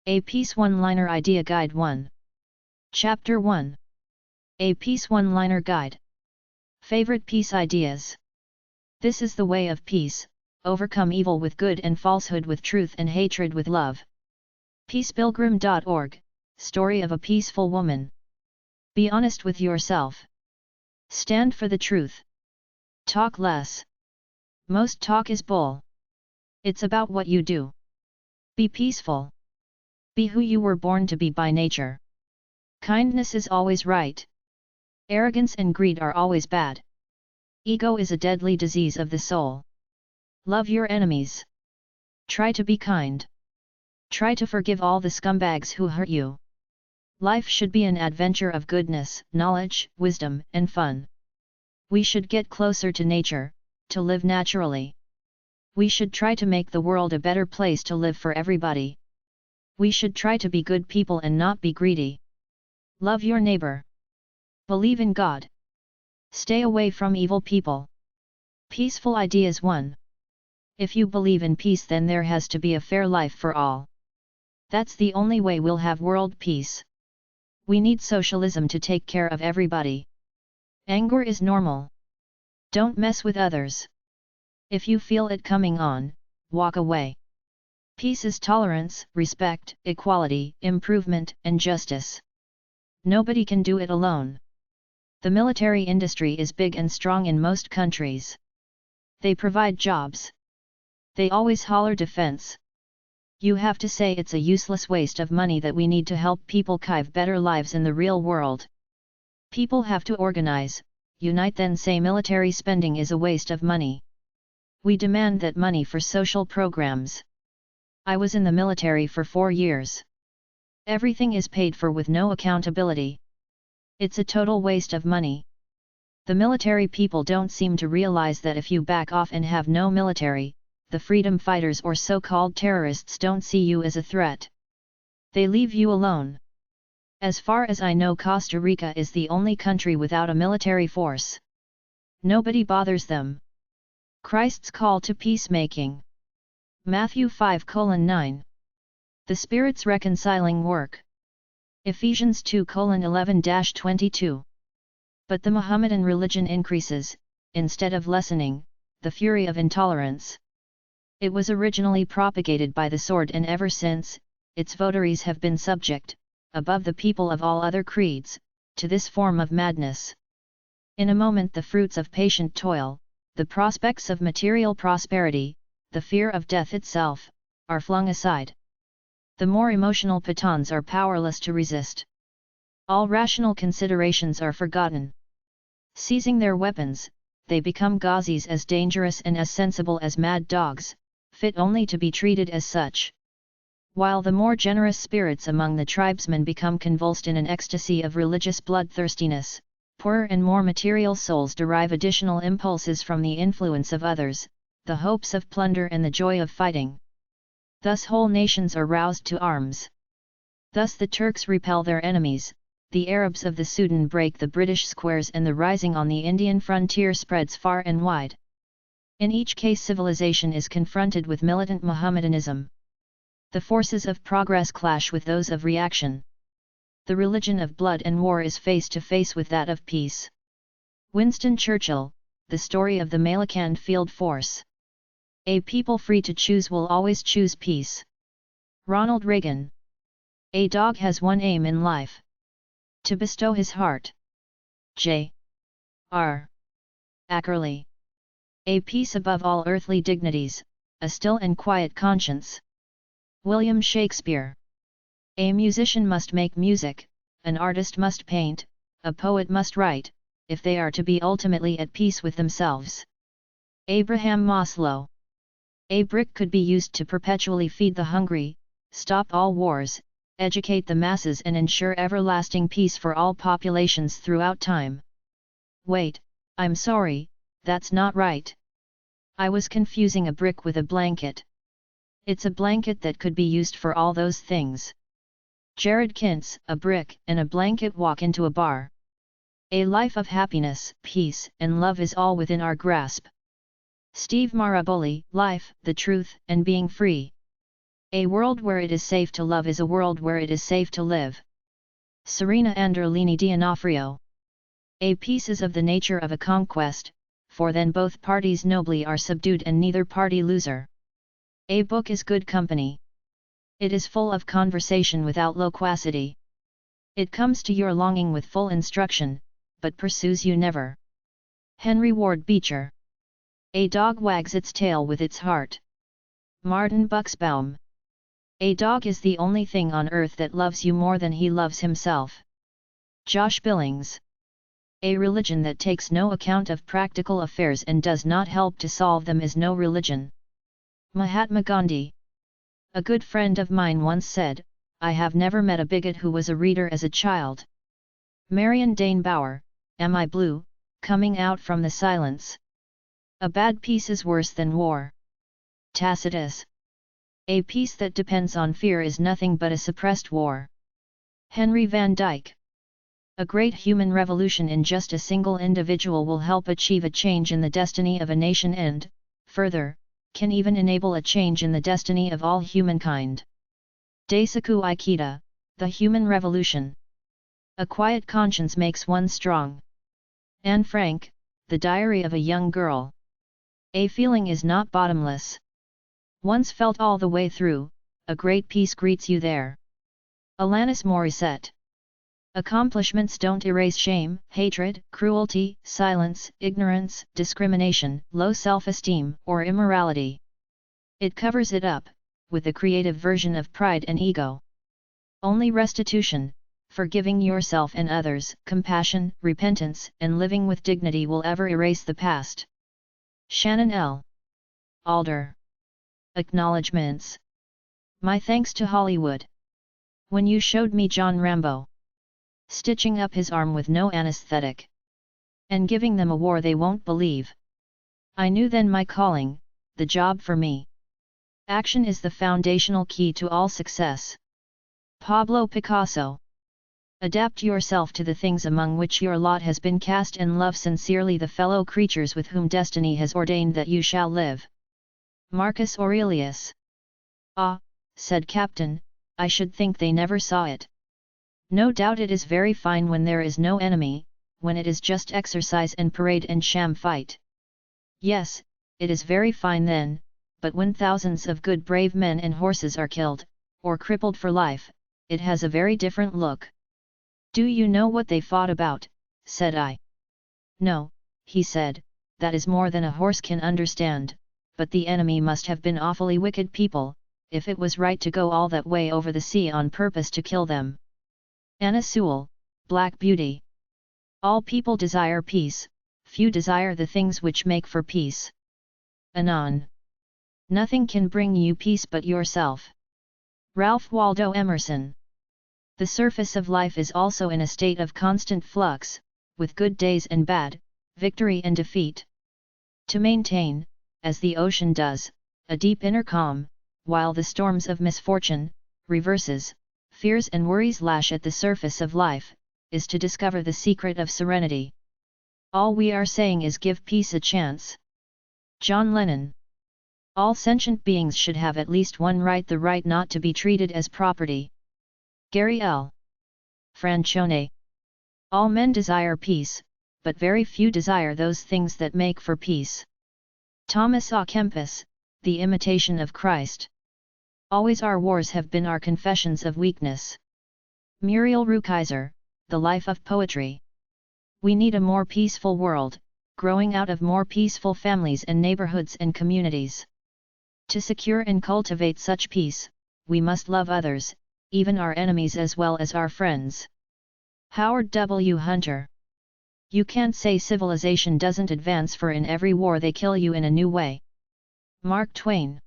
A Peace One-Liner Idea Guide 1. Chapter 1. A Peace One-Liner Guide. Favorite Peace Ideas. This is the way of peace: overcome evil with good and falsehood with truth and hatred with love. peacepilgrim.org, Story of a Peaceful Woman. Be honest with yourself. Stand for the truth. Talk less. Most talk is bull. It's about what you do. Be peaceful. Be who you were born to be by nature. Kindness is always right. Arrogance and greed are always bad. Ego is a deadly disease of the soul. Love your enemies. Try to be kind. Try to forgive all the scumbags who hurt you. Life should be an adventure of goodness, knowledge, wisdom, and fun. We should get closer to nature, to live naturally. We should try to make the world a better place to live for everybody. We should try to be good people and not be greedy. Love your neighbor. Believe in God. Stay away from evil people. Peaceful Ideas 1. If you believe in peace, then there has to be a fair life for all. That's the only way we'll have world peace. We need socialism to take care of everybody. Anger is normal. Don't mess with others. If you feel it coming on, walk away. Peace is tolerance, respect, equality, improvement, and justice. Nobody can do it alone. The military industry is big and strong in most countries. They provide jobs. They always holler defense. You have to say it's a useless waste of money, that we need to help people live better lives in the real world. People have to organize, unite, then say military spending is a waste of money. We demand that money for social programs. I was in the military for 4 years. Everything is paid for with no accountability. It's a total waste of money. The military people don't seem to realize that if you back off and have no military, the freedom fighters or so-called terrorists don't see you as a threat. They leave you alone. As far as I know, Costa Rica is the only country without a military force. Nobody bothers them. Christ's call to peacemaking. Matthew 5:9. The Spirit's reconciling work. Ephesians 2:11-22. But the Mohammedan religion increases, instead of lessening, the fury of intolerance. It was originally propagated by the sword, and ever since, its votaries have been subject, above the people of all other creeds, to this form of madness. In a moment the fruits of patient toil, the prospects of material prosperity, the fear of death itself, are flung aside. The more emotional Pathans are powerless to resist. All rational considerations are forgotten. Seizing their weapons, they become Ghazis, as dangerous and as sensible as mad dogs, fit only to be treated as such. While the more generous spirits among the tribesmen become convulsed in an ecstasy of religious bloodthirstiness, poorer and more material souls derive additional impulses from the influence of others, the hopes of plunder and the joy of fighting. Thus whole nations are roused to arms. Thus the Turks repel their enemies, the Arabs of the Sudan break the British squares, and the rising on the Indian frontier spreads far and wide. In each case civilization is confronted with militant Mohammedanism. The forces of progress clash with those of reaction. The religion of blood and war is face to face with that of peace. Winston Churchill, The Story of the Malakand Field Force. A people free to choose will always choose peace. Ronald Reagan. A dog has one aim in life: to bestow his heart. J. R. Ackerley. A peace above all earthly dignities, a still and quiet conscience. William Shakespeare. A musician must make music, an artist must paint, a poet must write, if they are to be ultimately at peace with themselves. Abraham Maslow. A brick could be used to perpetually feed the hungry, stop all wars, educate the masses, and ensure everlasting peace for all populations throughout time. Wait, I'm sorry, that's not right. I was confusing a brick with a blanket. It's a blanket that could be used for all those things. Jared Kintz. A brick and a blanket walk into a bar. A life of happiness, peace, and love is all within our grasp. Steve Maraboli. Life, the Truth, and Being Free. A world where it is safe to love is a world where it is safe to live. Serena Anderlini D'Onofrio. A peace is of the nature of a conquest, for then both parties nobly are subdued and neither party loser. A book is good company. It is full of conversation without loquacity. It comes to your longing with full instruction, but pursues you never. Henry Ward Beecher. A dog wags its tail with its heart. Martin Buxbaum. A dog is the only thing on earth that loves you more than he loves himself. Josh Billings. A religion that takes no account of practical affairs and does not help to solve them is no religion. Mahatma Gandhi. A good friend of mine once said, "I have never met a bigot who was a reader as a child." Marion Dane Bauer. Am I blue, coming out from the silence? A bad peace is worse than war. Tacitus. A peace that depends on fear is nothing but a suppressed war. Henry van Dyke. A great human revolution in just a single individual will help achieve a change in the destiny of a nation and, further, can even enable a change in the destiny of all humankind. Daisaku Ikeda, The Human Revolution. A quiet conscience makes one strong. Anne Frank, The Diary of a Young Girl. A feeling is not bottomless. Once felt all the way through, a great peace greets you there. Alanis Morissette. Accomplishments don't erase shame, hatred, cruelty, silence, ignorance, discrimination, low self-esteem, or immorality. It covers it up, with a creative version of pride and ego. Only restitution, forgiving yourself and others, compassion, repentance, and living with dignity will ever erase the past. Shannon L. Alder. Acknowledgements. My thanks to Hollywood. When you showed me John Rambo stitching up his arm with no anesthetic and giving them a war they won't believe, I knew then my calling, the job for me. Action is the foundational key to all success. Pablo Picasso. Adapt yourself to the things among which your lot has been cast and love sincerely the fellow creatures with whom destiny has ordained that you shall live. Marcus Aurelius. Ah, said Captain, I should think they never saw it. No doubt it is very fine when there is no enemy, when it is just exercise and parade and sham fight. Yes, it is very fine then, but when thousands of good brave men and horses are killed, or crippled for life, it has a very different look. Do you know what they fought about? Said I. No, he said, that is more than a horse can understand, but the enemy must have been awfully wicked people, if it was right to go all that way over the sea on purpose to kill them. Anna Sewell, Black Beauty. All people desire peace, few desire the things which make for peace. Anon. Nothing can bring you peace but yourself. Ralph Waldo Emerson. The surface of life is also in a state of constant flux, with good days and bad, victory and defeat. To maintain, as the ocean does, a deep inner calm, while the storms of misfortune, reverses, fears and worries lash at the surface of life, is to discover the secret of serenity. All we are saying is give peace a chance. John Lennon. All sentient beings should have at least one right, the right not to be treated as property. Gary L. Francione. All men desire peace, but very few desire those things that make for peace. Thomas A. Kempis, The Imitation of Christ. Always our wars have been our confessions of weakness. Muriel Rukeyser, The Life of Poetry. We need a more peaceful world, growing out of more peaceful families and neighborhoods and communities. To secure and cultivate such peace, we must love others, even our enemies as well as our friends. Howard W. Hunter. You can't say civilization doesn't advance, for in every war they kill you in a new way. Mark Twain.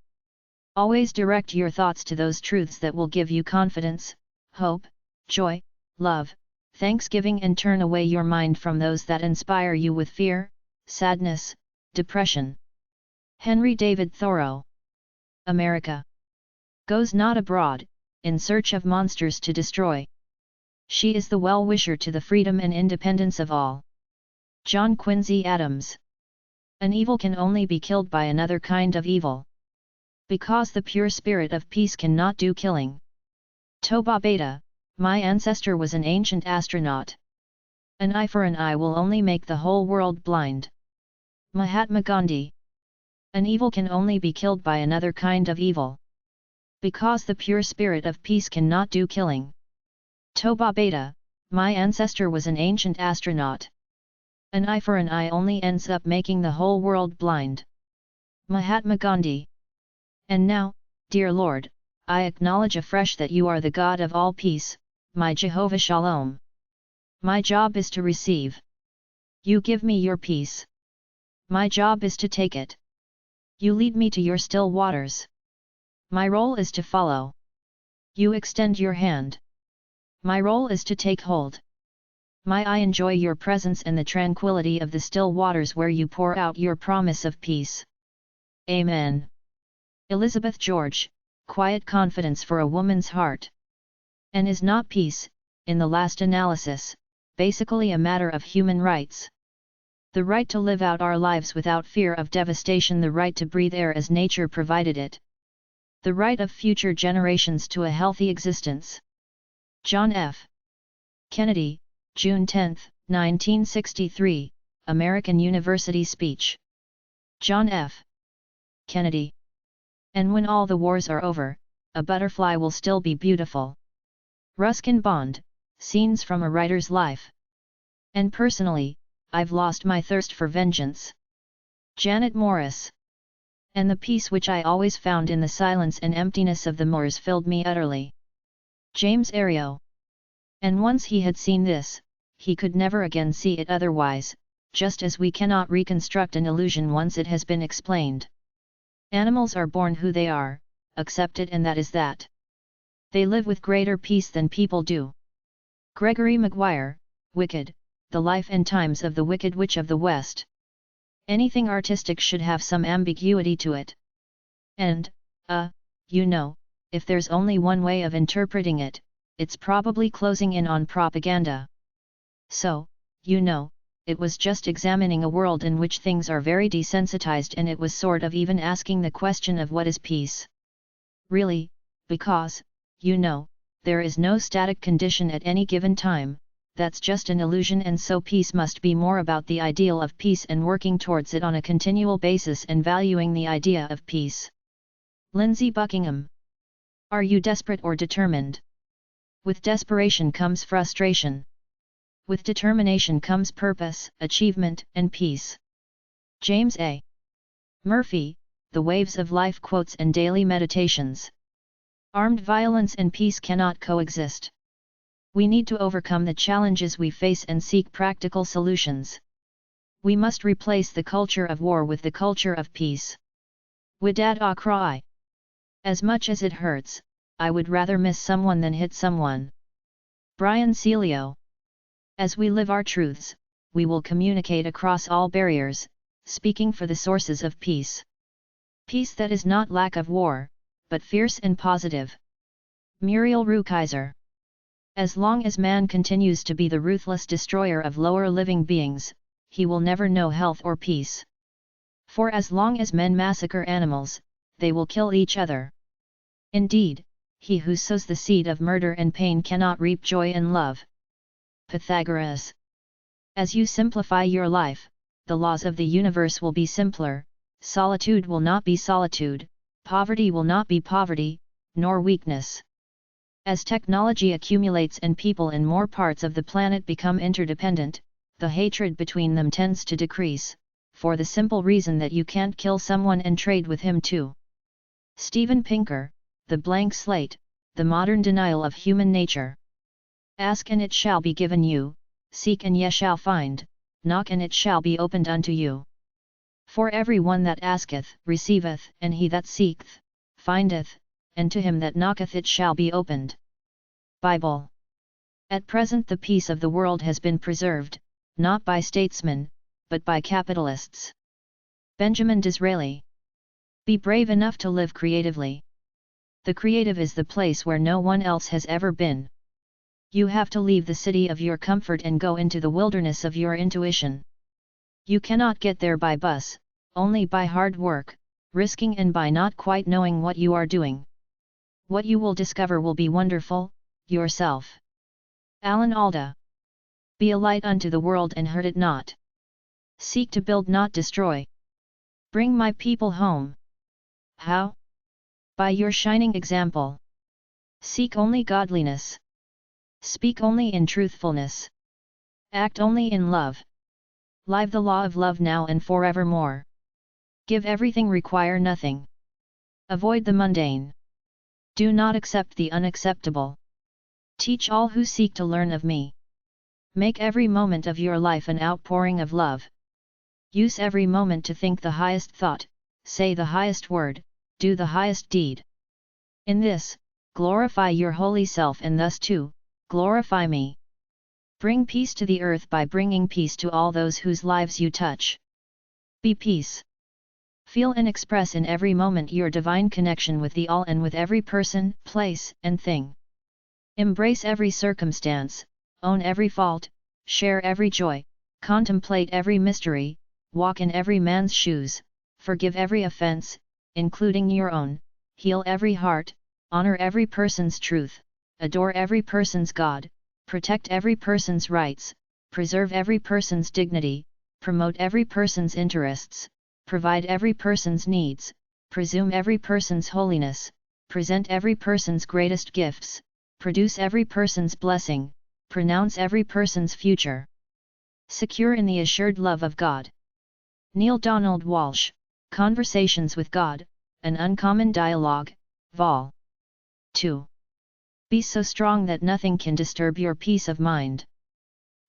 Always direct your thoughts to those truths that will give you confidence, hope, joy, love, thanksgiving, and turn away your mind from those that inspire you with fear, sadness, depression. Henry David Thoreau. America goes not abroad, in search of monsters to destroy. She is the well-wisher to the freedom and independence of all. John Quincy Adams. An evil can only be killed by another kind of evil. Because the pure spirit of peace cannot do killing. Toba Beta, my ancestor was an ancient astronaut. An eye for an eye will only make the whole world blind. Mahatma Gandhi. An evil can only be killed by another kind of evil. Because the pure spirit of peace cannot do killing. Toba Beta, my ancestor was an ancient astronaut. An eye for an eye only ends up making the whole world blind. Mahatma Gandhi. And now, dear Lord, I acknowledge afresh that you are the God of all peace, my Jehovah Shalom. My job is to receive. You give me your peace. My job is to take it. You lead me to your still waters. My role is to follow. You extend your hand. My role is to take hold. I enjoy your presence and the tranquility of the still waters where you pour out your promise of peace. Amen. Elizabeth George, quiet confidence for a woman's heart. And is not peace, in the last analysis, basically a matter of human rights? The right to live out our lives without fear of devastation, the right to breathe air as nature provided it. The right of future generations to a healthy existence. John F. Kennedy, June 10, 1963, American University speech. John F. Kennedy. And when all the wars are over, a butterfly will still be beautiful. Ruskin Bond, Scenes from a Writer's Life. And personally, I've lost my thirst for vengeance. Janet Morris. And the peace which I always found in the silence and emptiness of the moors filled me utterly. James Herriot. And once he had seen this, he could never again see it otherwise, just as we cannot reconstruct an illusion once it has been explained. Animals are born who they are, accept it, and that is that. They live with greater peace than people do. Gregory Maguire, Wicked, The Life and Times of the Wicked Witch of the West. Anything artistic should have some ambiguity to it. And, if there's only one way of interpreting it, it's probably closing in on propaganda. So, it was just examining a world in which things are very desensitized, and it was sort of even asking the question of what is peace. Really, because, there is no static condition at any given time, that's just an illusion, and so peace must be more about the ideal of peace and working towards it on a continual basis and valuing the idea of peace. Lindsay Buckingham. Are you desperate or determined? With desperation comes frustration. With determination comes purpose, achievement, and peace. James A. Murphy, The Waves of Life Quotes and Daily Meditations. Armed violence and peace cannot coexist. We need to overcome the challenges we face and seek practical solutions. We must replace the culture of war with the culture of peace. Widad Akrai. As much as it hurts, I would rather miss someone than hit someone. Brian Celio. As we live our truths, we will communicate across all barriers, speaking for the sources of peace. Peace that is not lack of war, but fierce and positive. Muriel Rukeyser. As long as man continues to be the ruthless destroyer of lower living beings, he will never know health or peace. For as long as men massacre animals, they will kill each other. Indeed, he who sows the seed of murder and pain cannot reap joy and love. Pythagoras. As you simplify your life, the laws of the universe will be simpler, solitude will not be solitude, poverty will not be poverty, nor weakness. As technology accumulates and people in more parts of the planet become interdependent, the hatred between them tends to decrease, for the simple reason that you can't kill someone and trade with him too. Steven Pinker, The Blank Slate, The Modern Denial of Human Nature. Ask and it shall be given you, seek and ye shall find, knock and it shall be opened unto you. For every one that asketh receiveth, and he that seeketh findeth, and to him that knocketh it shall be opened. Bible. At present the peace of the world has been preserved, not by statesmen, but by capitalists. Benjamin Disraeli. Be brave enough to live creatively. The creative is the place where no one else has ever been. You have to leave the city of your comfort and go into the wilderness of your intuition. You cannot get there by bus, only by hard work, risking and by not quite knowing what you are doing. What you will discover will be wonderful, yourself. Alan Alda. Be a light unto the world and hurt it not. Seek to build not destroy. Bring my people home. How? By your shining example. Seek only godliness. Speak only in truthfulness. Act only in love. Live the law of love now and forevermore. Give everything, require nothing. Avoid the mundane. Do not accept the unacceptable. Teach all who seek to learn of me. Make every moment of your life an outpouring of love. Use every moment to think the highest thought, say the highest word, do the highest deed. In this, glorify your holy self and thus too, glorify me. Bring peace to the earth by bringing peace to all those whose lives you touch. Be peace. Feel and express in every moment your divine connection with the all and with every person, place, and thing. Embrace every circumstance, own every fault, share every joy, contemplate every mystery, walk in every man's shoes, forgive every offense, including your own, heal every heart, honor every person's truth, adore every person's God, protect every person's rights, preserve every person's dignity, promote every person's interests, provide every person's needs, presume every person's holiness, present every person's greatest gifts, produce every person's blessing, pronounce every person's future. Secure in the assured love of God. Neil Donald Walsh, Conversations with God, An Uncommon Dialogue, Vol. 2. Be so strong that nothing can disturb your peace of mind.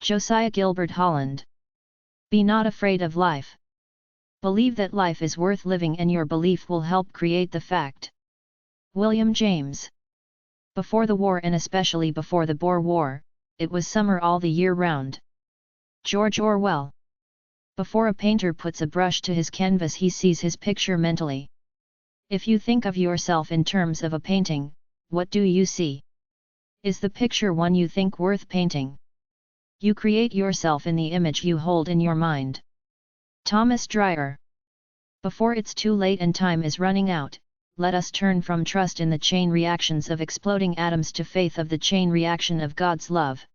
Josiah Gilbert Holland. Be not afraid of life. Believe that life is worth living and your belief will help create the fact. William James. Before the war and especially before the Boer War, it was summer all the year round. George Orwell. Before a painter puts a brush to his canvas he sees his picture mentally. If you think of yourself in terms of a painting, what do you see? Is the picture one you think worth painting? You create yourself in the image you hold in your mind. Thomas Dreyer. Before it's too late and time is running out, let us turn from trust in the chain reactions of exploding atoms to faith of the chain reaction of God's love.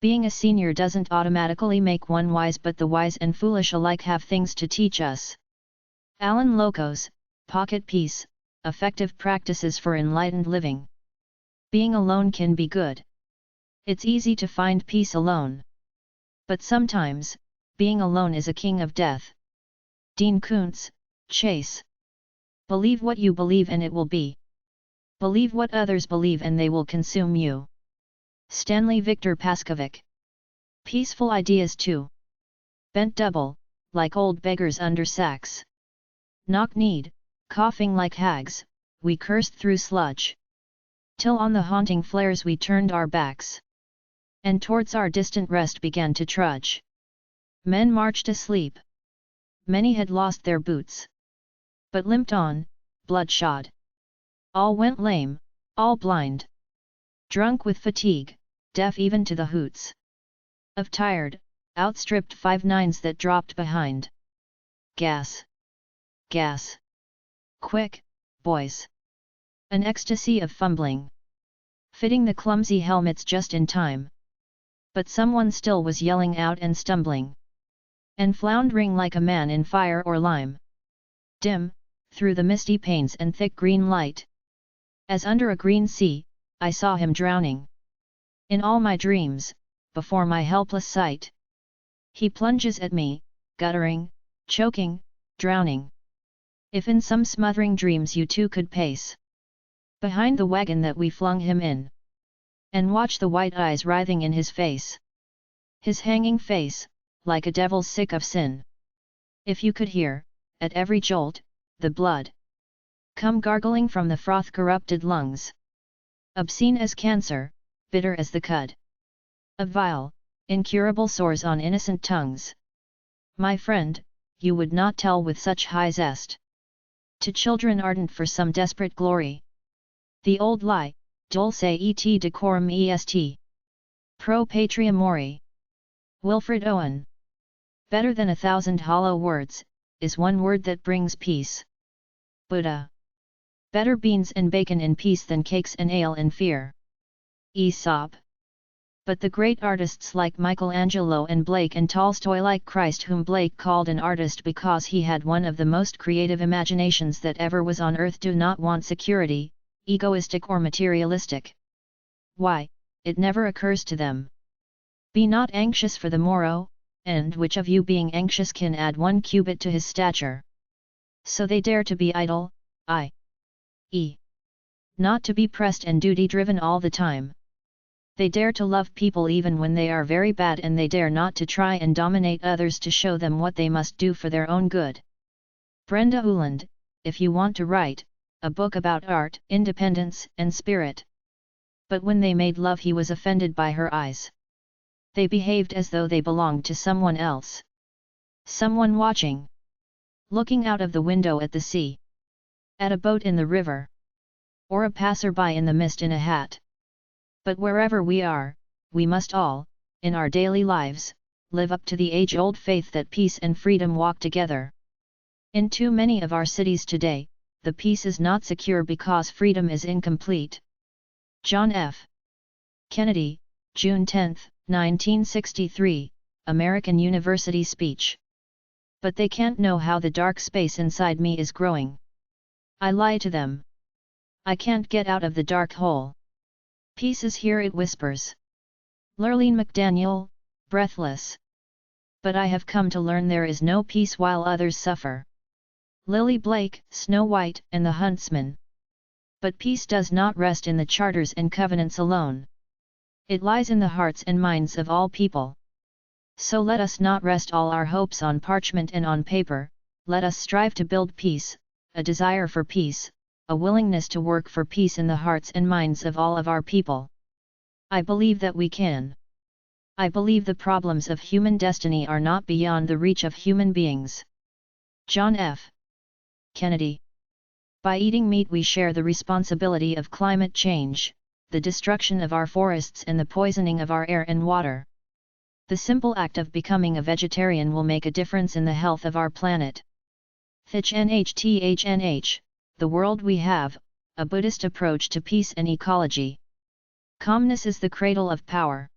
Being a senior doesn't automatically make one wise, but the wise and foolish alike have things to teach us. Alan Locos, Pocket Peace, Effective Practices for Enlightened Living. Being alone can be good. It's easy to find peace alone. But sometimes, being alone is a king of death. Dean Koontz, Chase. Believe what you believe and it will be. Believe what others believe and they will consume you. Stanley Victor Paskovic. Peaceful ideas too. Bent double, like old beggars under sacks. Knock-kneed, coughing like hags, we cursed through sludge. Till on the haunting flares we turned our backs. And towards our distant rest began to trudge. Men marched asleep. Many had lost their boots. But limped on, bloodshot. All went lame, all blind. Drunk with fatigue, deaf even to the hoots of tired, outstripped 5-9s that dropped behind. Gas! Gas! Quick, boys! An ecstasy of fumbling. Fitting the clumsy helmets just in time. But someone still was yelling out and stumbling. And floundering like a man in fire or lime. Dim, through the misty panes and thick green light. As under a green sea, I saw him drowning. In all my dreams, before my helpless sight. He plunges at me, guttering, choking, drowning. If in some smothering dreams you too could pace behind the wagon that we flung him in, and watch the white eyes writhing in his face. His hanging face, like a devil sick of sin. If you could hear, at every jolt, the blood come gargling from the froth-corrupted lungs. Obscene as cancer, bitter as the cud of vile, incurable sores on innocent tongues. My friend, you would not tell with such high zest to children ardent for some desperate glory. The old lie, dulce et decorum est. Pro patria mori. Wilfred Owen. Better than 1,000 hollow words, is one word that brings peace. Buddha. Better beans and bacon in peace than cakes and ale in fear. Aesop. But the great artists like Michelangelo and Blake and Tolstoy, like Christ, whom Blake called an artist because he had one of the most creative imaginations that ever was on earth, do not want security, egoistic or materialistic. Why, it never occurs to them. Be not anxious for the morrow, and which of you being anxious can add 1 cubit to his stature? So they dare to be idle, i.e., not to be pressed and duty-driven all the time. They dare to love people even when they are very bad, and they dare not to try and dominate others to show them what they must do for their own good. Brenda Uland, if you want to write a book about art, independence, and spirit. But when they made love, he was offended by her eyes. They behaved as though they belonged to someone else. Someone watching. Looking out of the window at the sea. At a boat in the river. Or a passerby in the mist in a hat. But wherever we are, we must all, in our daily lives, live up to the age-old faith that peace and freedom walk together. In too many of our cities today, the peace is not secure because freedom is incomplete. John F. Kennedy, June 10, 1963, American University speech. But they can't know how the dark space inside me is growing. I lie to them. I can't get out of the dark hole. Peace is here, it whispers. Lurleen McDaniel, breathless. But I have come to learn there is no peace while others suffer. Lily Blake, Snow White and the Huntsman. But peace does not rest in the charters and covenants alone. It lies in the hearts and minds of all people. So let us not rest all our hopes on parchment and on paper, let us strive to build peace, a desire for peace, a willingness to work for peace in the hearts and minds of all of our people. I believe that we can. I believe the problems of human destiny are not beyond the reach of human beings. John F. Kennedy. By eating meat we share the responsibility of climate change, the destruction of our forests and the poisoning of our air and water. The simple act of becoming a vegetarian will make a difference in the health of our planet. Thich Nhat, The World We Have, a Buddhist approach to peace and ecology. Calmness is the cradle of power.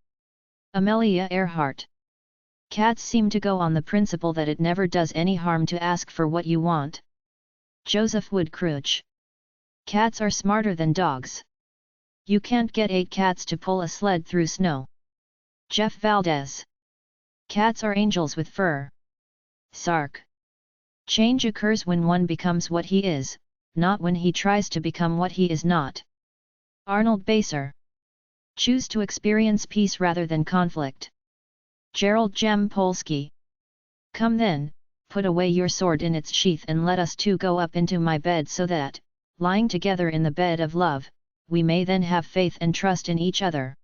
Amelia Earhart. Cats seem to go on the principle that it never does any harm to ask for what you want. Joseph Woodcrouch. Cats are smarter than dogs. You can't get 8 cats to pull a sled through snow. Jeff Valdez. Cats are angels with fur. Sark. Change occurs when one becomes what he is, not when he tries to become what he is not. Arnold Baser. Choose to experience peace rather than conflict. Gerald Jampolsky. Come then, put away your sword in its sheath and let us two go up into my bed so that, lying together in the bed of love, we may then have faith and trust in each other.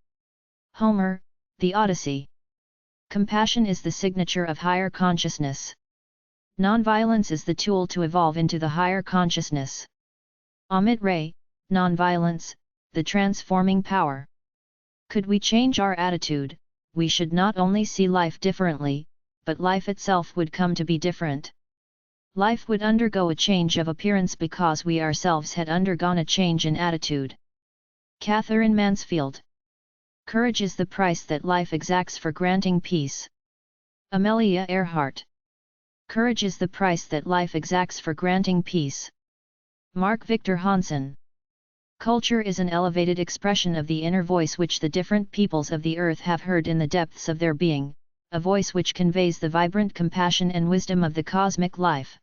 Homer, The Odyssey. Compassion is the signature of higher consciousness. Nonviolence is the tool to evolve into the higher consciousness. Amit Ray, Nonviolence, the transforming power. Could we change our attitude, we should not only see life differently, but life itself would come to be different. Life would undergo a change of appearance because we ourselves had undergone a change in attitude. Catherine Mansfield. Courage is the price that life exacts for granting peace. Amelia Earhart. Courage is the price that life exacts for granting peace. Mark Victor Hansen. Culture is an elevated expression of the inner voice which the different peoples of the earth have heard in the depths of their being, a voice which conveys the vibrant compassion and wisdom of the cosmic life.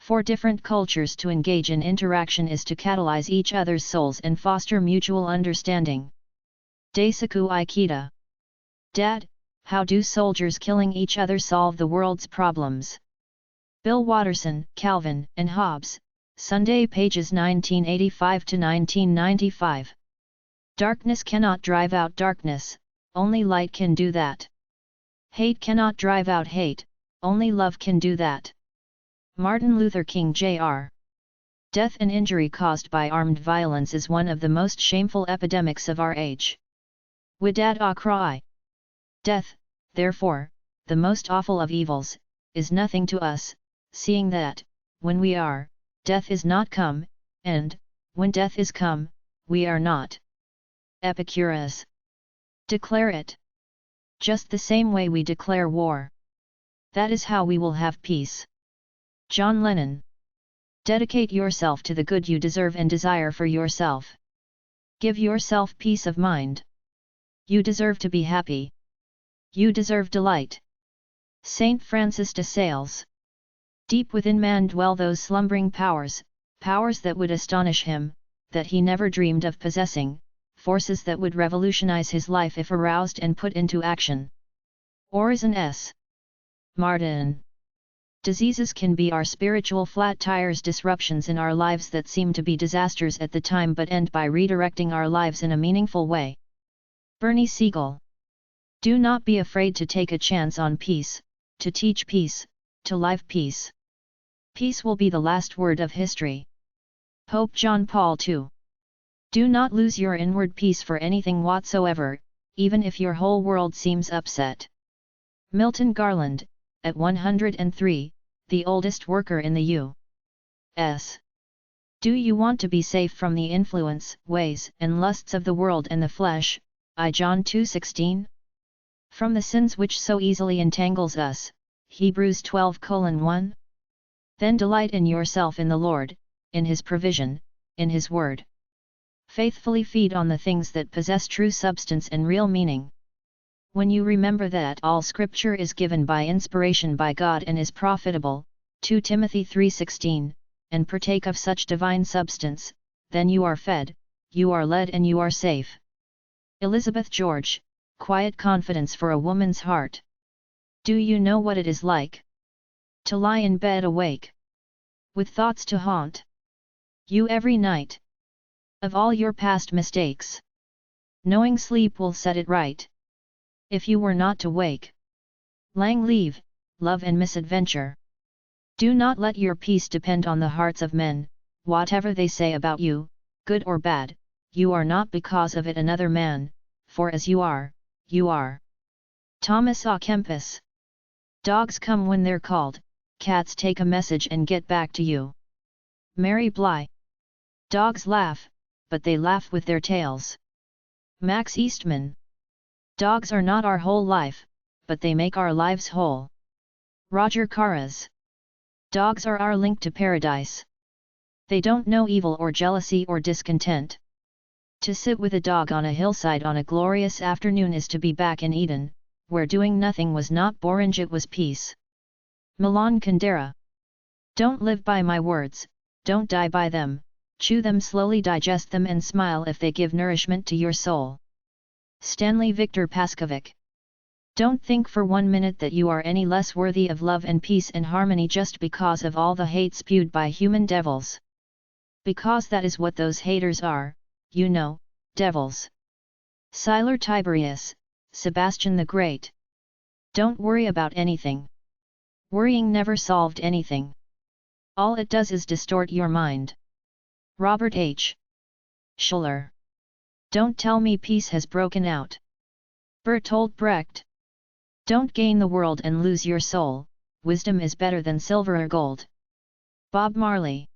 For different cultures to engage in interaction is to catalyze each other's souls and foster mutual understanding. Daisaku Ikeda. Dad, how do soldiers killing each other solve the world's problems? Bill Watterson, Calvin and Hobbes, Sunday pages 1985 to 1995. Darkness cannot drive out darkness, only light can do that. Hate cannot drive out hate, only love can do that. Martin Luther King Jr. Death and injury caused by armed violence is one of the most shameful epidemics of our age. Widad Akrai. Death, therefore, the most awful of evils, is nothing to us, seeing that, when we are, Death is not come, and, when death is come, we are not. Epicurus. Declare it. Just the same way we declare war. That is how we will have peace. John Lennon. Dedicate yourself to the good you deserve and desire for yourself. Give yourself peace of mind. You deserve to be happy. You deserve delight. Saint Francis de Sales. Deep within man dwell those slumbering powers, powers that would astonish him, that he never dreamed of possessing, forces that would revolutionize his life if aroused and put into action. Orison S. Martin. Diseases can be our spiritual flat tires, disruptions in our lives that seem to be disasters at the time but end by redirecting our lives in a meaningful way. Bernie Siegel. Do not be afraid to take a chance on peace, to teach peace, to live peace. Peace will be the last word of history. Pope John Paul II. Do not lose your inward peace for anything whatsoever, even if your whole world seems upset. Milton Garland, at 103, the oldest worker in the U.S. Do you want to be safe from the influence, ways, and lusts of the world and the flesh, I John 2:16? From the sins which so easily entangles us, Hebrews 12:1? Then delight in yourself in the Lord, in His provision, in His word. Faithfully feed on the things that possess true substance and real meaning. When you remember that all Scripture is given by inspiration by God and is profitable, 2 Timothy 3:16, and partake of such divine substance, then you are fed, you are led and you are safe. Elizabeth George, Quiet Confidence for a Woman's Heart. Do you know what it is like to lie in bed awake, with thoughts to haunt you every night, of all your past mistakes, knowing sleep will set it right? If you were not to wake, lang leave, love and misadventure. Do not let your peace depend on the hearts of men, whatever they say about you, good or bad, you are not because of it another man, for as you are, you are. Thomas A. Kempis. Dogs come when they're called, cats take a message and get back to you. Mary Bly. Dogs laugh, but they laugh with their tails. Max Eastman. Dogs are not our whole life, but they make our lives whole. Roger Caras. Dogs are our link to paradise. They don't know evil or jealousy or discontent. To sit with a dog on a hillside on a glorious afternoon is to be back in Eden, where doing nothing was not boring, it was peace. Milan Kundera. Don't live by my words, don't die by them, chew them slowly, digest them and smile if they give nourishment to your soul. Stanley Victor Paskovic. Don't think for 1 minute that you are any less worthy of love and peace and harmony just because of all the hate spewed by human devils. Because that is what those haters are, you know, devils. Siler Tiberius, Sebastian the Great. Don't worry about anything. Worrying never solved anything. All it does is distort your mind. Robert H. Schuller. Don't tell me peace has broken out. Bertolt Brecht. Don't gain the world and lose your soul, wisdom is better than silver or gold. Bob Marley.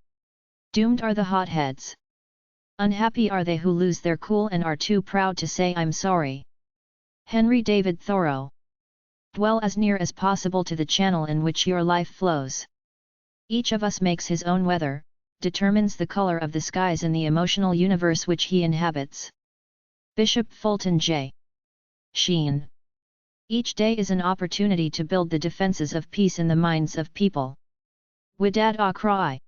Doomed are the hotheads. Unhappy are they who lose their cool and are too proud to say I'm sorry. Henry David Thoreau. Dwell as near as possible to the channel in which your life flows. Each of us makes his own weather, determines the color of the skies in the emotional universe which he inhabits. Bishop Fulton J. Sheen. Each day is an opportunity to build the defenses of peace in the minds of people. Widad Akrai.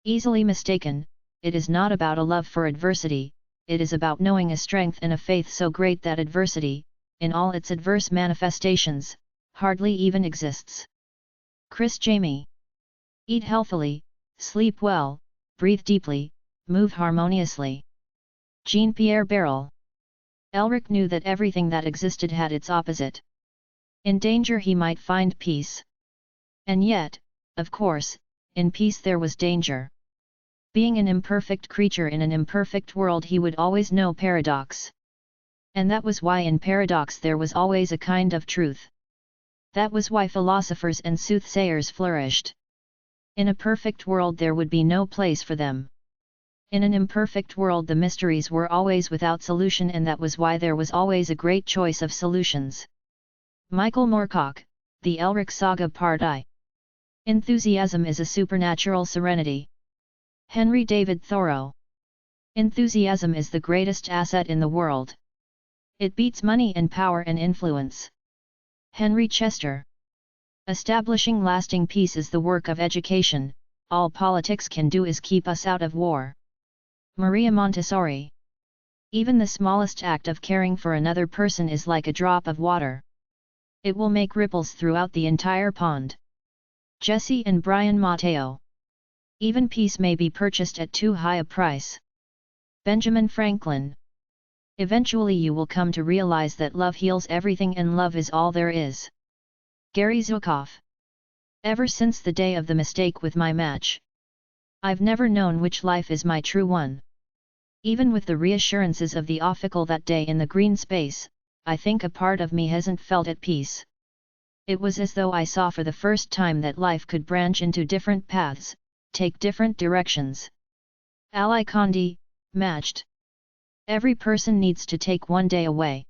Easily mistaken, it is not about a love for adversity, it is about knowing a strength and a faith so great that adversity, in all its adverse manifestations, hardly even exists. Chris Jamie. Eat healthily, sleep well, breathe deeply, move harmoniously. Jean-Pierre Barrel. Elric knew that everything that existed had its opposite. In danger he might find peace. And yet, of course, in peace there was danger. Being an imperfect creature in an imperfect world, he would always know paradox. And that was why in paradox there was always a kind of truth. That was why philosophers and soothsayers flourished. In a perfect world there would be no place for them. In an imperfect world the mysteries were always without solution, and that was why there was always a great choice of solutions. Michael Moorcock, The Elric Saga Part I. Enthusiasm is a supernatural serenity. Henry David Thoreau. Enthusiasm is the greatest asset in the world. It beats money and power and influence. Henry Chester. Establishing lasting peace is the work of education, all politics can do is keep us out of war. Maria Montessori. Even the smallest act of caring for another person is like a drop of water. It will make ripples throughout the entire pond. Jesse and Brian Matteo. Even peace may be purchased at too high a price. Benjamin Franklin. Eventually you will come to realize that love heals everything and love is all there is. Gary Zukav. Ever since the day of the mistake with my match, I've never known which life is my true one. Even with the reassurances of the official that day in the green space, I think a part of me hasn't felt at peace. It was as though I saw for the first time that life could branch into different paths, take different directions. Ali Kondi, Matched. Every person needs to take one day away.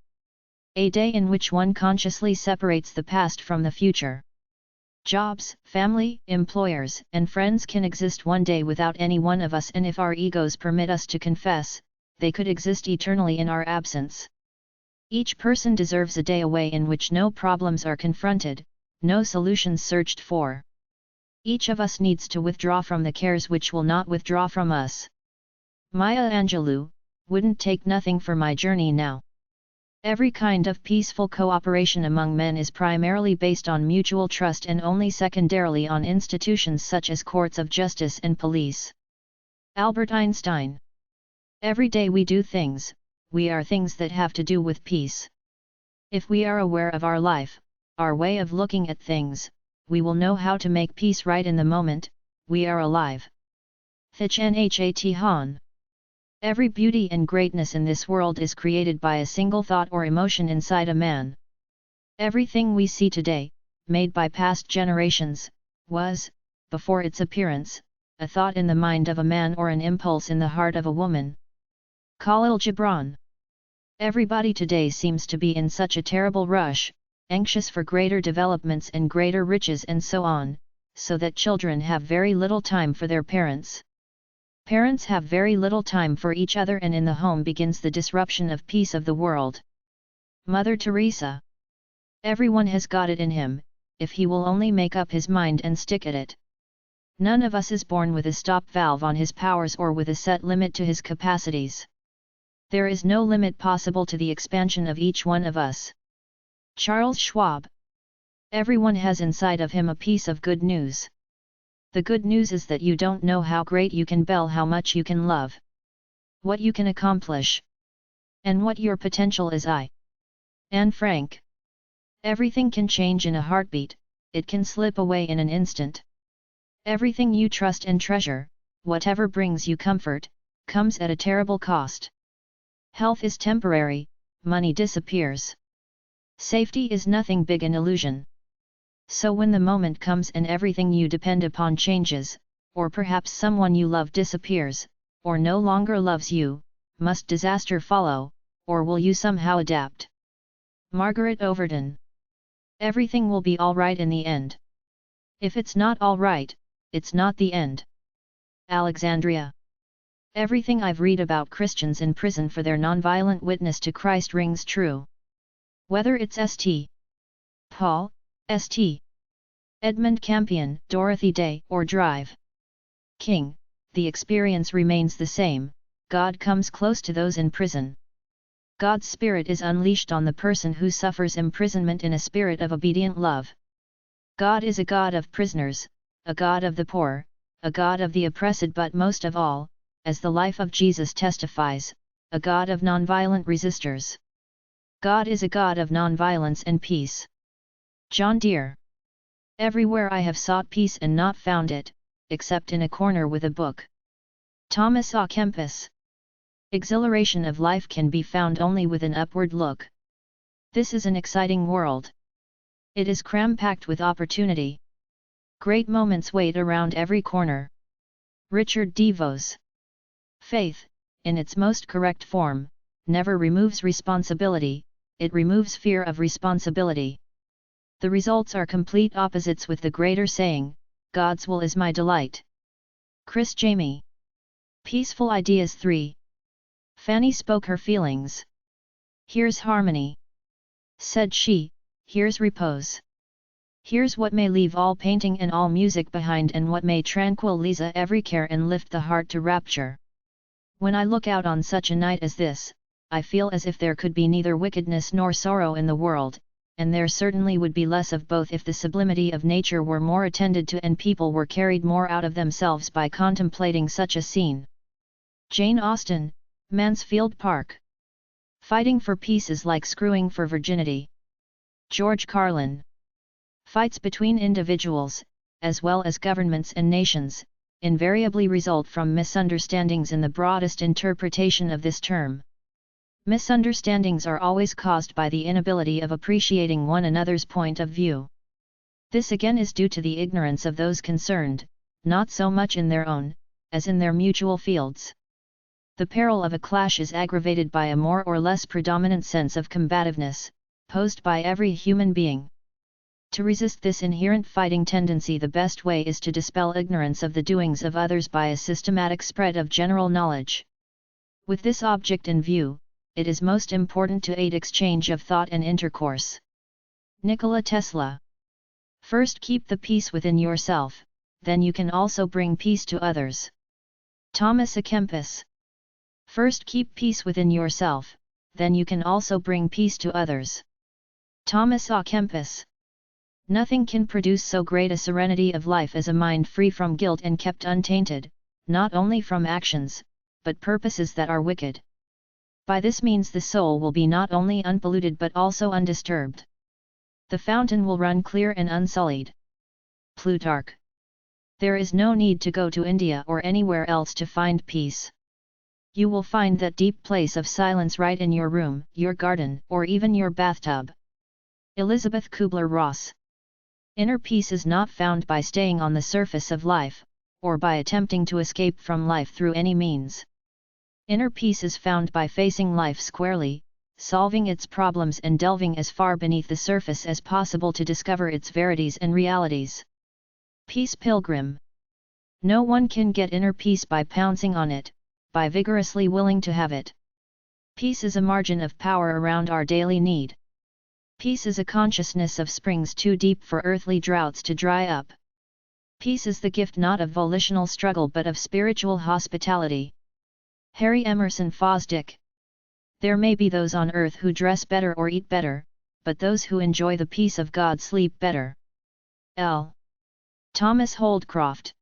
A day in which one consciously separates the past from the future. Jobs, family, employers, and friends can exist one day without any one of us, and if our egos permit us to confess, they could exist eternally in our absence. Each person deserves a day away in which no problems are confronted, no solutions searched for. Each of us needs to withdraw from the cares which will not withdraw from us. Maya Angelou, wouldn't take nothing for my journey now. Every kind of peaceful cooperation among men is primarily based on mutual trust and only secondarily on institutions such as courts of justice and police. Albert Einstein. Every day we do things, we are things that have to do with peace. If we are aware of our life, our way of looking at things, we will know how to make peace right in the moment we are alive. Thich Nhat Hanh. Every beauty and greatness in this world is created by a single thought or emotion inside a man. Everything we see today, made by past generations, was, before its appearance, a thought in the mind of a man or an impulse in the heart of a woman. Khalil Gibran. Everybody today seems to be in such a terrible rush, anxious for greater developments and greater riches and so on, so that children have very little time for their parents. Parents have very little time for each other, and in the home begins the disruption of peace of the world. Mother Teresa. Everyone has got it in him, if he will only make up his mind and stick at it. None of us is born with a stop valve on his powers or with a set limit to his capacities. There is no limit possible to the expansion of each one of us. Charles Schwab. Everyone has inside of him a piece of good news. The good news is that you don't know how great you can be, how much you can love, what you can accomplish, and what your potential is. Anne Frank. Everything can change in a heartbeat, it can slip away in an instant. Everything you trust and treasure, whatever brings you comfort, comes at a terrible cost. Health is temporary, money disappears. Safety is nothing big an illusion. So when the moment comes and everything you depend upon changes, or perhaps someone you love disappears, or no longer loves you, must disaster follow, or will you somehow adapt? Margaret Overton. Everything will be all right in the end. If it's not all right, it's not the end. Alexandria. Everything I've read about Christians in prison for their nonviolent witness to Christ rings true. Whether it's St. Paul, St. Edmund Campion, Dorothy Day, or Drive King, the experience remains the same. God comes close to those in prison. God's Spirit is unleashed on the person who suffers imprisonment in a spirit of obedient love. God is a God of prisoners, a God of the poor, a God of the oppressed, but most of all, as the life of Jesus testifies, a God of nonviolent resistors. God is a God of nonviolence and peace. John Deere. Everywhere I have sought peace and not found it, except in a corner with a book. Thomas A. Kempis. Exhilaration of life can be found only with an upward look. This is an exciting world. It is cram-packed with opportunity. Great moments wait around every corner. Richard DeVos. Faith, in its most correct form, never removes responsibility, it removes fear of responsibility. The results are complete opposites with the greater saying, God's will is my delight. Chris Jamie. Peaceful Ideas 3. Fanny spoke her feelings. Here's harmony. Said she, here's repose. Here's what may leave all painting and all music behind, and what may tranquilize every care and lift the heart to rapture. When I look out on such a night as this, I feel as if there could be neither wickedness nor sorrow in the world, and there certainly would be less of both if the sublimity of nature were more attended to and people were carried more out of themselves by contemplating such a scene. Jane Austen, Mansfield Park. Fighting for peace is like screwing for virginity. George Carlin. Fights between individuals, as well as governments and nations, invariably result from misunderstandings in the broadest interpretation of this term. Misunderstandings are always caused by the inability of appreciating one another's point of view. This again is due to the ignorance of those concerned, not so much in their own, as in their mutual fields. The peril of a clash is aggravated by a more or less predominant sense of combativeness, posed by every human being. To resist this inherent fighting tendency, the best way is to dispel ignorance of the doings of others by a systematic spread of general knowledge. With this object in view, it is most important to aid exchange of thought and intercourse. Nikola Tesla. First keep the peace within yourself, then you can also bring peace to others. Thomas à Kempis. First keep peace within yourself, then you can also bring peace to others. Thomas à Kempis. Nothing can produce so great a serenity of life as a mind free from guilt and kept untainted, not only from actions, but purposes that are wicked. By this means the soul will be not only unpolluted but also undisturbed. The fountain will run clear and unsullied. Plutarch. There is no need to go to India or anywhere else to find peace. You will find that deep place of silence right in your room, your garden, or even your bathtub. Elizabeth Kubler-Ross. Inner peace is not found by staying on the surface of life, or by attempting to escape from life through any means. Inner peace is found by facing life squarely, solving its problems and delving as far beneath the surface as possible to discover its verities and realities. Peace Pilgrim. No one can get inner peace by pouncing on it, by vigorously willing to have it. Peace is a margin of power around our daily need. Peace is a consciousness of springs too deep for earthly droughts to dry up. Peace is the gift not of volitional struggle but of spiritual hospitality. Harry Emerson Fosdick. There may be those on earth who dress better or eat better, but those who enjoy the peace of God sleep better. L. Thomas Holdcroft.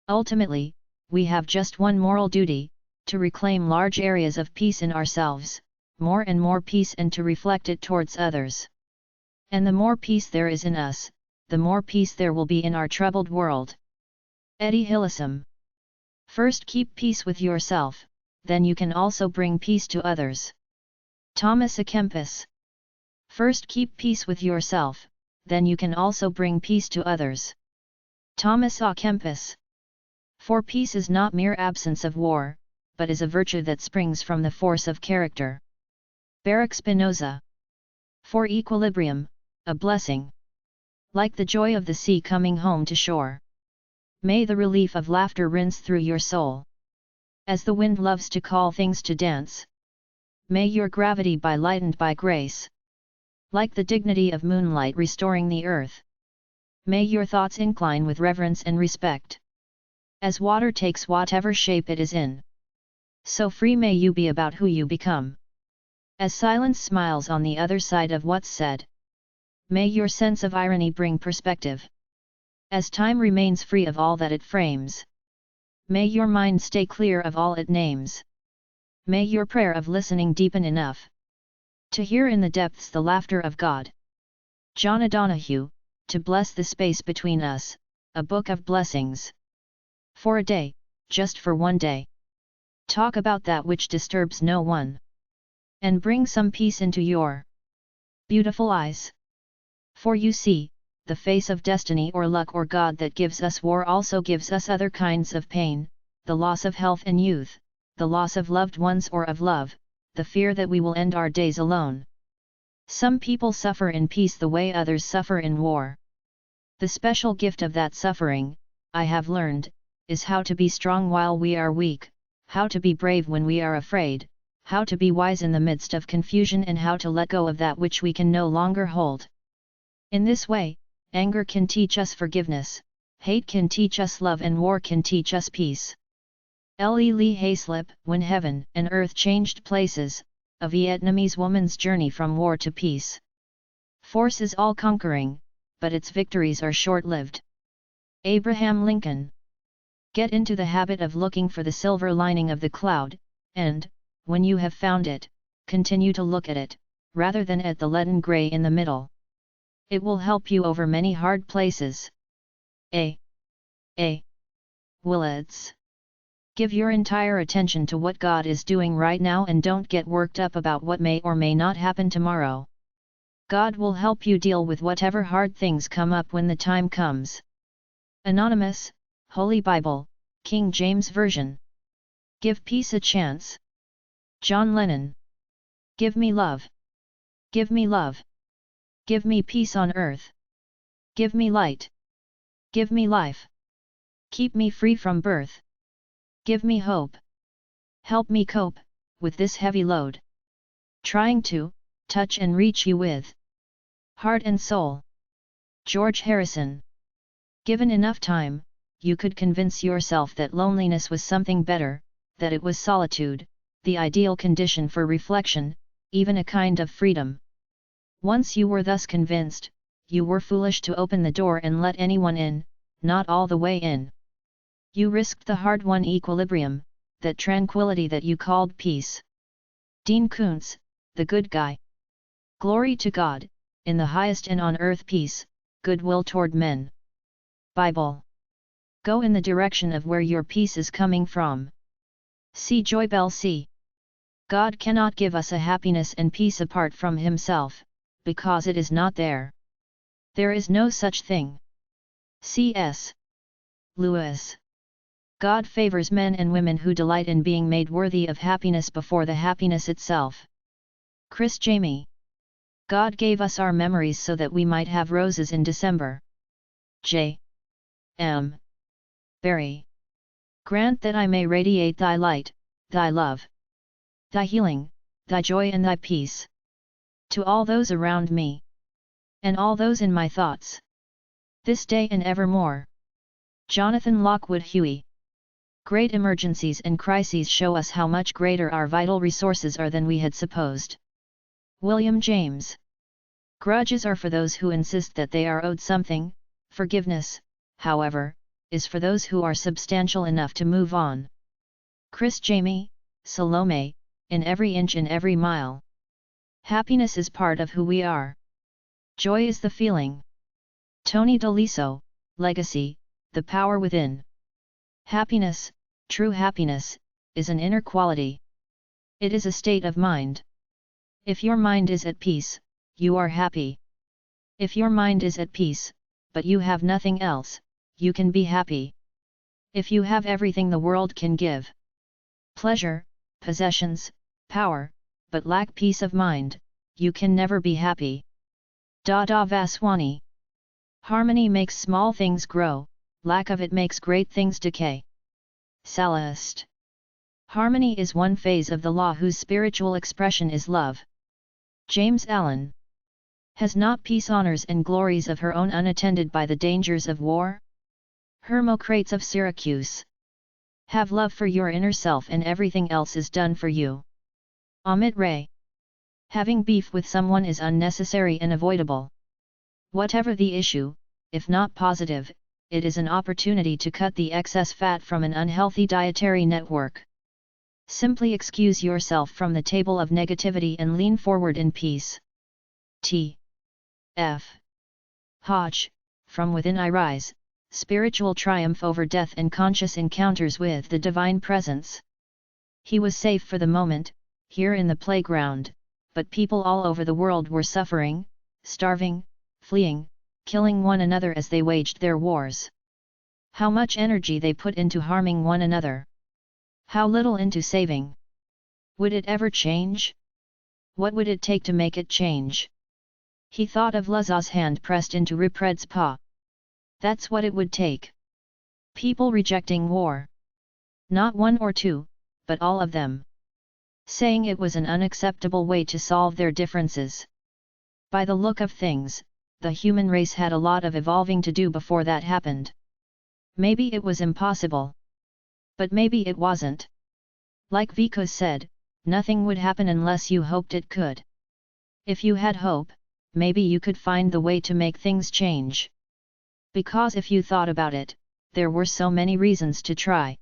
Ultimately, we have just one moral duty, to reclaim large areas of peace in ourselves, more and more peace, and to reflect it towards others. And the more peace there is in us, the more peace there will be in our troubled world. Eddie Hillesum. First keep peace with yourself, then you can also bring peace to others. Thomas à Kempis. First keep peace with yourself, then you can also bring peace to others. Thomas à Kempis. For peace is not mere absence of war, but is a virtue that springs from the force of character. Baruch Spinoza. For equilibrium, a blessing. Like the joy of the sea coming home to shore. May the relief of laughter rinse through your soul. As the wind loves to call things to dance. May your gravity be lightened by grace. Like the dignity of moonlight restoring the earth. May your thoughts incline with reverence and respect. As water takes whatever shape it is in. So free may you be about who you become. As silence smiles on the other side of what's said. May your sense of irony bring perspective. As time remains free of all that it frames. May your mind stay clear of all it names. May your prayer of listening deepen enough to hear in the depths the laughter of God. John O'Donohue, to bless the space between us, a book of blessings. For a day, just for one day. Talk about that which disturbs no one. And bring some peace into your beautiful eyes. For you see, the face of destiny or luck or God that gives us war also gives us other kinds of pain, the loss of health and youth, the loss of loved ones or of love, the fear that we will end our days alone. Some people suffer in peace the way others suffer in war. The special gift of that suffering, I have learned, is how to be strong while we are weak, how to be brave when we are afraid, how to be wise in the midst of confusion and how to let go of that which we can no longer hold. In this way, anger can teach us forgiveness, hate can teach us love and war can teach us peace. Lee Hayslip, When Heaven and Earth Changed Places, a Vietnamese woman's journey from war to peace. Force is all-conquering, but its victories are short-lived. Abraham Lincoln. Get into the habit of looking for the silver lining of the cloud, and, when you have found it, continue to look at it, rather than at the leaden gray in the middle. It will help you over many hard places. A. Willits. Give your entire attention to what God is doing right now and don't get worked up about what may or may not happen tomorrow. God will help you deal with whatever hard things come up when the time comes. Anonymous, Holy Bible, King James Version. Give peace a chance. John Lennon. Give me love. Give me love. Give me peace on earth. Give me light. Give me life. Keep me free from birth. Give me hope. Help me cope with this heavy load. Trying to touch and reach you with heart and soul. George Harrison. Given enough time, you could convince yourself that loneliness was something better, that it was solitude, the ideal condition for reflection, even a kind of freedom. Once you were thus convinced, you were foolish to open the door and let anyone in, not all the way in. You risked the hard-won equilibrium, that tranquility that you called peace. Dean Koontz, The Good Guy. Glory to God, in the highest and on earth peace, goodwill toward men. Bible. Go in the direction of where your peace is coming from. C. Joy Bell C. God cannot give us a happiness and peace apart from Himself, because it is not there. There is no such thing. C.S. Lewis. God favors men and women who delight in being made worthy of happiness before the happiness itself. Chris Jamie. God gave us our memories so that we might have roses in December. J. M. Barry. Grant that I may radiate Thy light, Thy love, Thy healing, Thy joy and Thy peace to all those around me, and all those in my thoughts, this day and evermore. Jonathan Lockwood Huey. Great emergencies and crises show us how much greater our vital resources are than we had supposed. William James. Grudges are for those who insist that they are owed something. Forgiveness, however, is for those who are substantial enough to move on. Chris Jamie, Salome, in every inch in every mile. Happiness is part of who we are. Joy is the feeling. Tony DeLiso, Legacy, The Power Within. Happiness, true happiness, is an inner quality. It is a state of mind. If your mind is at peace, you are happy. If your mind is at peace, but you have nothing else, you can be happy. If you have everything the world can give, pleasure, possessions, power, but lack peace of mind, you can never be happy. Dada Vaswani. Harmony makes small things grow, lack of it makes great things decay. Sallust. Harmony is one phase of the law whose spiritual expression is love. James Allen. Has not peace honors and glories of her own unattended by the dangers of war? Hermocrates of Syracuse. Have love for your inner self and everything else is done for you. Amit Ray. Having beef with someone is unnecessary and avoidable. Whatever the issue, if not positive, it is an opportunity to cut the excess fat from an unhealthy dietary network. Simply excuse yourself from the table of negativity and lean forward in peace. T. F. Hodge, From Within I Rise, Spiritual Triumph Over Death and Conscious Encounters with the Divine Presence. He was safe for the moment, here in the playground, but people all over the world were suffering, starving, fleeing, killing one another as they waged their wars. How much energy they put into harming one another. How little into saving. Would it ever change? What would it take to make it change? He thought of Laza's hand pressed into Ripred's paw. That's what it would take. People rejecting war. Not one or two, but all of them. Saying it was an unacceptable way to solve their differences. By the look of things, the human race had a lot of evolving to do before that happened. Maybe it was impossible. But maybe it wasn't. Like Vico said, nothing would happen unless you hoped it could. If you had hope, maybe you could find the way to make things change. Because if you thought about it, there were so many reasons to try.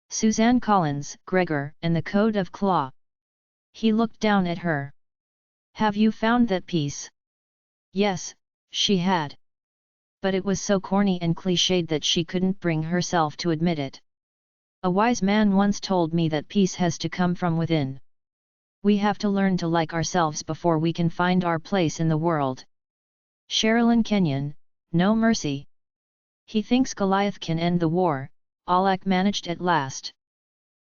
Suzanne Collins, Gregor, and the Code of Claw. He looked down at her. Have you found that piece? Yes, she had. But it was so corny and cliched that she couldn't bring herself to admit it. A wise man once told me that peace has to come from within. We have to learn to like ourselves before we can find our place in the world. Sherilyn Kenyon, No Mercy. He thinks Goliath can end the war, Alak managed at last.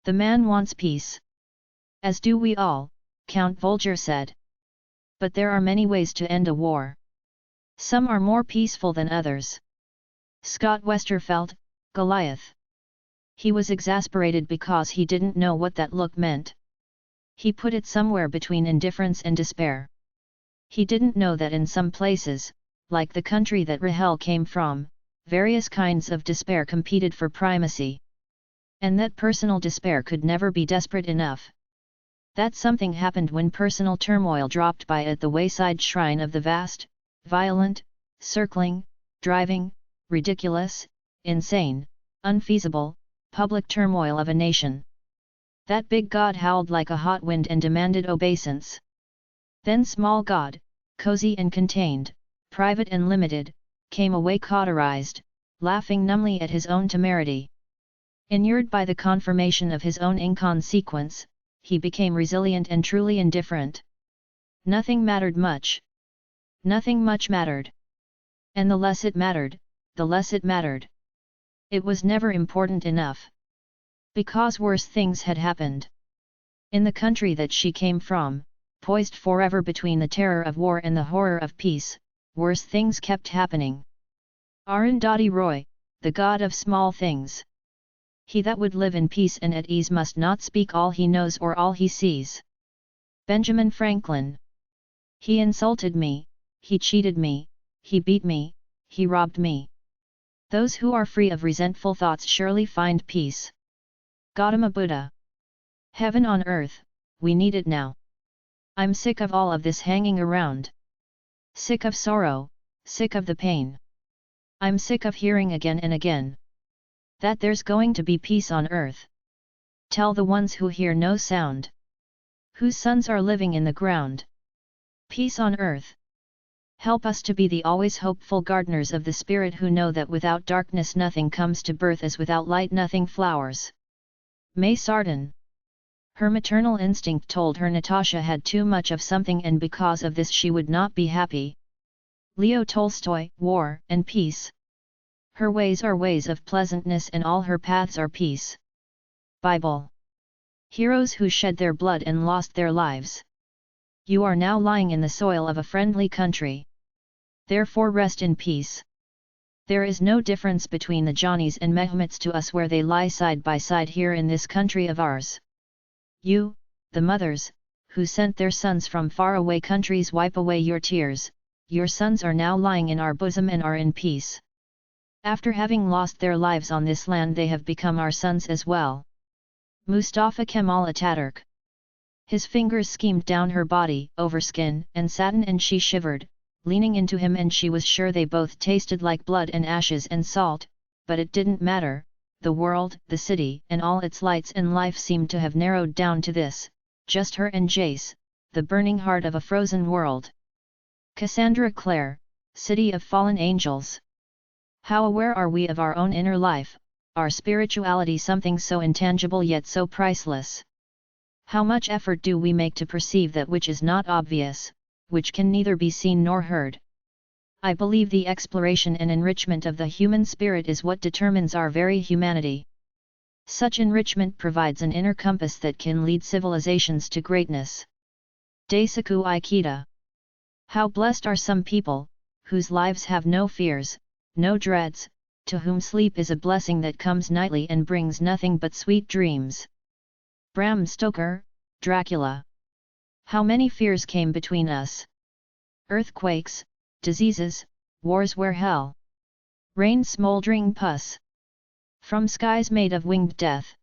The man wants peace. As do we all, Count Volger said. But there are many ways to end a war. Some are more peaceful than others. Scott Westerfeld, Goliath. He was exasperated because he didn't know what that look meant. He put it somewhere between indifference and despair. He didn't know that in some places, like the country that Rahel came from, various kinds of despair competed for primacy. And that personal despair could never be desperate enough. That something happened when personal turmoil dropped by at the wayside shrine of the vast, violent, circling, driving, ridiculous, insane, unfeasible, public turmoil of a nation. That big God howled like a hot wind and demanded obeisance. Then small God, cozy and contained, private and limited, came away cauterized, laughing numbly at his own temerity. Inured by the confirmation of his own inconsequence, he became resilient and truly indifferent. Nothing mattered much. Nothing much mattered. And the less it mattered, the less it mattered. It was never important enough. Because worse things had happened. In the country that she came from, poised forever between the terror of war and the horror of peace, worse things kept happening. Arundhati Roy, the god of small things. He that would live in peace and at ease must not speak all he knows or all he sees. Benjamin Franklin. He insulted me, he cheated me, he beat me, he robbed me. Those who are free of resentful thoughts surely find peace. Gautama Buddha. Heaven on earth, we need it now. I'm sick of all of this hanging around. Sick of sorrow, sick of the pain. I'm sick of hearing again and again that there's going to be peace on earth. Tell the ones who hear no sound, whose sons are living in the ground. Peace on earth. Help us to be the always hopeful gardeners of the spirit who know that without darkness nothing comes to birth as without light nothing flowers. May Sarden. Her maternal instinct told her Natasha had too much of something and because of this she would not be happy. Leo Tolstoy, War and Peace. Her ways are ways of pleasantness and all her paths are peace. Bible. Heroes who shed their blood and lost their lives. You are now lying in the soil of a friendly country. Therefore rest in peace. There is no difference between the Johnnies and Mehmets to us where they lie side by side here in this country of ours. You, the mothers, who sent their sons from faraway countries wipe away your tears, your sons are now lying in our bosom and are in peace. After having lost their lives on this land they have become our sons as well. Mustafa Kemal Ataturk. His fingers schemed down her body, over skin and satin and she shivered, leaning into him and she was sure they both tasted like blood and ashes and salt, but it didn't matter, the world, the city and all its lights and life seemed to have narrowed down to this, just her and Jace, the burning heart of a frozen world. Cassandra Clare, City of Fallen Angels. How aware are we of our own inner life, our spirituality, something so intangible yet so priceless? How much effort do we make to perceive that which is not obvious, which can neither be seen nor heard? I believe the exploration and enrichment of the human spirit is what determines our very humanity. Such enrichment provides an inner compass that can lead civilizations to greatness. Daisaku Ikeda. How blessed are some people, whose lives have no fears, no dreads, to whom sleep is a blessing that comes nightly and brings nothing but sweet dreams. Bram Stoker, Dracula. How many fears came between us? Earthquakes, diseases, wars where hell rained smoldering pus from skies made of winged death.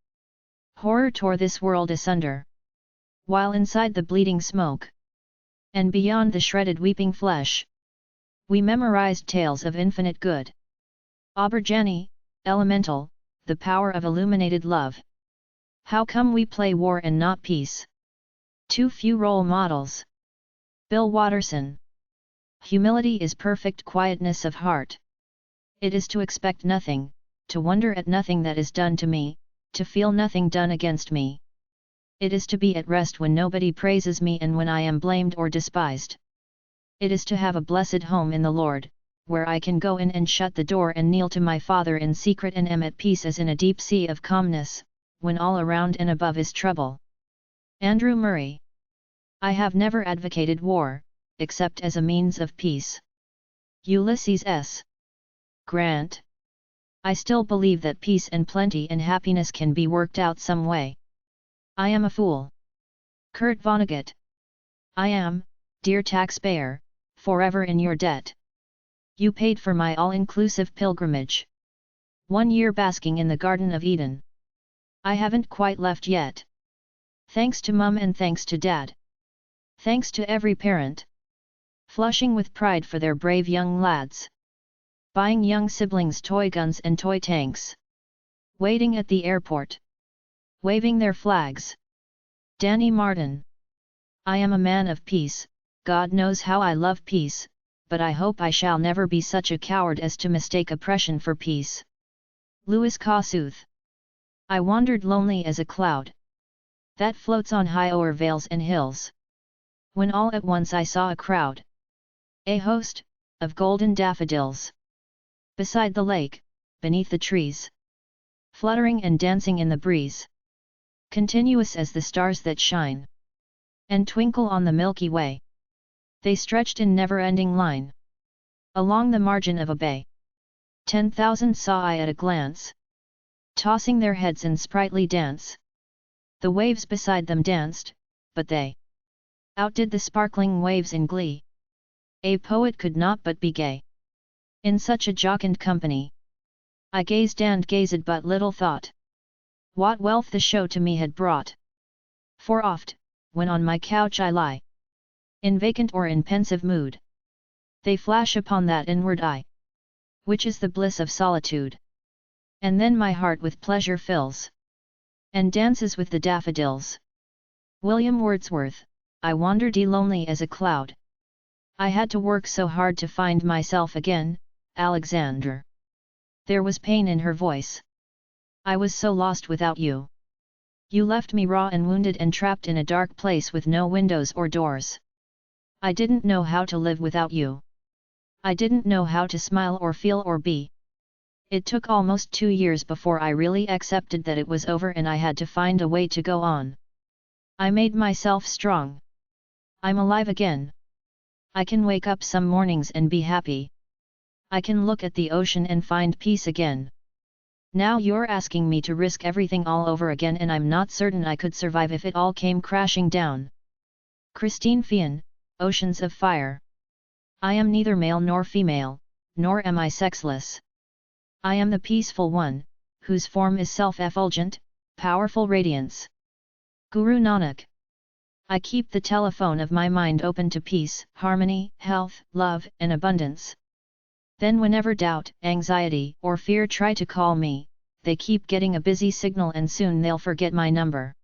Horror tore this world asunder, while inside the bleeding smoke, and beyond the shredded weeping flesh, we memorized tales of infinite good. Aubergine, elemental, the power of illuminated love. How come we play war and not peace? Too few role models. Bill Watterson. Humility is perfect quietness of heart. It is to expect nothing, to wonder at nothing that is done to me, to feel nothing done against me. It is to be at rest when nobody praises me and when I am blamed or despised. It is to have a blessed home in the Lord, where I can go in and shut the door and kneel to my Father in secret and am at peace as in a deep sea of calmness, when all around and above is trouble. Andrew Murray. I have never advocated war, except as a means of peace. Ulysses S. Grant. I still believe that peace and plenty and happiness can be worked out some way. I am a fool. Kurt Vonnegut. I am, dear taxpayer, forever in your debt. You paid for my all-inclusive pilgrimage. 1 year basking in the Garden of Eden. I haven't quite left yet. Thanks to Mum and thanks to Dad. Thanks to every parent. Flushing with pride for their brave young lads. Buying young siblings toy guns and toy tanks. Waiting at the airport. Waving their flags. Danny Martin. I am a man of peace, God knows how I love peace, but I hope I shall never be such a coward as to mistake oppression for peace. Louis Kossuth. I wandered lonely as a cloud that floats on high o'er vales and hills, when all at once I saw a crowd, a host, of golden daffodils, beside the lake, beneath the trees, fluttering and dancing in the breeze, continuous as the stars that shine and twinkle on the Milky Way. They stretched in never-ending line along the margin of a bay. 10,000 saw I at a glance, tossing their heads in sprightly dance. The waves beside them danced, but they outdid the sparkling waves in glee. A poet could not but be gay in such a jocund company. I gazed and gazed but little thought what wealth the show to me had brought. For oft, when on my couch I lie, in vacant or in pensive mood, they flash upon that inward eye, which is the bliss of solitude. And then my heart with pleasure fills, and dances with the daffodils. William Wordsworth. I wandered lonely as a cloud. I had to work so hard to find myself again, Alexander. There was pain in her voice. I was so lost without you. You left me raw and wounded and trapped in a dark place with no windows or doors. I didn't know how to live without you. I didn't know how to smile or feel or be. It took almost 2 years before I really accepted that it was over and I had to find a way to go on. I made myself strong. I'm alive again. I can wake up some mornings and be happy. I can look at the ocean and find peace again. Now you're asking me to risk everything all over again and I'm not certain I could survive if it all came crashing down. Christine Feehan, Oceans of Fire. I am neither male nor female, nor am I sexless. I am the peaceful one, whose form is self-effulgent, powerful radiance. Guru Nanak. I keep the telephone of my mind open to peace, harmony, health, love, and abundance. Then whenever doubt, anxiety, or fear try to call me, they keep getting a busy signal and soon they'll forget my number.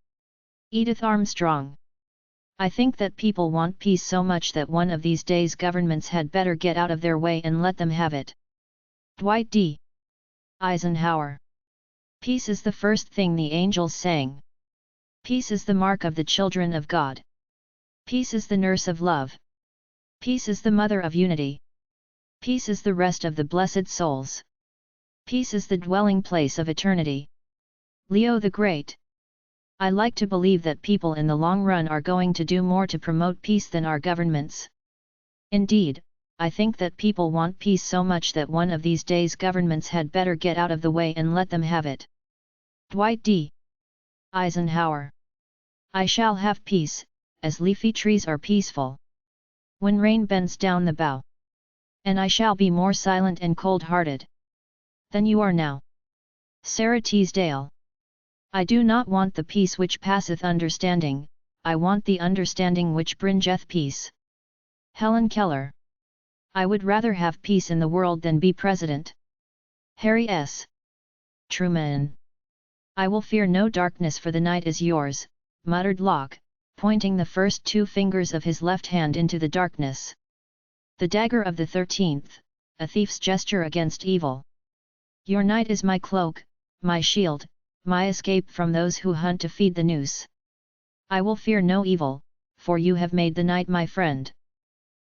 Edith Armstrong. I think that people want peace so much that one of these days governments had better get out of their way and let them have it. Dwight D. Eisenhower. Peace is the first thing the angels sang. Peace is the mark of the children of God. Peace is the nurse of love. Peace is the mother of unity. Peace is the rest of the blessed souls. Peace is the dwelling place of eternity. Leo the Great. I like to believe that people in the long run are going to do more to promote peace than our governments. Indeed, I think that people want peace so much that one of these days governments had better get out of the way and let them have it. Dwight D. Eisenhower. I shall have peace, as leafy trees are peaceful. When rain bends down the bough. And I shall be more silent and cold-hearted than you are now. Sarah Teasdale. I do not want the peace which passeth understanding, I want the understanding which bringeth peace. Helen Keller. I would rather have peace in the world than be president. Harry S. Truman. I will fear no darkness, for the night is yours, muttered Locke, pointing the first two fingers of his left hand into the darkness. The dagger of the 13th, a thief's gesture against evil. Your night is my cloak, my shield, my escape from those who hunt to feed the noose. I will fear no evil, for you have made the night my friend.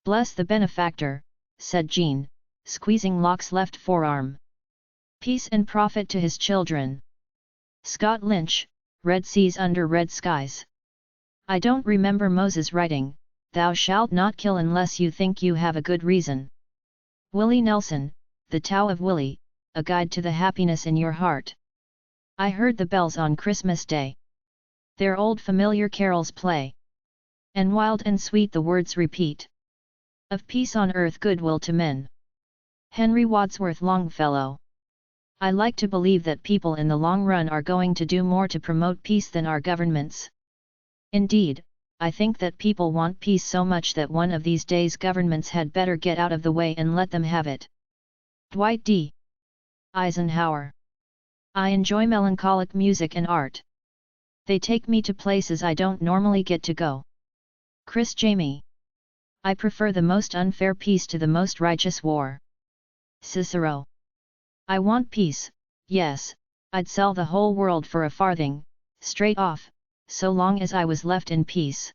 Bless the benefactor, said Jean, squeezing Locke's left forearm. Peace and profit to his children. Scott Lynch, Red Seas Under Red Skies. I don't remember Moses writing, "Thou shalt not kill unless you think you have a good reason." Willie Nelson, The Tao of Willie, a guide to the happiness in your heart. I heard the bells on Christmas Day. Their old familiar carols play. And wild and sweet the words repeat. Of peace on earth, goodwill to men. Henry Wadsworth Longfellow. I like to believe that people in the long run are going to do more to promote peace than our governments. Indeed, I think that people want peace so much that one of these days governments had better get out of the way and let them have it. Dwight D. Eisenhower. I enjoy melancholic music and art. They take me to places I don't normally get to go. Chris Jamie. I prefer the most unfair peace to the most righteous war. Cicero. I want peace, yes, I'd sell the whole world for a farthing, straight off, so long as I was left in peace.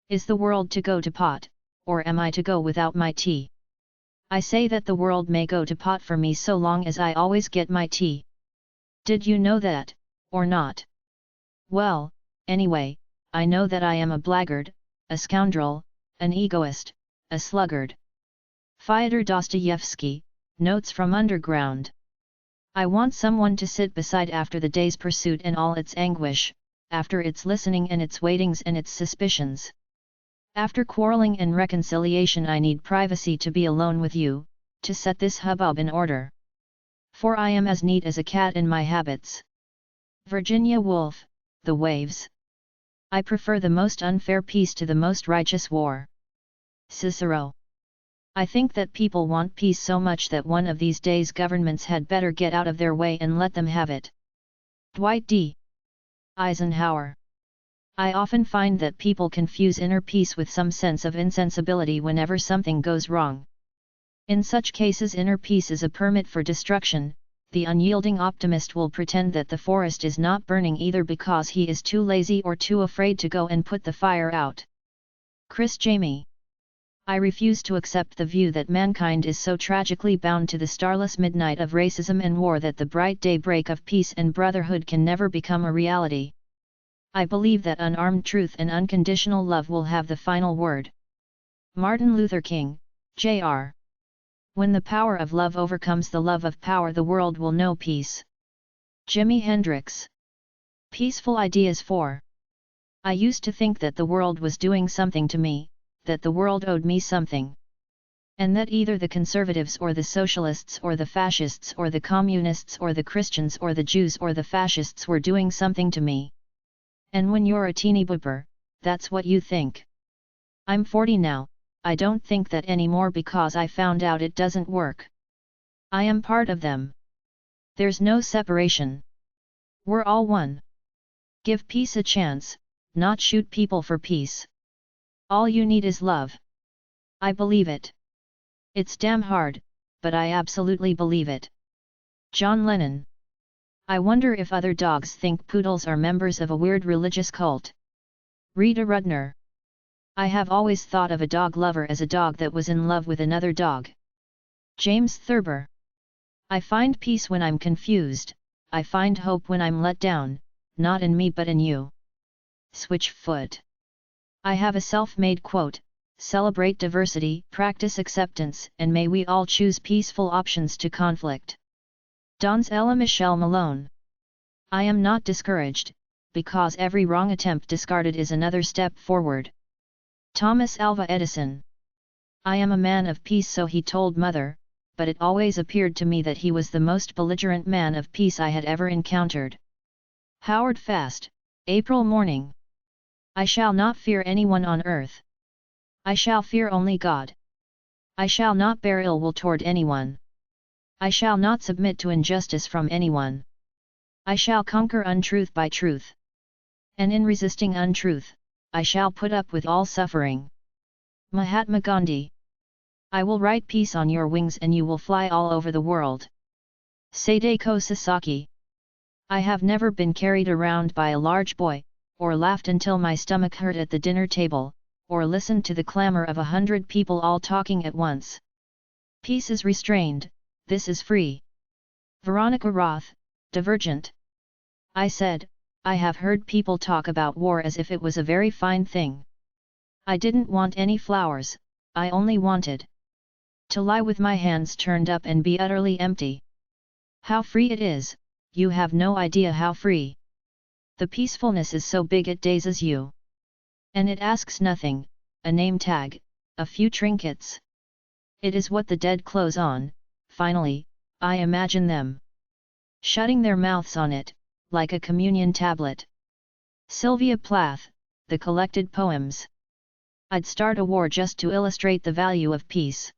Is the world to go to pot, or am I to go without my tea? I say that the world may go to pot for me so long as I always get my tea. Did you know that, or not? Well, anyway, I know that I am a blackguard, a scoundrel, an egoist, a sluggard. Fyodor Dostoevsky, Notes from Underground. I want someone to sit beside after the day's pursuit and all its anguish, after its listening and its waitings and its suspicions. After quarreling and reconciliation, I need privacy to be alone with you, to set this hubbub in order. For I am as neat as a cat in my habits. Virginia Woolf, The Waves. I prefer the most unfair peace to the most righteous war. Cicero. I think that people want peace so much that one of these days governments had better get out of their way and let them have it. Dwight D. Eisenhower. I often find that people confuse inner peace with some sense of insensibility whenever something goes wrong. In such cases, inner peace is a permit for destruction. The unyielding optimist will pretend that the forest is not burning either because he is too lazy or too afraid to go and put the fire out. Chris Jamie. I refuse to accept the view that mankind is so tragically bound to the starless midnight of racism and war that the bright daybreak of peace and brotherhood can never become a reality. I believe that unarmed truth and unconditional love will have the final word. Martin Luther King, Jr. When the power of love overcomes the love of power, the world will know peace. Jimi Hendrix. Peaceful Ideas 4. I used to think that the world was doing something to me, that the world owed me something. And that either the conservatives or the socialists or the fascists or the communists or the Christians or the Jews or the fascists were doing something to me. And when you're a teeny booper, that's what you think. I'm 40 now, I don't think that anymore because I found out it doesn't work. I am part of them. There's no separation. We're all one. Give peace a chance, not shoot people for peace. All you need is love. I believe it. It's damn hard, but I absolutely believe it. John Lennon. I wonder if other dogs think poodles are members of a weird religious cult. Rita Rudner. I have always thought of a dog lover as a dog that was in love with another dog. James Thurber. I find peace when I'm confused, I find hope when I'm let down, not in me but in you. Switchfoot. I have a self-made quote: celebrate diversity, practice acceptance, and may we all choose peaceful options to conflict. Don's Ella Michelle Malone. I am not discouraged, because every wrong attempt discarded is another step forward. Thomas Alva Edison. I am a man of peace, so he told Mother, but it always appeared to me that he was the most belligerent man of peace I had ever encountered. Howard Fast, April morning. I shall not fear anyone on earth. I shall fear only God. I shall not bear ill will toward anyone. I shall not submit to injustice from anyone. I shall conquer untruth by truth. And in resisting untruth, I shall put up with all suffering. Mahatma Gandhi. I will write peace on your wings and you will fly all over the world. Sadako Sasaki. I have never been carried around by a large boy, or laughed until my stomach hurt at the dinner table, or listened to the clamor of 100 people all talking at once. Peace is restrained, this is free. Veronica Roth, Divergent. I said, I have heard people talk about war as if it was a very fine thing. I didn't want any flowers, I only wanted to lie with my hands turned up and be utterly empty. How free it is, you have no idea how free. The peacefulness is so big it dazes you. And it asks nothing, a name tag, a few trinkets. It is what the dead close on, finally, I imagine them shutting their mouths on it, like a communion tablet. Sylvia Plath, The Collected Poems. I'd start a war just to illustrate the value of peace.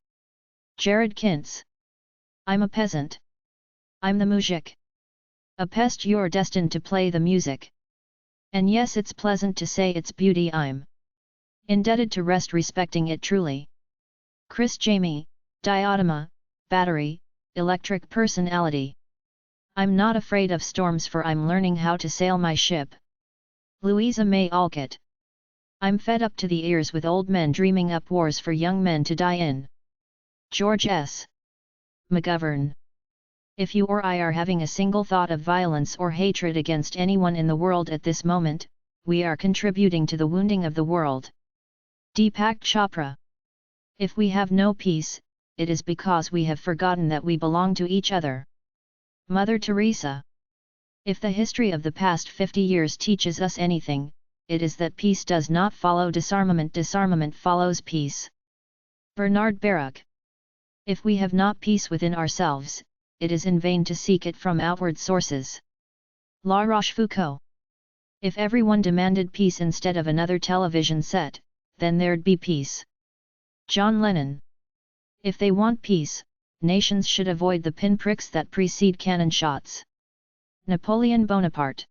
Jared Kintz. I'm a peasant. I'm the muzhik. A pest, you're destined to play the music. And yes, it's pleasant to say its beauty, I'm indebted to rest respecting it truly. Chris Jamie, Diatoma, Battery, Electric Personality. I'm not afraid of storms, for I'm learning how to sail my ship. Louisa May Alcott. I'm fed up to the ears with old men dreaming up wars for young men to die in. George S. McGovern. If you or I are having a single thought of violence or hatred against anyone in the world at this moment, we are contributing to the wounding of the world. Deepak Chopra. If we have no peace, it is because we have forgotten that we belong to each other. Mother Teresa. If the history of the past 50 years teaches us anything, it is that peace does not follow disarmament, disarmament follows peace. Bernard Baruch. If we have not peace within ourselves, it is in vain to seek it from outward sources. La Rochefoucauld. If everyone demanded peace instead of another television set, then there'd be peace. John Lennon. If they want peace, nations should avoid the pinpricks that precede cannon shots. Napoleon Bonaparte.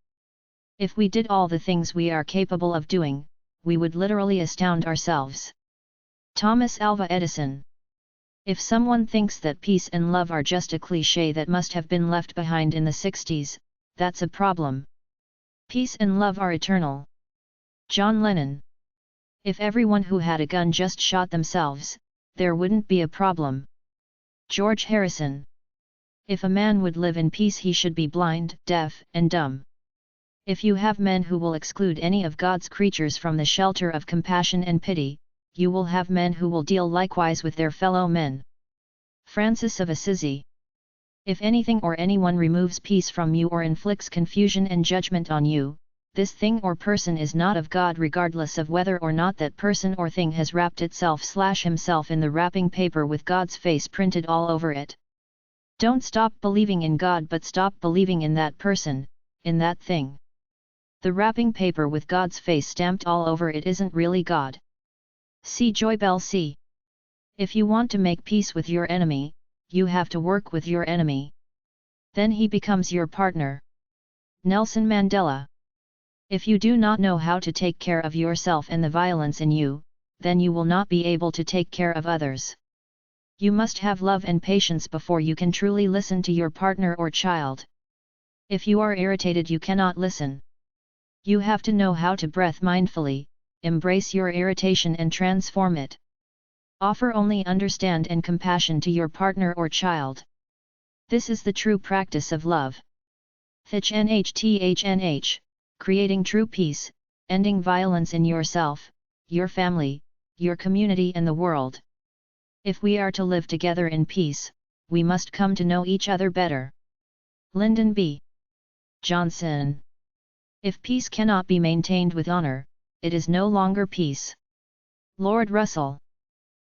If we did all the things we are capable of doing, we would literally astound ourselves. Thomas Alva Edison. If someone thinks that peace and love are just a cliché that must have been left behind in the 60s, that's a problem. Peace and love are eternal. John Lennon. If everyone who had a gun just shot themselves, there wouldn't be a problem. George Harrison. If a man would live in peace, he should be blind, deaf, and dumb. If you have men who will exclude any of God's creatures from the shelter of compassion and pity, you will have men who will deal likewise with their fellow men. Francis of Assisi. If anything or anyone removes peace from you or inflicts confusion and judgment on you, this thing or person is not of God, regardless of whether or not that person or thing has wrapped itself/himself in the wrapping paper with God's face printed all over it. Don't stop believing in God, but stop believing in that person, in that thing. The wrapping paper with God's face stamped all over it isn't really God. C. Joy Bell C. If you want to make peace with your enemy, you have to work with your enemy. Then he becomes your partner. Nelson Mandela. If you do not know how to take care of yourself and the violence in you, then you will not be able to take care of others. You must have love and patience before you can truly listen to your partner or child. If you are irritated, you cannot listen. You have to know how to breathe mindfully, embrace your irritation and transform it. Offer only understand and compassion to your partner or child. This is the true practice of love. THNH, creating true peace, ending violence in yourself, your family, your community and the world. If we are to live together in peace, we must come to know each other better. Lyndon B. Johnson. If peace cannot be maintained with honor, it is no longer peace. Lord Russell.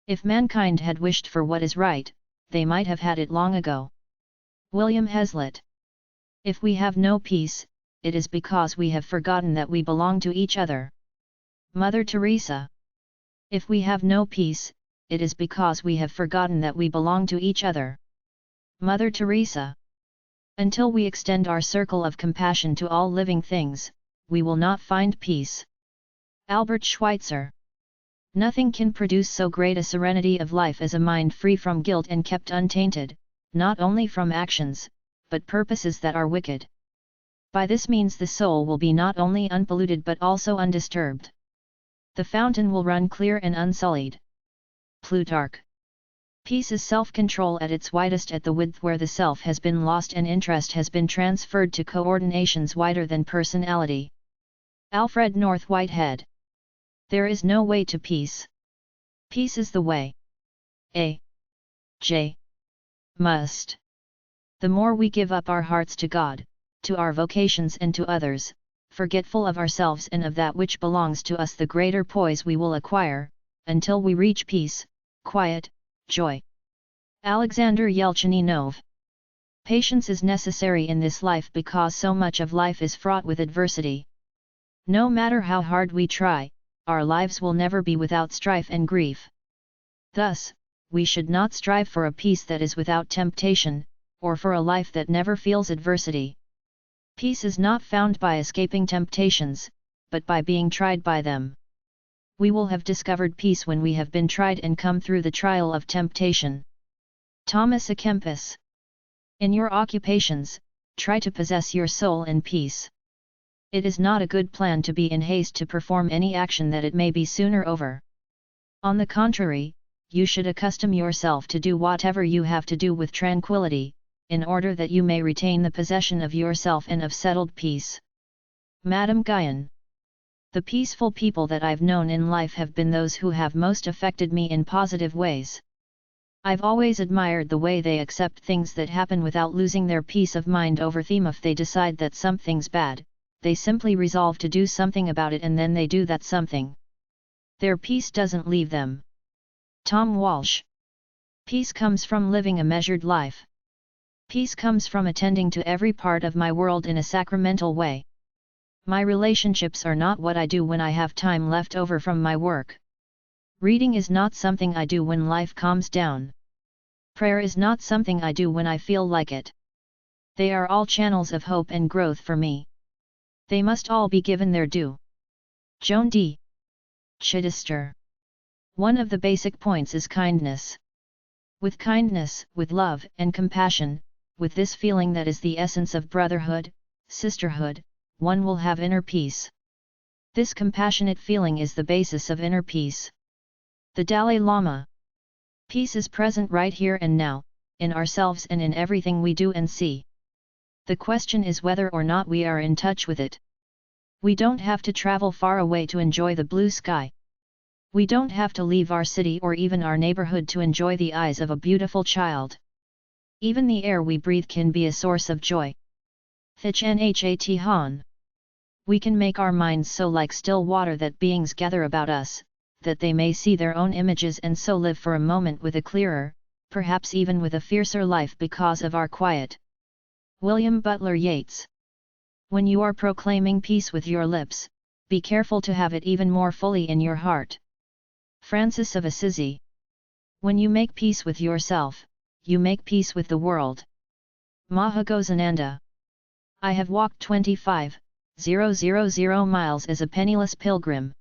If mankind had wished for what is right, they might have had it long ago. William Hazlitt. If we have no peace, it is because we have forgotten that we belong to each other. Mother Teresa. If we have no peace, it is because we have forgotten that we belong to each other. Mother Teresa. Until we extend our circle of compassion to all living things, we will not find peace. Albert Schweitzer. Nothing can produce so great a serenity of life as a mind free from guilt and kept untainted, not only from actions, but purposes that are wicked. By this means the soul will be not only unpolluted but also undisturbed. The fountain will run clear and unsullied. Plutarch. Peace is self-control at its widest at the width where the self has been lost and interest has been transferred to coordinations wider than personality. Alfred North Whitehead. There is no way to peace. Peace is the way. J. Must. The more we give up our hearts to God, to our vocations and to others, forgetful of ourselves and of that which belongs to us, the greater poise we will acquire, until we reach peace, quiet, joy. Alexander Yelchinov. Patience is necessary in this life because so much of life is fraught with adversity. No matter how hard we try, our lives will never be without strife and grief. Thus, we should not strive for a peace that is without temptation, or for a life that never feels adversity. Peace is not found by escaping temptations, but by being tried by them. We will have discovered peace when we have been tried and come through the trial of temptation. Thomas à Kempis. In your occupations, try to possess your soul in peace. It is not a good plan to be in haste to perform any action that it may be sooner over. On the contrary, you should accustom yourself to do whatever you have to do with tranquility, in order that you may retain the possession of yourself and of settled peace. Madame Guyon. The peaceful people that I've known in life have been those who have most affected me in positive ways. I've always admired the way they accept things that happen without losing their peace of mind over them. If they decide that something's bad, they simply resolve to do something about it and then they do that something. Their peace doesn't leave them. Tom Walsh. Peace comes from living a measured life. Peace comes from attending to every part of my world in a sacramental way. My relationships are not what I do when I have time left over from my work. Reading is not something I do when life calms down. Prayer is not something I do when I feel like it. They are all channels of hope and growth for me. They must all be given their due. Joan D. Chittister. One of the basic points is kindness. With kindness, with love and compassion, with this feeling that is the essence of brotherhood, sisterhood, one will have inner peace. This compassionate feeling is the basis of inner peace. The Dalai Lama. Peace is present right here and now, in ourselves and in everything we do and see. The question is whether or not we are in touch with it. We don't have to travel far away to enjoy the blue sky. We don't have to leave our city or even our neighborhood to enjoy the eyes of a beautiful child. Even the air we breathe can be a source of joy. Thich Nhat Hanh. We can make our minds so like still water that beings gather about us, that they may see their own images and so live for a moment with a clearer, perhaps even with a fiercer life because of our quiet. William Butler Yeats. When you are proclaiming peace with your lips, be careful to have it even more fully in your heart. Francis of Assisi. When you make peace with yourself, you make peace with the world. Mahagozananda. I have walked 25,000 miles as a penniless pilgrim.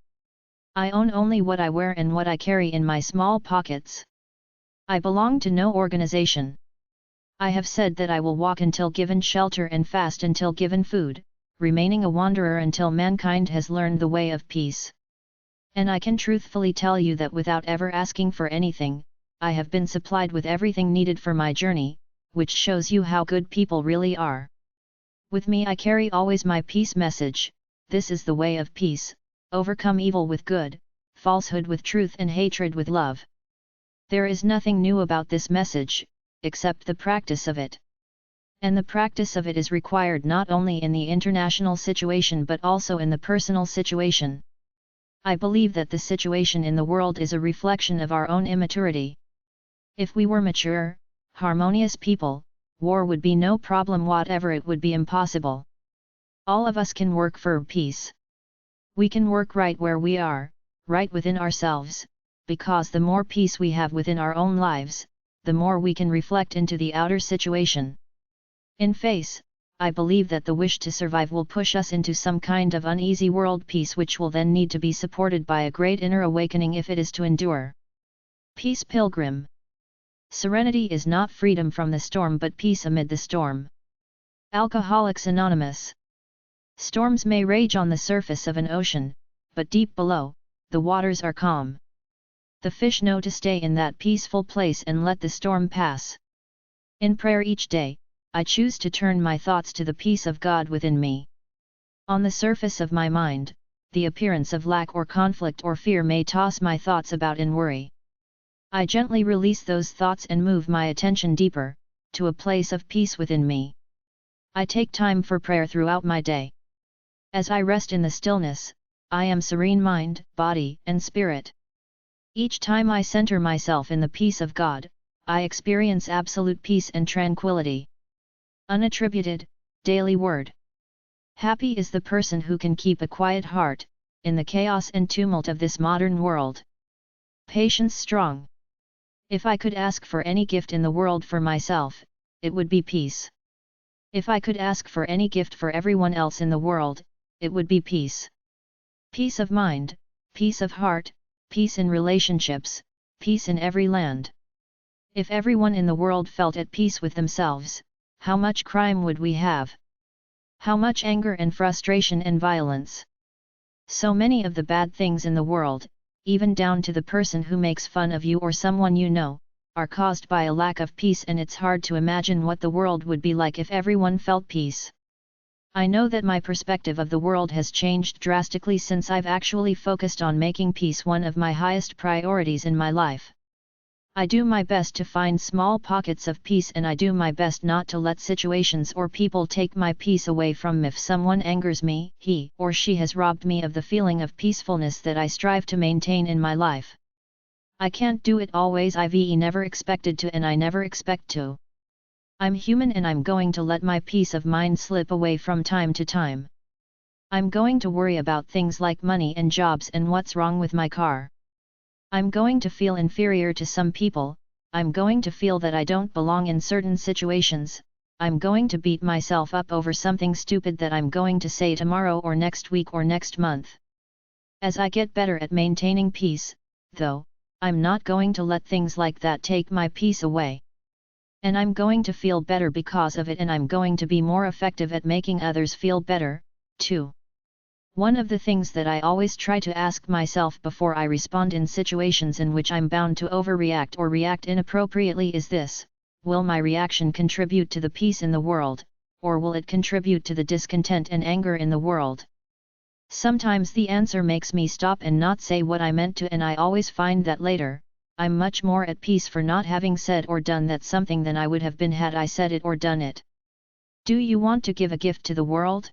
I own only what I wear and what I carry in my small pockets. I belong to no organization. I have said that I will walk until given shelter and fast until given food, remaining a wanderer until mankind has learned the way of peace. And I can truthfully tell you that without ever asking for anything, I have been supplied with everything needed for my journey, which shows you how good people really are. With me I carry always my peace message. This is the way of peace: overcome evil with good, falsehood with truth, and hatred with love. There is nothing new about this message, except the practice of it. And the practice of it is required not only in the international situation but also in the personal situation. I believe that the situation in the world is a reflection of our own immaturity. If we were mature, harmonious people, war would be no problem whatever, it would be impossible. All of us can work for peace. We can work right where we are, right within ourselves, because the more peace we have within our own lives, the more we can reflect into the outer situation. In face, I believe that the wish to survive will push us into some kind of uneasy world peace, which will then need to be supported by a great inner awakening if it is to endure. Peace Pilgrim. Serenity is not freedom from the storm but peace amid the storm. Alcoholics Anonymous. Storms may rage on the surface of an ocean, but deep below, the waters are calm. The fish know to stay in that peaceful place and let the storm pass. In prayer each day, I choose to turn my thoughts to the peace of God within me. On the surface of my mind, the appearance of lack or conflict or fear may toss my thoughts about in worry. I gently release those thoughts and move my attention deeper, to a place of peace within me. I take time for prayer throughout my day. As I rest in the stillness, I am serene mind, body, and spirit. Each time I center myself in the peace of God, I experience absolute peace and tranquility. Unattributed, daily word. Happy is the person who can keep a quiet heart, in the chaos and tumult of this modern world. Patience strong. If I could ask for any gift in the world for myself, it would be peace. If I could ask for any gift for everyone else in the world, it would be peace. Peace of mind, peace of heart, peace in relationships, peace in every land. If everyone in the world felt at peace with themselves, how much crime would we have? How much anger and frustration and violence? So many of the bad things in the world, even down to the person who makes fun of you or someone you know, are caused by a lack of peace, and it's hard to imagine what the world would be like if everyone felt peace. I know that my perspective of the world has changed drastically since I've actually focused on making peace one of my highest priorities in my life. I do my best to find small pockets of peace, and I do my best not to let situations or people take my peace away from me. If someone angers me, he or she has robbed me of the feeling of peacefulness that I strive to maintain in my life. I can't do it always. I've never expected to, and I never expect to. I'm human, and I'm going to let my peace of mind slip away from time to time. I'm going to worry about things like money and jobs and what's wrong with my car. I'm going to feel inferior to some people, I'm going to feel that I don't belong in certain situations, I'm going to beat myself up over something stupid that I'm going to say tomorrow or next week or next month. As I get better at maintaining peace, though, I'm not going to let things like that take my peace away. And I'm going to feel better because of it, and I'm going to be more effective at making others feel better, too. One of the things that I always try to ask myself before I respond in situations in which I'm bound to overreact or react inappropriately is this: will my reaction contribute to the peace in the world, or will it contribute to the discontent and anger in the world? Sometimes the answer makes me stop and not say what I meant to, and I always find that later, I'm much more at peace for not having said or done that something than I would have been had I said it or done it. Do you want to give a gift to the world?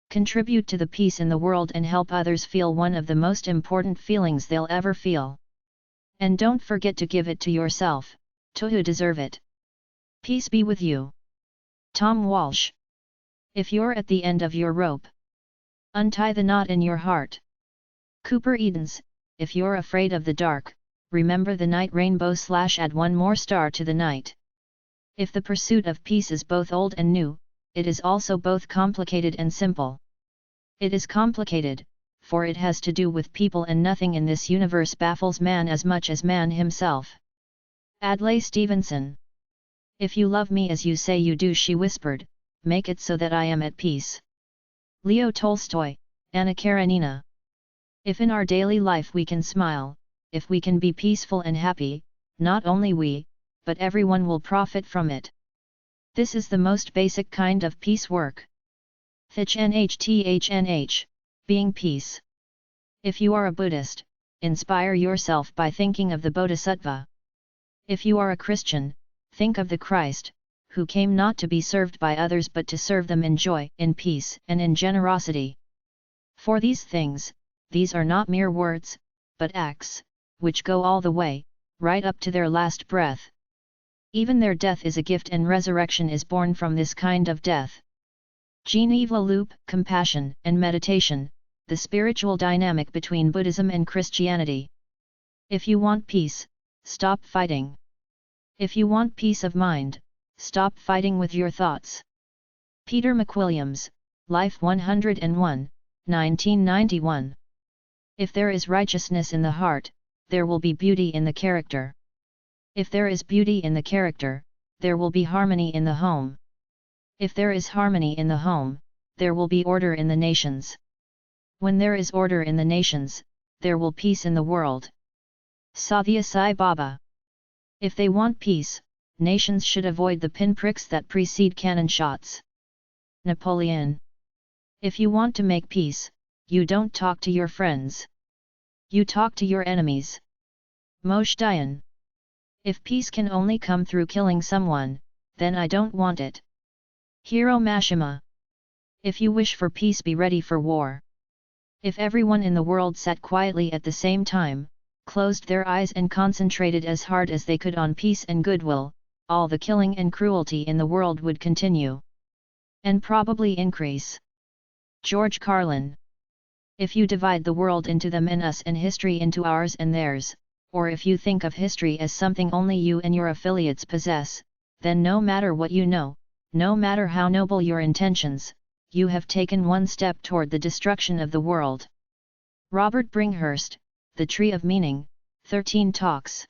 Contribute to the peace in the world and help others feel one of the most important feelings they'll ever feel. And don't forget to give it to yourself, to who deserve it. Peace be with you. Tom Walsh. If you're at the end of your rope, untie the knot in your heart. Cooper Edens. If you're afraid of the dark, remember the night rainbow / add one more star to the night. If the pursuit of peace is both old and new, it is also both complicated and simple. It is complicated, for it has to do with people, and nothing in this universe baffles man as much as man himself. Adlai Stevenson. If you love me as you say you do, she whispered, make it so that I am at peace. Leo Tolstoy, Anna Karenina. If in our daily life we can smile, if we can be peaceful and happy, not only we, but everyone will profit from it. This is the most basic kind of peace work. THNH, being peace. If you are a Buddhist, inspire yourself by thinking of the Bodhisattva. If you are a Christian, think of the Christ, who came not to be served by others but to serve them in joy, in peace, and in generosity. For these things, these are not mere words, but acts, which go all the way, right up to their last breath. Even their death is a gift and resurrection is born from this kind of death. Geneva Loop, compassion and meditation, the spiritual dynamic between Buddhism and Christianity. If you want peace, stop fighting. If you want peace of mind, stop fighting with your thoughts. Peter McWilliams, Life 101, 1991. If there is righteousness in the heart, there will be beauty in the character. If there is beauty in the character, there will be harmony in the home. If there is harmony in the home, there will be order in the nations. When there is order in the nations, there will peace in the world. Sathya Sai Baba. If they want peace, nations should avoid the pinpricks that precede cannon shots. Napoleon. If you want to make peace, you don't talk to your friends. You talk to your enemies. Moshe Dayan. If peace can only come through killing someone, then I don't want it. Hiro Mashima. If you wish for peace, be ready for war. If everyone in the world sat quietly at the same time, closed their eyes and concentrated as hard as they could on peace and goodwill, all the killing and cruelty in the world would continue. And probably increase. George Carlin. If you divide the world into them and us and history into ours and theirs, or if you think of history as something only you and your affiliates possess, then no matter what you know, no matter how noble your intentions, you have taken one step toward the destruction of the world. Robert Bringhurst, The Tree of Meaning, 13 Talks.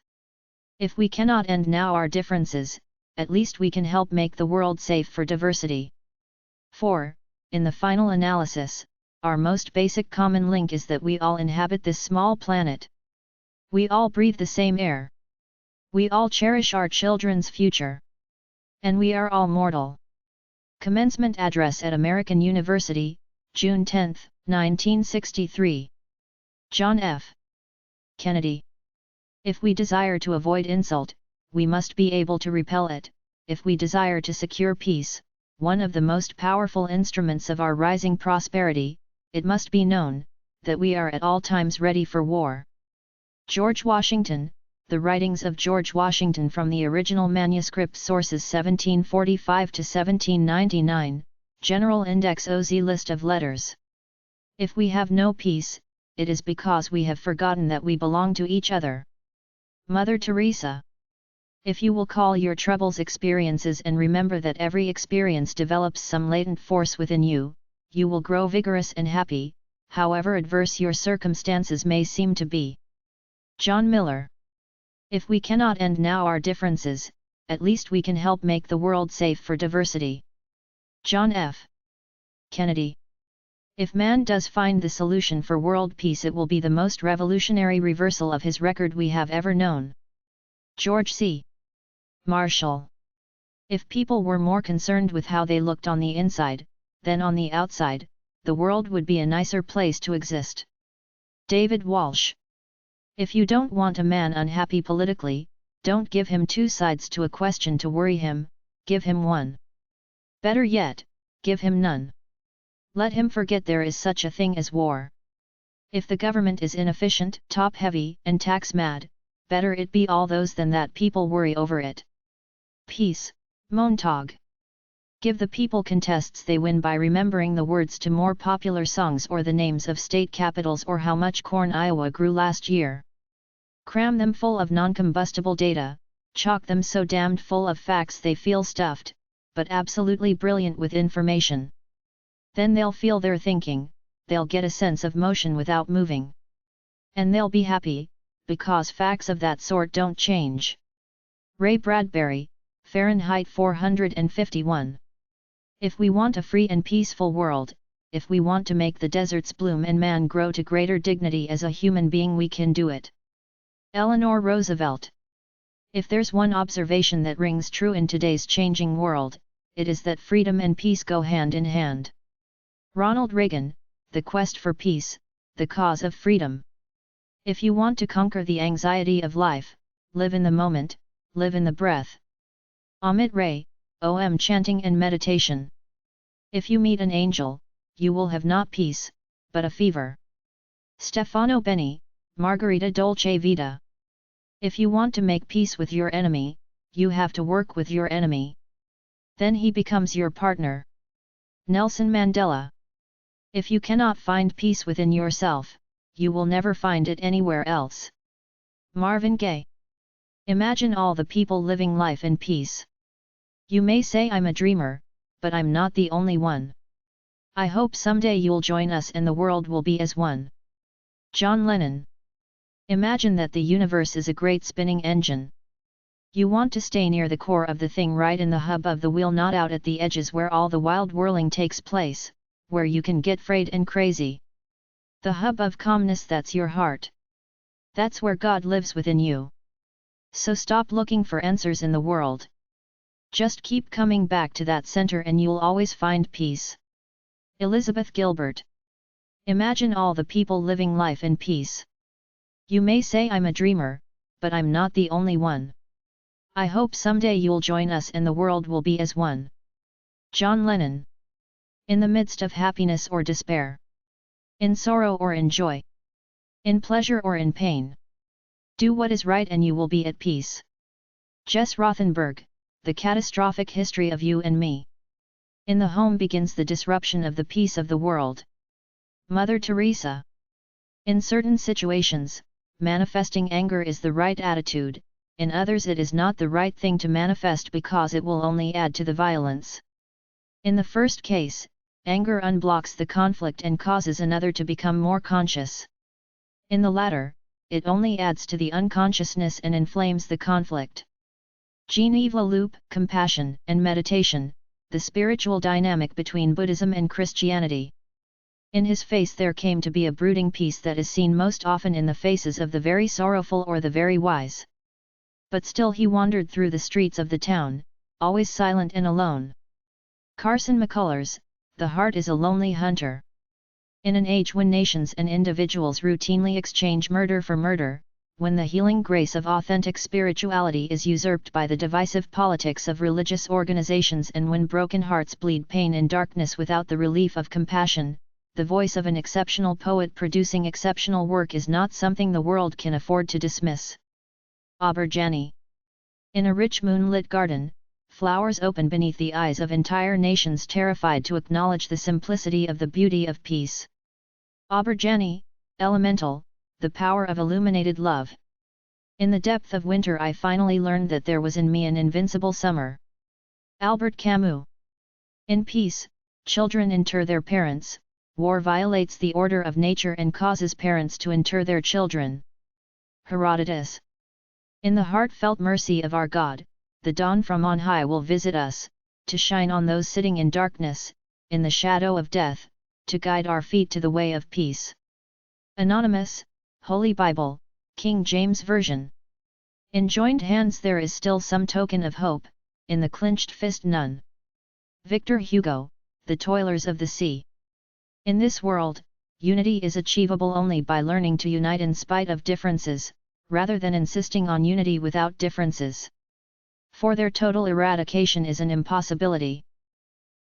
If we cannot end now our differences, at least we can help make the world safe for diversity. 4. In the final analysis, our most basic common link is that we all inhabit this small planet. We all breathe the same air. We all cherish our children's future. And we are all mortal. Commencement Address at American University, June 10, 1963. John F. Kennedy. If we desire to avoid insult, we must be able to repel it. If we desire to secure peace, one of the most powerful instruments of our rising prosperity, it must be known that we are at all times ready for war. George Washington, The Writings of George Washington from the original manuscript sources 1745 to 1799, General Index OZ List of Letters. If we have no peace, it is because we have forgotten that we belong to each other. Mother Teresa. If you will call your troubles experiences and remember that every experience develops some latent force within you, you will grow vigorous and happy, however adverse your circumstances may seem to be. John Miller. If we cannot end now our differences, at least we can help make the world safe for diversity. John F. Kennedy. If man does find the solution for world peace, it will be the most revolutionary reversal of his record we have ever known. George C. Marshall. If people were more concerned with how they looked on the inside, than on the outside, the world would be a nicer place to exist. David Walsh. If you don't want a man unhappy politically, don't give him two sides to a question to worry him, give him one. Better yet, give him none. Let him forget there is such a thing as war. If the government is inefficient, top-heavy, and tax-mad, better it be all those than that people worry over it. Peace, Montag. Give the people contests they win by remembering the words to more popular songs or the names of state capitals or how much corn Iowa grew last year. Cram them full of non-combustible data, chock them so damned full of facts they feel stuffed, but absolutely brilliant with information. Then they'll feel they're thinking, they'll get a sense of motion without moving. And they'll be happy, because facts of that sort don't change. Ray Bradbury, Fahrenheit 451. If we want a free and peaceful world, if we want to make the deserts bloom and man grow to greater dignity as a human being, we can do it. Eleanor Roosevelt. If there's one observation that rings true in today's changing world, it is that freedom and peace go hand in hand. Ronald Reagan, The Quest for Peace, the Cause of Freedom. If you want to conquer the anxiety of life, live in the moment, live in the breath. Amit Ray, Om Chanting and Meditation. If you meet an angel, you will have not peace, but a fever. Stefano Benni, Margherita Dolce Vita. If you want to make peace with your enemy, you have to work with your enemy. Then he becomes your partner. Nelson Mandela. If you cannot find peace within yourself, you will never find it anywhere else. Marvin Gaye. Imagine all the people living life in peace. You may say I'm a dreamer, but I'm not the only one. I hope someday you'll join us and the world will be as one. John Lennon. Imagine that the universe is a great spinning engine. You want to stay near the core of the thing, right in the hub of the wheel, not out at the edges where all the wild whirling takes place, where you can get frayed and crazy. The hub of calmness, that's your heart. That's where God lives within you. So stop looking for answers in the world. Just keep coming back to that center and you'll always find peace. Elizabeth Gilbert. Imagine all the people living life in peace. You may say I'm a dreamer, but I'm not the only one. I hope someday you'll join us and the world will be as one. John Lennon. In the midst of happiness or despair. In sorrow or in joy. In pleasure or in pain. Do what is right and you will be at peace. Jess Rothenberg, The Catastrophic History of You and Me. In the home begins the disruption of the peace of the world. Mother Teresa. In certain situations, manifesting anger is the right attitude, in others it is not the right thing to manifest because it will only add to the violence. In the first case, anger unblocks the conflict and causes another to become more conscious. In the latter, it only adds to the unconsciousness and inflames the conflict. Jean-Yves Leloup, Compassion and Meditation, the Spiritual Dynamic Between Buddhism and Christianity. In his face there came to be a brooding peace that is seen most often in the faces of the very sorrowful or the very wise. But still he wandered through the streets of the town, always silent and alone. Carson McCullers, The Heart is a Lonely Hunter. In an age when nations and individuals routinely exchange murder for murder, when the healing grace of authentic spirituality is usurped by the divisive politics of religious organizations, and when broken hearts bleed pain and darkness without the relief of compassion, the voice of an exceptional poet producing exceptional work is not something the world can afford to dismiss. Aberjani. In a rich moonlit garden, flowers open beneath the eyes of entire nations terrified to acknowledge the simplicity of the beauty of peace. Aberjani, Elemental, The Power of Illuminated Love. In the depth of winter I finally learned that there was in me an invincible summer. Albert Camus. In peace, children inter their parents, war violates the order of nature and causes parents to inter their children. Herodotus. In the heartfelt mercy of our God, the dawn from on high will visit us, to shine on those sitting in darkness, in the shadow of death, to guide our feet to the way of peace. Anonymous, Holy Bible, King James Version. In joined hands there is still some token of hope, in the clenched fist none. Victor Hugo, The Toilers of the Sea. In this world, unity is achievable only by learning to unite in spite of differences, rather than insisting on unity without differences. For their total eradication is an impossibility.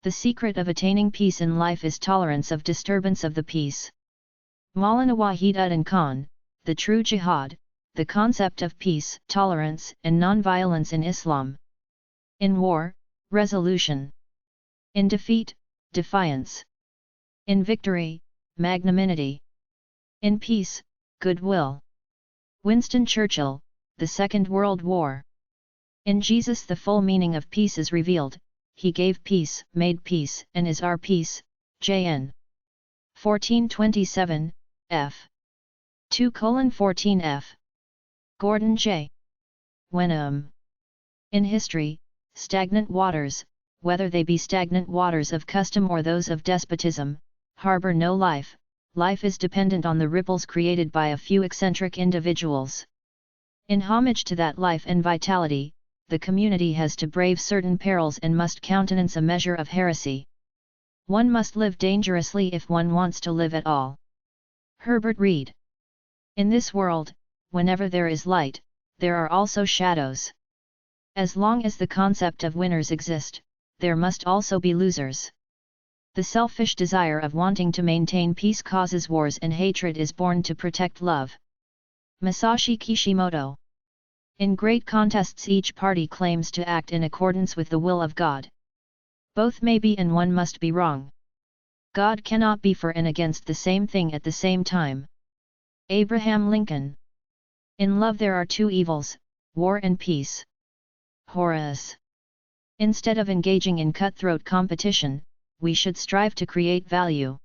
The secret of attaining peace in life is tolerance of disturbance of the peace. Maulana Wahid-Uddin Khan, The True Jihad, the concept of peace, tolerance, and non-violence in Islam. In war, resolution. In defeat, defiance. In victory, magnanimity. In peace, goodwill. Winston Churchill, The Second World War. In Jesus the full meaning of peace is revealed, He gave peace, made peace, and is our peace, J.N. 1427, f. 2:14f. Gordon J. Wenham. In history, stagnant waters, whether they be stagnant waters of custom or those of despotism, harbor no life. Life is dependent on the ripples created by a few eccentric individuals. In homage to that life and vitality, the community has to brave certain perils and must countenance a measure of heresy. One must live dangerously if one wants to live at all. Herbert Reed. In this world, whenever there is light, there are also shadows. As long as the concept of winners exist, there must also be losers. The selfish desire of wanting to maintain peace causes wars and hatred is born to protect love. Masashi Kishimoto. In great contests each party claims to act in accordance with the will of God. Both may be and one must be wrong. God cannot be for and against the same thing at the same time. Abraham Lincoln. In love there are two evils, war and peace. Horace. Instead of engaging in cutthroat competition, we should strive to create value.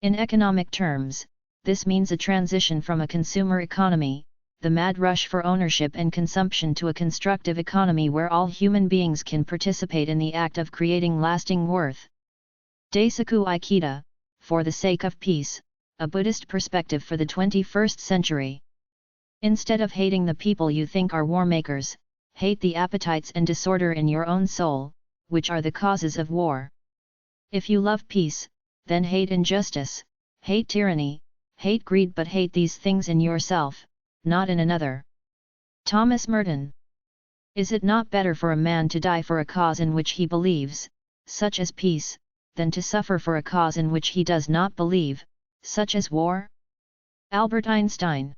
In economic terms, this means a transition from a consumer economy, the mad rush for ownership and consumption, to a constructive economy where all human beings can participate in the act of creating lasting worth. Daisaku Ikeda, For the Sake of Peace, a Buddhist perspective for the 21st century. Instead of hating the people you think are war makers, hate the appetites and disorder in your own soul, which are the causes of war. If you love peace, then hate injustice, hate tyranny, hate greed, but hate these things in yourself, not in another. Thomas Merton. Is it not better for a man to die for a cause in which he believes, such as peace, than to suffer for a cause in which he does not believe, such as war? Albert Einstein.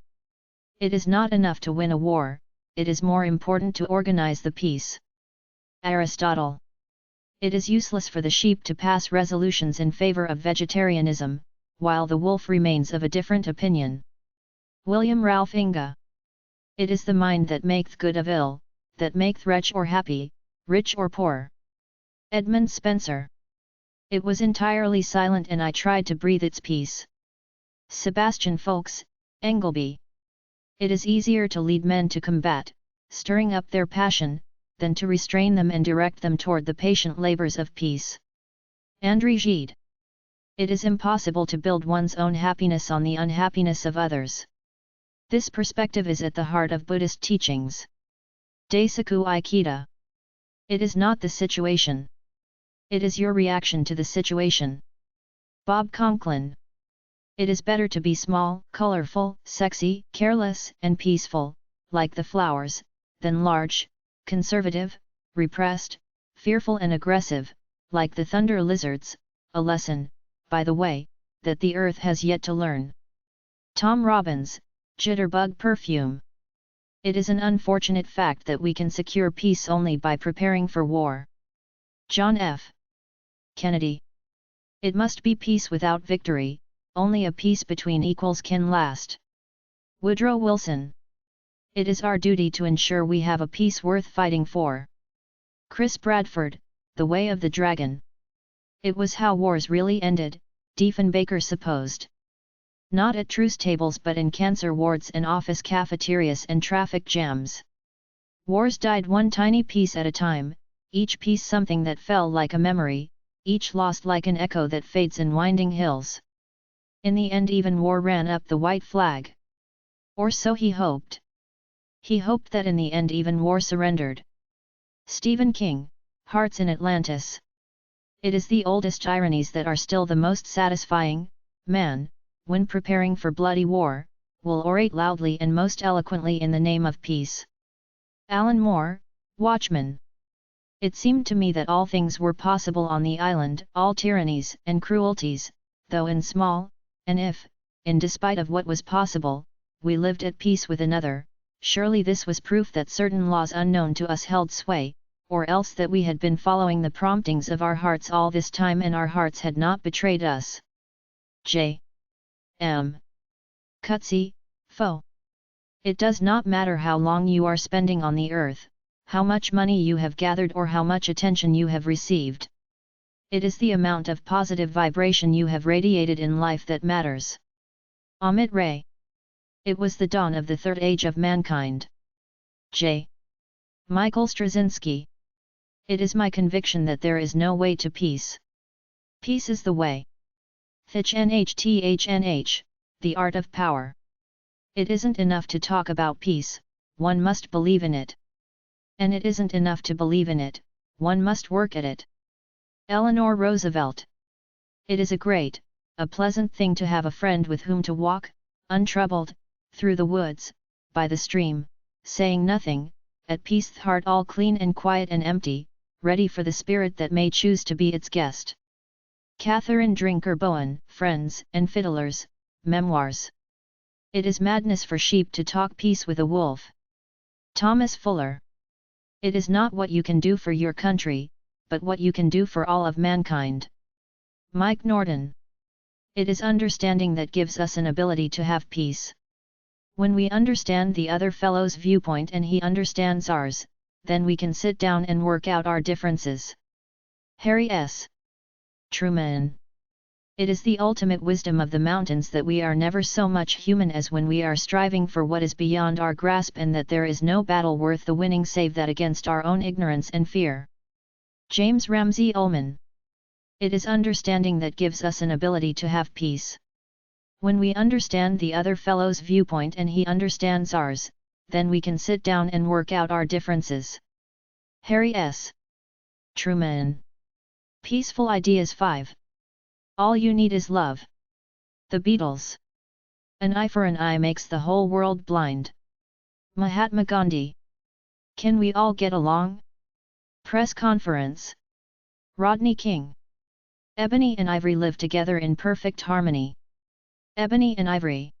It is not enough to win a war, it is more important to organize the peace. Aristotle. It is useless for the sheep to pass resolutions in favor of vegetarianism, while the wolf remains of a different opinion. William Ralph Inga. It is the mind that maketh good of ill, that maketh wretch or happy, rich or poor. Edmund Spencer. It was entirely silent and I tried to breathe its peace. Sebastian Faulks, Engelby. It is easier to lead men to combat, stirring up their passion, than to restrain them and direct them toward the patient labors of peace. André Gide. It is impossible to build one's own happiness on the unhappiness of others. This perspective is at the heart of Buddhist teachings. Daisaku Ikeda. It is not the situation. It is your reaction to the situation. Bob Conklin. It is better to be small, colorful, sexy, careless, and peaceful, like the flowers, than large, conservative, repressed, fearful and aggressive, like the thunder lizards, a lesson, by the way, that the earth has yet to learn. Tom Robbins, Jitterbug Perfume. It is an unfortunate fact that we can secure peace only by preparing for war. John F. Kennedy. It must be peace without victory, only a peace between equals can last. Woodrow Wilson. It is our duty to ensure we have a peace worth fighting for. Chris Bradford, The Way of the Dragon. It was how wars really ended, Diefenbaker supposed. Not at truce tables but in cancer wards and office cafeterias and traffic jams. Wars died one tiny piece at a time, each piece something that fell like a memory, each lost like an echo that fades in winding hills. In the end even war ran up the white flag. Or so he hoped. He hoped that in the end even war surrendered. Stephen King, Hearts in Atlantis. It is the oldest ironies that are still the most satisfying. Man, when preparing for bloody war, will orate loudly and most eloquently in the name of peace. Alan Moore, Watchman. It seemed to me that all things were possible on the island, all tyrannies and cruelties, though in small, and if, in despite of what was possible, we lived at peace with another, surely this was proof that certain laws unknown to us held sway, or else that we had been following the promptings of our hearts all this time and our hearts had not betrayed us. J. M. Cutsy, Foe. It does not matter how long you are spending on the earth, how much money you have gathered or how much attention you have received. It is the amount of positive vibration you have radiated in life that matters. Amit Ray. It was the dawn of the third age of mankind. J. Michael Straczynski. It is my conviction that there is no way to peace. Peace is the way. THNH, the art of power. It isn't enough to talk about peace, one must believe in it. And it isn't enough to believe in it, one must work at it. Eleanor Roosevelt. It is a pleasant thing to have a friend with whom to walk, untroubled, through the woods, by the stream, saying nothing, at peace, th' heart all clean and quiet and empty, ready for the spirit that may choose to be its guest. Catherine Drinker Bowen, Friends and Fiddlers, Memoirs. It is madness for sheep to talk peace with a wolf. Thomas Fuller. It is not what you can do for your country, but what you can do for all of mankind. Mike Norton. It is understanding that gives us an ability to have peace. When we understand the other fellow's viewpoint and he understands ours, then we can sit down and work out our differences. Harry S. Truman. It is the ultimate wisdom of the mountains that we are never so much human as when we are striving for what is beyond our grasp, and that there is no battle worth the winning save that against our own ignorance and fear. James Ramsey Ullman. It is understanding that gives us an ability to have peace. When we understand the other fellow's viewpoint and he understands ours, then we can sit down and work out our differences. Harry S. Truman. Peaceful Ideas 5. All you need is love. The Beatles. An eye for an eye makes the whole world blind. Mahatma Gandhi. Can we all get along? Press conference. Rodney King. Ebony and ivory live together in perfect harmony. Ebony and ivory.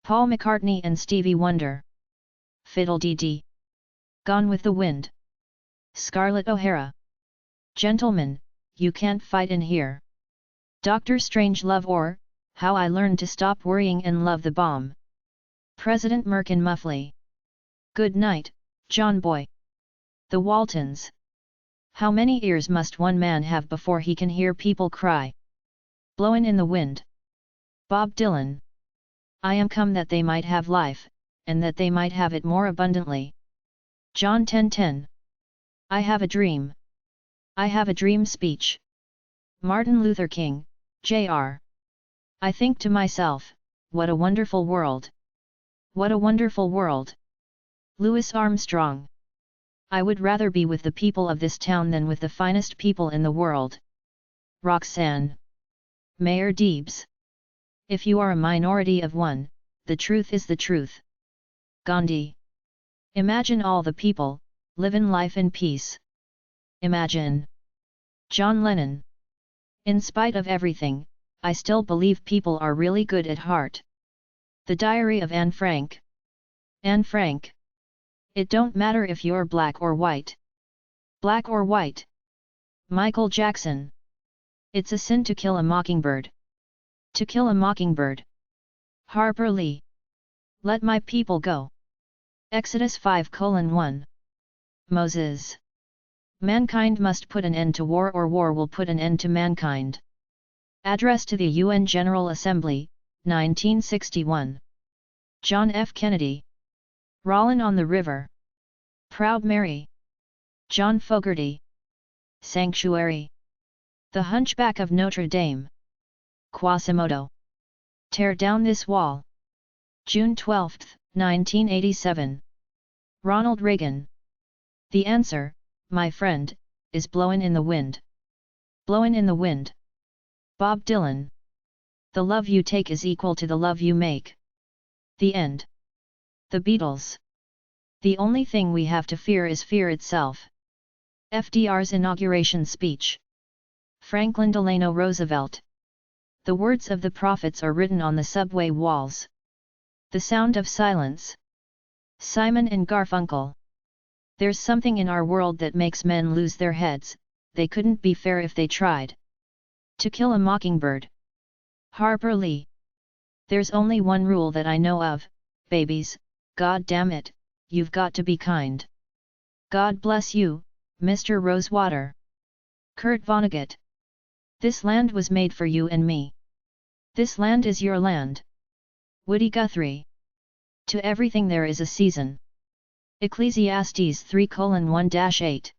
Paul McCartney and Stevie Wonder. Fiddle-dee-dee. Gone with the Wind. Scarlett O'Hara. Gentlemen, you can't fight in here. Dr. Strangelove, or How I Learned to Stop Worrying and Love the Bomb. President Merkin Muffley. Good night, John Boy. The Waltons. How many ears must one man have before he can hear people cry? Blowin' in the Wind. Bob Dylan. I am come that they might have life, and that they might have it more abundantly. John 10:10. I have a dream. I have a dream speech. Martin Luther King, Jr. I think to myself, what a wonderful world. What a wonderful world. Louis Armstrong. I would rather be with the people of this town than with the finest people in the world. Roxanne. Mayor Deebs. If you are a minority of one, the truth is the truth. Gandhi. Imagine all the people, livin' life in peace. Imagine. John Lennon. In spite of everything, I still believe people are really good at heart. The Diary of Anne Frank. Anne Frank. It don't matter if you're black or white. Black or white. Michael Jackson. It's a sin to kill a mockingbird. To kill a mockingbird. Harper Lee. Let my people go. Exodus 5:1. Moses. Mankind must put an end to war, or war will put an end to mankind. Address to the UN General Assembly, 1961. John F. Kennedy. Rollin' on the River. Proud Mary. John Fogerty. Sanctuary. The Hunchback of Notre Dame. Quasimodo. Tear down this wall. June 12, 1987. Ronald Reagan. The answer, my friend, is blowin' in the wind. Blowin' in the wind. Bob Dylan. The love you take is equal to the love you make. The end. The Beatles. The only thing we have to fear is fear itself. FDR's inauguration speech. Franklin Delano Roosevelt. The words of the prophets are written on the subway walls. The sound of silence. Simon and Garfunkel. There's something in our world that makes men lose their heads, they couldn't be fair if they tried. To Kill a Mockingbird. Harper Lee. There's only one rule that I know of, babies, God damn it, you've got to be kind. God bless you, Mr. Rosewater. Kurt Vonnegut. This land was made for you and me. This land is your land. Woody Guthrie. To everything there is a season. Ecclesiastes 3:1-8.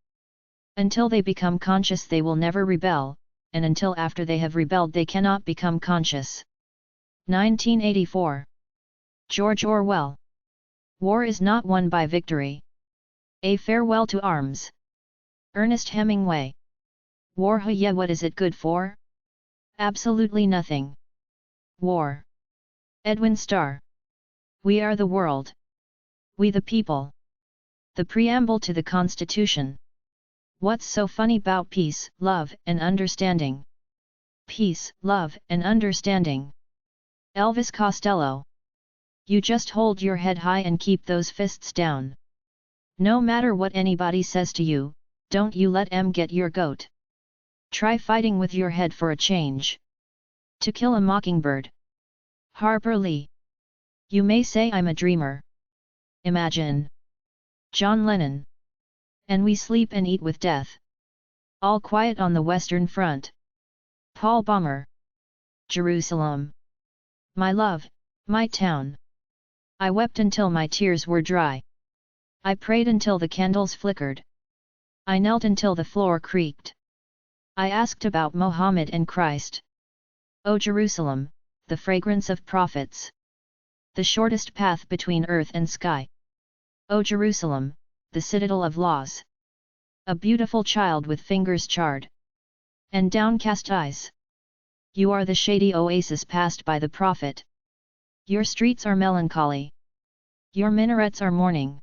Until they become conscious they will never rebel, and until after they have rebelled they cannot become conscious. 1984. George Orwell. War is not won by victory. A Farewell to Arms. Ernest Hemingway. War, yeah, what is it good for? Absolutely nothing. War. Edwin Starr. We are the world. We the people. The preamble to the Constitution. What's so funny about peace, love, and understanding? Peace, love, and understanding. Elvis Costello. You just hold your head high and keep those fists down. No matter what anybody says to you, don't you let 'em get your goat. Try fighting with your head for a change. To Kill a Mockingbird. Harper Lee. You may say I'm a dreamer. Imagine. John Lennon. And we sleep and eat with death. All quiet on the Western Front. Paul Baumer. Jerusalem. My love, my town. I wept until my tears were dry. I prayed until the candles flickered. I knelt until the floor creaked. I asked about Mohammed and Christ. O Jerusalem, the fragrance of prophets. The shortest path between earth and sky. O Jerusalem, the citadel of laws. A beautiful child with fingers charred. And downcast eyes. You are the shady oasis passed by the prophet. Your streets are melancholy. Your minarets are mourning.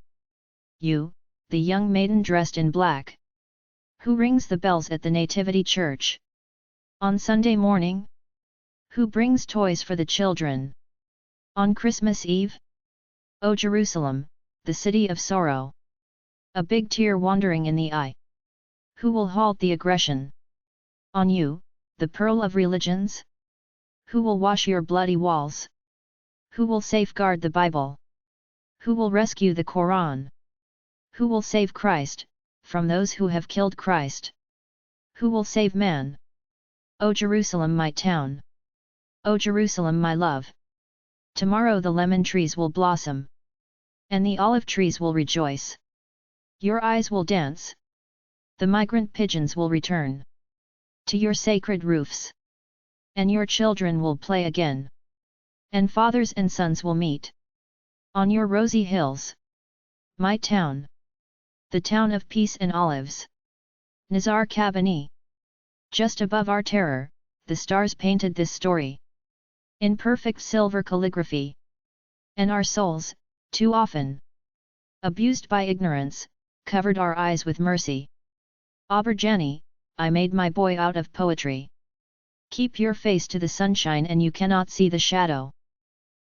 You, the young maiden dressed in black. Who rings the bells at the Nativity Church? On Sunday morning? Who brings toys for the children? On Christmas Eve? O Jerusalem, the city of sorrow. A big tear wandering in the eye. Who will halt the aggression? On you, the pearl of religions? Who will wash your bloody walls? Who will safeguard the Bible? Who will rescue the Quran? Who will save Christ from those who have killed Christ? Who will save man? O Jerusalem, my town. O Jerusalem, my love. Tomorrow the lemon trees will blossom. And the olive trees will rejoice. Your eyes will dance. The migrant pigeons will return to your sacred roofs. And your children will play again. And fathers and sons will meet on your rosy hills. My town. The town of peace and olives. Nizar Kabani. Just above our terror, the stars painted this story. In perfect silver calligraphy. And our souls, too often abused by ignorance, covered our eyes with mercy. Auberjani, I made my boy out of poetry. Keep your face to the sunshine and you cannot see the shadow.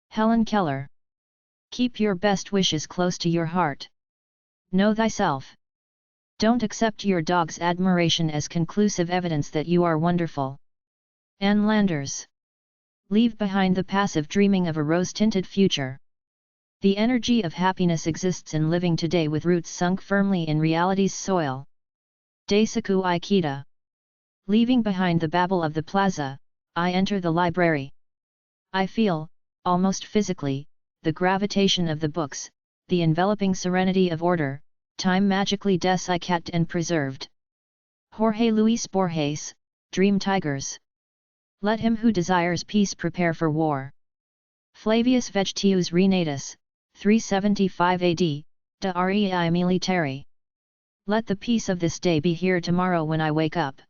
Helen Keller. Keep your best wishes close to your heart. Know thyself. Don't accept your dog's admiration as conclusive evidence that you are wonderful. Ann Landers. Leave behind the passive dreaming of a rose-tinted future. The energy of happiness exists in living today with roots sunk firmly in reality's soil. Daisaku Ikeda. Leaving behind the babble of the plaza, I enter the library. I feel, almost physically, the gravitation of the books, the enveloping serenity of order, time magically desiccated and preserved. Jorge Luis Borges, Dream Tigers. Let him who desires peace prepare for war. Flavius Vegetius Renatus, 375 AD, De Rei Militari. Let the peace of this day be here tomorrow when I wake up.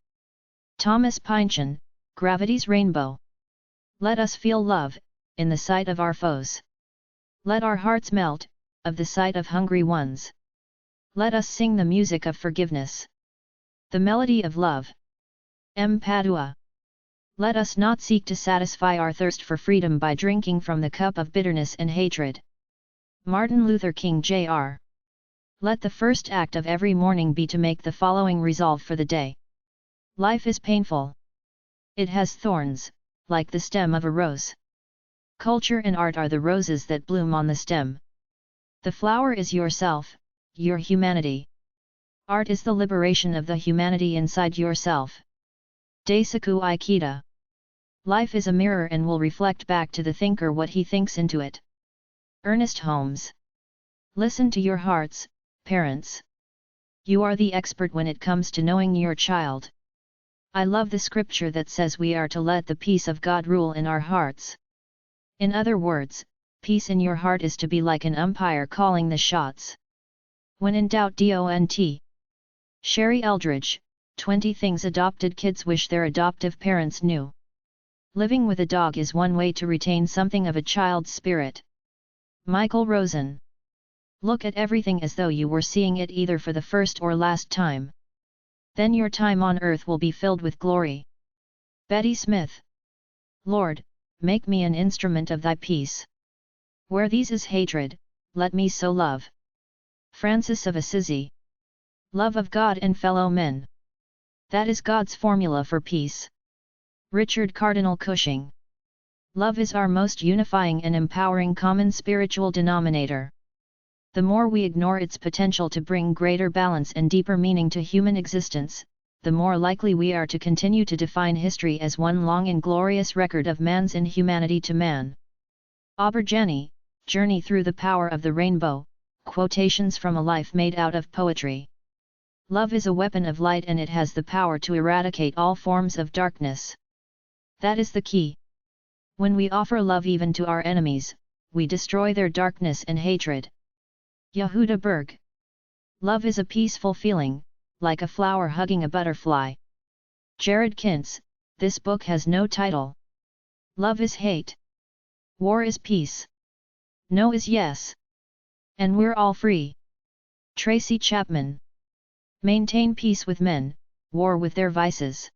Thomas Pynchon, Gravity's Rainbow. Let us feel love, in the sight of our foes. Let our hearts melt, of the sight of hungry ones. Let us sing the music of forgiveness. The melody of love. M. Padua. Let us not seek to satisfy our thirst for freedom by drinking from the cup of bitterness and hatred. Martin Luther King Jr. Let the first act of every morning be to make the following resolve for the day. Life is painful. It has thorns, like the stem of a rose. Culture and art are the roses that bloom on the stem. The flower is yourself, your humanity. Art is the liberation of the humanity inside yourself. Daisaku Ikeda. Life is a mirror and will reflect back to the thinker what he thinks into it. Ernest Holmes. Listen to your hearts, parents. You are the expert when it comes to knowing your child. I love the scripture that says we are to let the peace of God rule in our hearts. In other words, peace in your heart is to be like an umpire calling the shots. When in doubt, don't. Sherry Eldridge, 20 Things Adopted Kids Wish Their Adoptive Parents Knew. Living with a dog is one way to retain something of a child's spirit. Michael Rosen. Look at everything as though you were seeing it either for the first or last time. Then your time on earth will be filled with glory. Betty Smith. Lord, make me an instrument of thy peace. Where these is hatred, let me sow love. Francis of Assisi. Love of God and fellow men. That is God's formula for peace. Richard Cardinal Cushing. Love is our most unifying and empowering common spiritual denominator. The more we ignore its potential to bring greater balance and deeper meaning to human existence, the more likely we are to continue to define history as one long and glorious record of man's inhumanity to man. Aubergeni, Journey Through the Power of the Rainbow, quotations from a life made out of poetry. Love is a weapon of light and it has the power to eradicate all forms of darkness. That is the key. When we offer love even to our enemies, we destroy their darkness and hatred. Yehuda Berg. Love is a peaceful feeling, like a flower hugging a butterfly. Jared Kintz, this book has no title. Love is hate. War is peace. No is yes. And we're all free. Tracy Chapman. Maintain peace with men, war with their vices.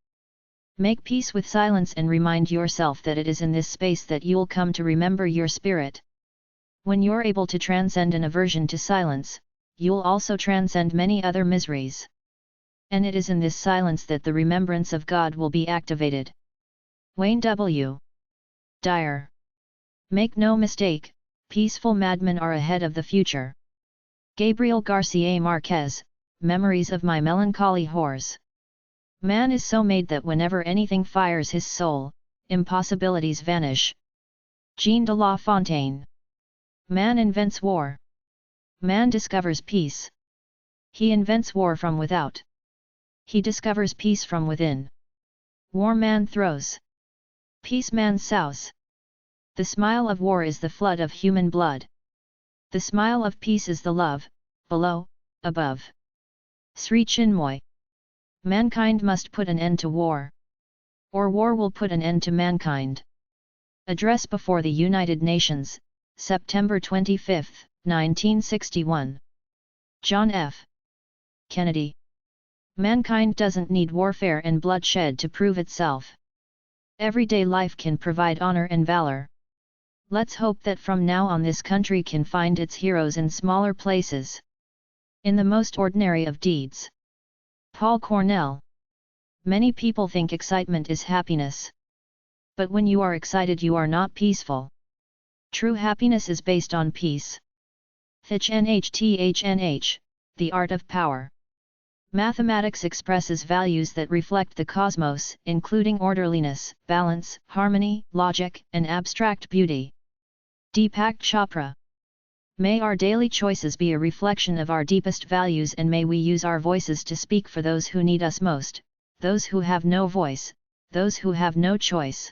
Make peace with silence and remind yourself that it is in this space that you'll come to remember your spirit. When you're able to transcend an aversion to silence, you'll also transcend many other miseries. And it is in this silence that the remembrance of God will be activated. Wayne W. Dyer. Make no mistake, peaceful madmen are ahead of the future. Gabriel Garcia Marquez, Memories of My Melancholy Horse. Man is so made that whenever anything fires his soul, impossibilities vanish. Jean de La Fontaine. Man invents war. Man discovers peace. He invents war from without. He discovers peace from within. War man throws. Peace man sows. The smile of war is the flood of human blood. The smile of peace is the love, below, above. Sri Chinmoy. Mankind must put an end to war. Or war will put an end to mankind. Address before the United Nations, September 25, 1961. John F. Kennedy. Mankind doesn't need warfare and bloodshed to prove itself. Everyday life can provide honor and valor. Let's hope that from now on this country can find its heroes in smaller places. In the most ordinary of deeds. Paul Cornell. Many people think excitement is happiness. But when you are excited you are not peaceful. True happiness is based on peace. THNH, The Art of Power. Mathematics expresses values that reflect the cosmos, including orderliness, balance, harmony, logic, and abstract beauty. Deepak Chopra. May our daily choices be a reflection of our deepest values and may we use our voices to speak for those who need us most, those who have no voice, those who have no choice.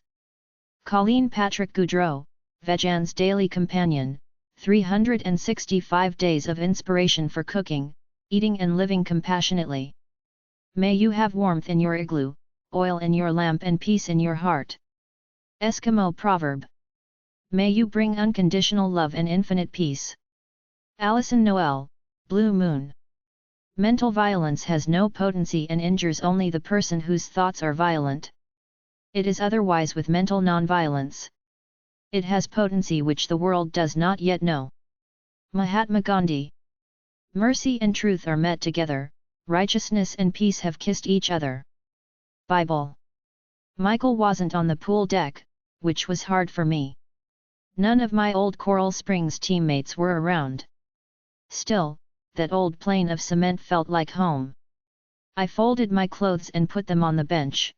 Colleen Patrick Goudreau, Vegan's Daily Companion, 365 Days of Inspiration for Cooking, Eating and Living Compassionately. May you have warmth in your igloo, oil in your lamp and peace in your heart. Eskimo Proverb. May you bring unconditional love and infinite peace. Alison Noel, Blue Moon. Mental violence has no potency and injures only the person whose thoughts are violent. It is otherwise with mental non-violence. It has potency which the world does not yet know. Mahatma Gandhi. Mercy and truth are met together, righteousness and peace have kissed each other. Bible. Michael wasn't on the pool deck, which was hard for me. None of my old Coral Springs teammates were around. Still, that old plane of cement felt like home. I folded my clothes and put them on the bench.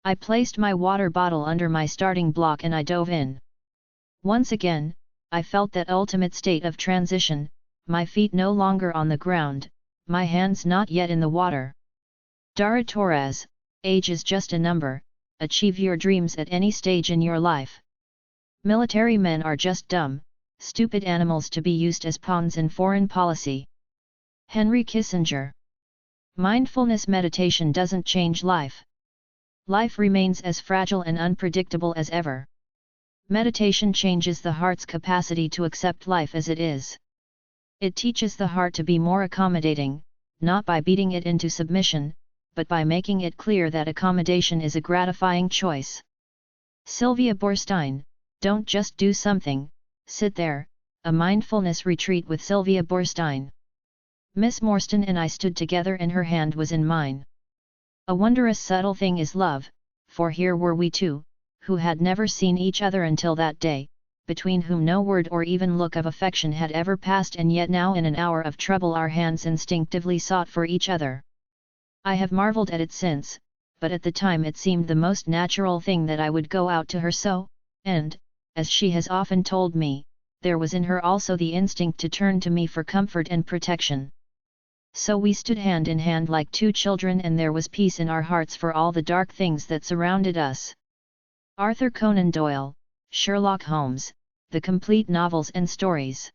I placed my water bottle under my starting block and I dove in. Once again, I felt that ultimate state of transition, my feet no longer on the ground, my hands not yet in the water. Dara Torres, age is just a number, achieve your dreams at any stage in your life. Military men are just dumb, stupid animals to be used as pawns in foreign policy. Henry Kissinger. Mindfulness meditation doesn't change life. Life remains as fragile and unpredictable as ever. Meditation changes the heart's capacity to accept life as it is. It teaches the heart to be more accommodating, not by beating it into submission, but by making it clear that accommodation is a gratifying choice. Sylvia Boorstein, don't just do something, sit there, a mindfulness retreat with Sylvia Boorstein. Miss Morstan and I stood together and her hand was in mine. A wondrous subtle thing is love, for here were we two, who had never seen each other until that day, between whom no word or even look of affection had ever passed, and yet now in an hour of trouble our hands instinctively sought for each other. I have marveled at it since, but at the time it seemed the most natural thing that I would go out to her so, and, as she has often told me, there was in her also the instinct to turn to me for comfort and protection. So we stood hand in hand like two children, and there was peace in our hearts for all the dark things that surrounded us. Arthur Conan Doyle, Sherlock Holmes, the complete novels and stories.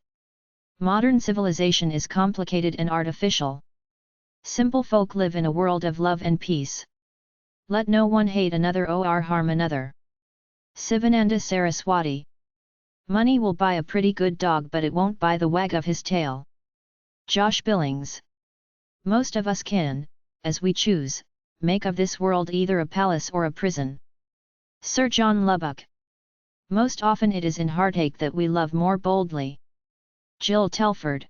Modern civilization is complicated and artificial. Simple folk live in a world of love and peace. Let no one hate another or harm another. Sivananda Saraswati. Money will buy a pretty good dog, but it won't buy the wag of his tail. Josh Billings. Most of us can, as we choose, make of this world either a palace or a prison. Sir John Lubbock. Most often it is in heartache that we love more boldly. Jill Telford.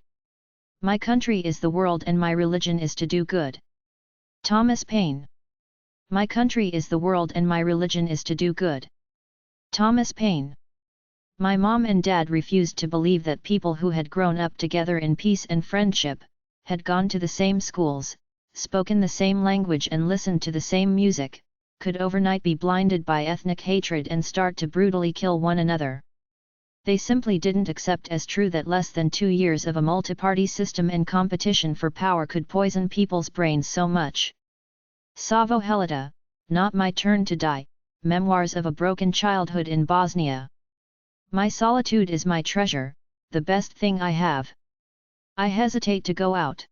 My country is the world and my religion is to do good. Thomas Paine. My country is the world and my religion is to do good. Thomas Paine. My mom and dad refused to believe that people who had grown up together in peace and friendship, had gone to the same schools, spoken the same language and listened to the same music, could overnight be blinded by ethnic hatred and start to brutally kill one another. They simply didn't accept as true that less than 2 years of a multi-party system and competition for power could poison people's brains so much. Savo Helita, Not My Turn to Die, Memoirs of a Broken Childhood in Bosnia. My solitude is my treasure, the best thing I have. I hesitate to go out.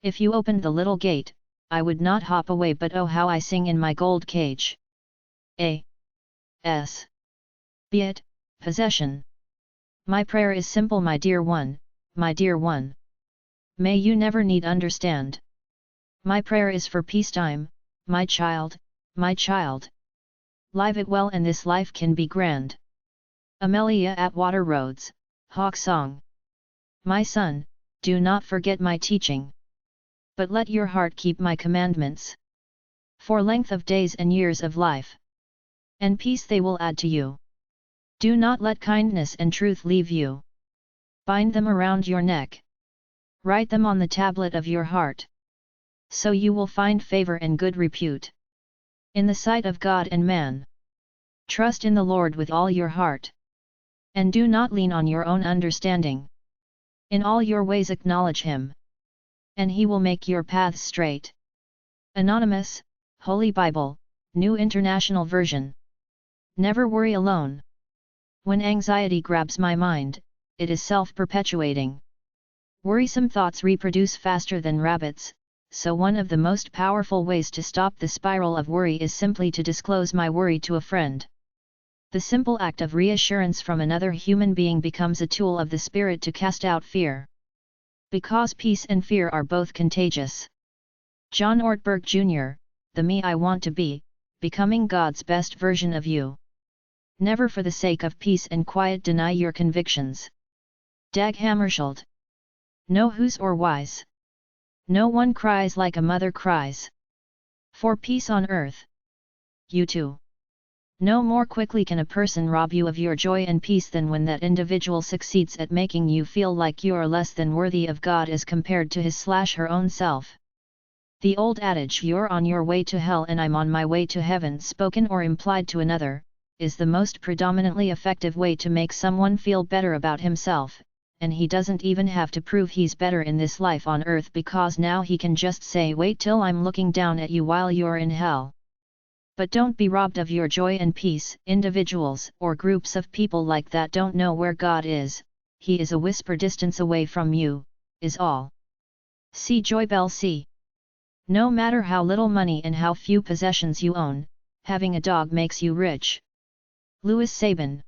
If you opened the little gate, I would not hop away, but oh how I sing in my gold cage. A. S. Be it, possession. My prayer is simple, my dear one, my dear one. May you never need understand. My prayer is for peacetime, my child, my child. Live it well and this life can be grand. Amelia Atwater Rhodes, Hawk Song. My son, do not forget my teaching. But let your heart keep my commandments. For length of days and years of life. And peace they will add to you. Do not let kindness and truth leave you. Bind them around your neck. Write them on the tablet of your heart. So you will find favor and good repute in the sight of God and man. Trust in the Lord with all your heart. And do not lean on your own understanding. In all your ways acknowledge Him. And He will make your paths straight. Anonymous, Holy Bible, New International Version. Never worry alone. When anxiety grabs my mind, it is self-perpetuating. Worrisome thoughts reproduce faster than rabbits, so one of the most powerful ways to stop the spiral of worry is simply to disclose my worry to a friend. The simple act of reassurance from another human being becomes a tool of the Spirit to cast out fear. Because peace and fear are both contagious. John Ortberg Jr., The Me I Want to Be, Becoming God's Best Version of You. Never for the sake of peace and quiet deny your convictions. Dag Hammarskjöld. Know who's or wise. No one cries like a mother cries. For peace on earth. You too. No more quickly can a person rob you of your joy and peace than when that individual succeeds at making you feel like you are less than worthy of God as compared to his/her own self. The old adage "you're on your way to hell and I'm on my way to heaven," spoken or implied to another, is the most predominantly effective way to make someone feel better about himself, and he doesn't even have to prove he's better in this life on earth, because now he can just say, "Wait till I'm looking down at you while you're in hell." But don't be robbed of your joy and peace. Individuals or groups of people like that don't know where God is. He is a whisper distance away from you, is all. See Joy Bell C. No matter how little money and how few possessions you own, having a dog makes you rich. Louis Sabin.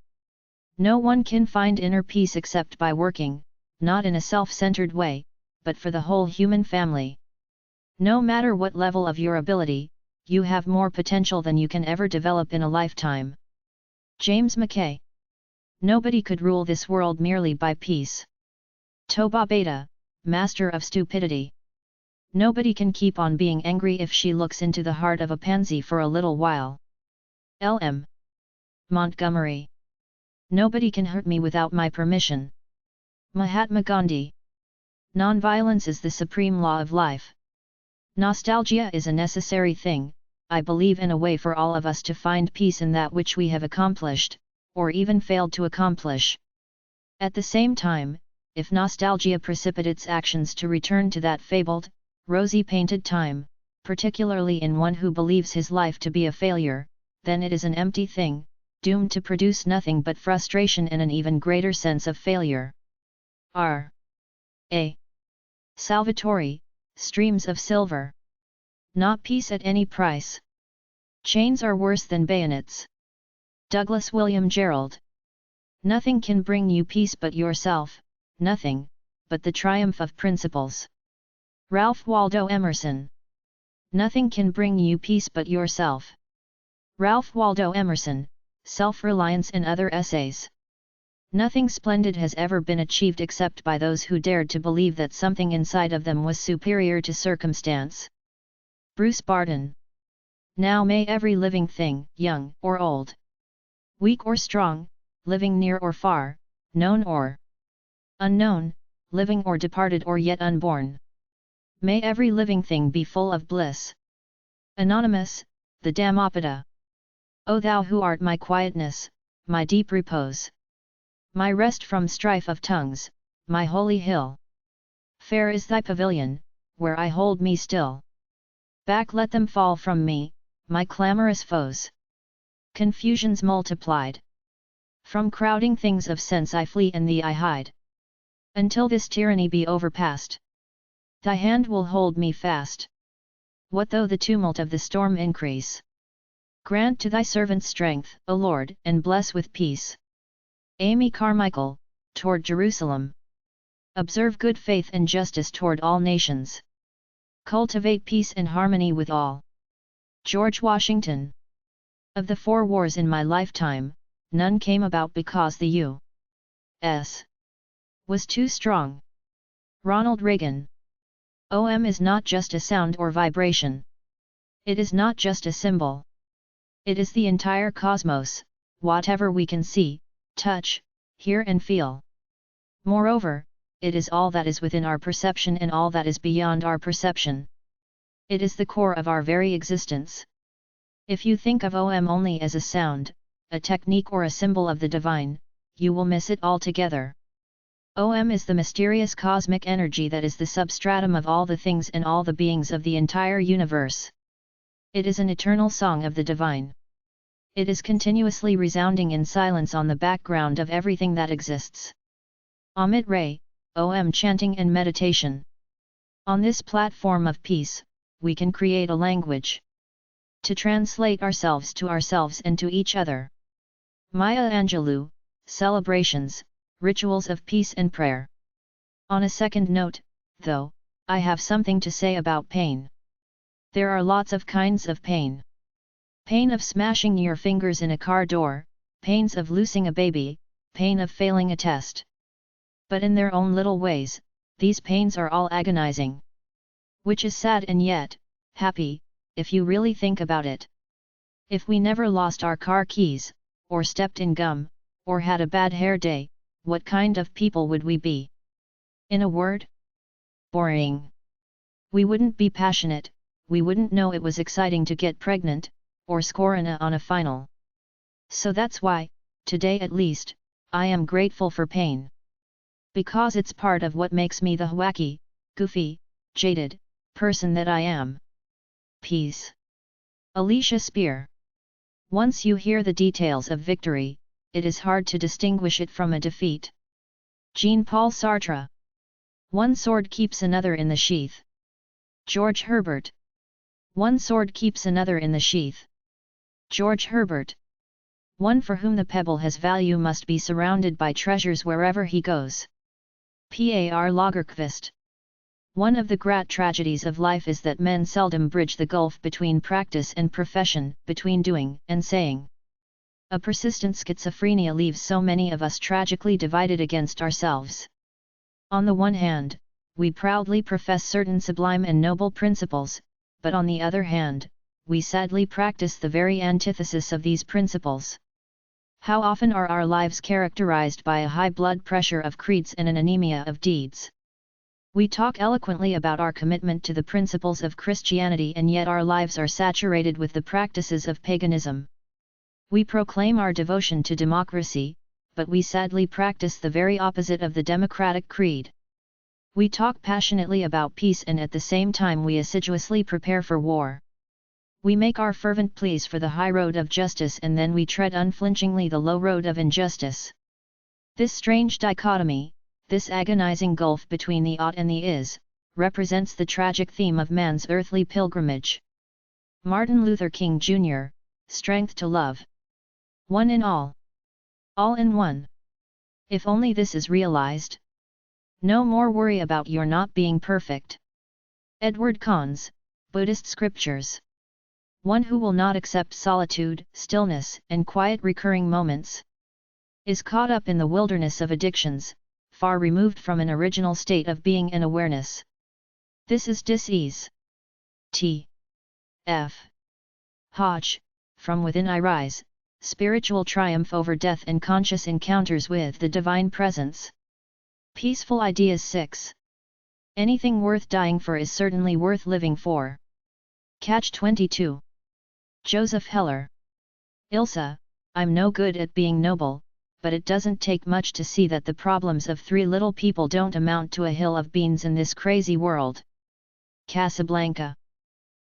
No one can find inner peace except by working, not in a self-centered way, but for the whole human family. No matter what level of your ability, you have more potential than you can ever develop in a lifetime. James McKay. Nobody could rule this world merely by peace. Toba Beta, master of stupidity. Nobody can keep on being angry if she looks into the heart of a pansy for a little while. L.M. Montgomery. Nobody can hurt me without my permission. Mahatma Gandhi. Nonviolence is the supreme law of life. Nostalgia is a necessary thing. I believe in a way for all of us to find peace in that which we have accomplished, or even failed to accomplish. At the same time, if nostalgia precipitates actions to return to that fabled, rosy-painted time, particularly in one who believes his life to be a failure, then it is an empty thing, doomed to produce nothing but frustration and an even greater sense of failure. R. A. Salvatore, Streams of Silver. Not peace at any price. Chains are worse than bayonets. Douglas William Gerald. Nothing can bring you peace but yourself, nothing, but the triumph of principles. Ralph Waldo Emerson. Nothing can bring you peace but yourself. Ralph Waldo Emerson, Self-Reliance and Other Essays. Nothing splendid has ever been achieved except by those who dared to believe that something inside of them was superior to circumstance. Bruce Barton. Now may every living thing, young or old, weak or strong, living near or far, known or unknown, living or departed or yet unborn, may every living thing be full of bliss. Anonymous, the Dhammapada. O thou who art my quietness, my deep repose, my rest from strife of tongues, my holy hill. Fair is thy pavilion, where I hold me still. Back let them fall from me, my clamorous foes. Confusions multiplied. From crowding things of sense I flee and thee I hide. Until this tyranny be overpast, thy hand will hold me fast. What though the tumult of the storm increase? Grant to thy servant strength, O Lord, and bless with peace. Amy Carmichael, Toward Jerusalem. Observe good faith and justice toward all nations. Cultivate peace and harmony with all. George Washington. Of the 4 wars in my lifetime, none came about because the U.S. was too strong. Ronald Reagan. OM is not just a sound or vibration. It is not just a symbol. It is the entire cosmos, whatever we can see, touch, hear and feel. Moreover, it is all that is within our perception and all that is beyond our perception. It is the core of our very existence. If you think of OM only as a sound, a technique or a symbol of the divine, you will miss it altogether. OM is the mysterious cosmic energy that is the substratum of all the things and all the beings of the entire universe. It is an eternal song of the divine. It is continuously resounding in silence on the background of everything that exists. Amit Ray, OM chanting and meditation. On this platform of peace, we can create a language to translate ourselves and to each other. Maya Angelou, Celebrations, Rituals of Peace and Prayer. On a second note, though, I have something to say about pain. There are lots of kinds of pain. Pain of smashing your fingers in a car door, pains of losing a baby, pain of failing a test. But in their own little ways, these pains are all agonizing. Which is sad and yet happy, if you really think about it. If we never lost our car keys, or stepped in gum, or had a bad hair day, what kind of people would we be? In a word? Boring. We wouldn't be passionate, we wouldn't know it was exciting to get pregnant, or score an A on a final. So that's why, today at least, I am grateful for pain. Because it's part of what makes me the wacky, goofy, jaded person that I am. Peace. Alicia Spear. Once you hear the details of victory, it is hard to distinguish it from a defeat. Jean-Paul Sartre. One sword keeps another in the sheath. George Herbert. One sword keeps another in the sheath. George Herbert. One for whom the pebble has value must be surrounded by treasures wherever he goes. Par Lagerkvist. One of the great tragedies of life is that men seldom bridge the gulf between practice and profession, between doing and saying. A persistent schizophrenia leaves so many of us tragically divided against ourselves. On the one hand, we proudly profess certain sublime and noble principles, but on the other hand, we sadly practice the very antithesis of these principles. How often are our lives characterized by a high blood pressure of creeds and an anemia of deeds? We talk eloquently about our commitment to the principles of Christianity, and yet our lives are saturated with the practices of paganism. We proclaim our devotion to democracy, but we sadly practice the very opposite of the democratic creed. We talk passionately about peace, and at the same time we assiduously prepare for war. We make our fervent pleas for the high road of justice, and then we tread unflinchingly the low road of injustice. This strange dichotomy, this agonizing gulf between the ought and the is, represents the tragic theme of man's earthly pilgrimage. Martin Luther King Jr., Strength to Love. One in all. All in one. If only this is realized. No more worry about your not being perfect. Edward Conze, Buddhist Scriptures. One who will not accept solitude, stillness, and quiet recurring moments is caught up in the wilderness of addictions, far removed from an original state of being and awareness. This is dis-ease. T. F. Hodge, From Within I Rise, Spiritual Triumph Over Death and Conscious Encounters with the Divine Presence. Peaceful Ideas 6. Anything worth dying for is certainly worth living for. Catch 22. Joseph Heller. Ilsa, I'm no good at being noble, but it doesn't take much to see that the problems of three little people don't amount to a hill of beans in this crazy world. Casablanca.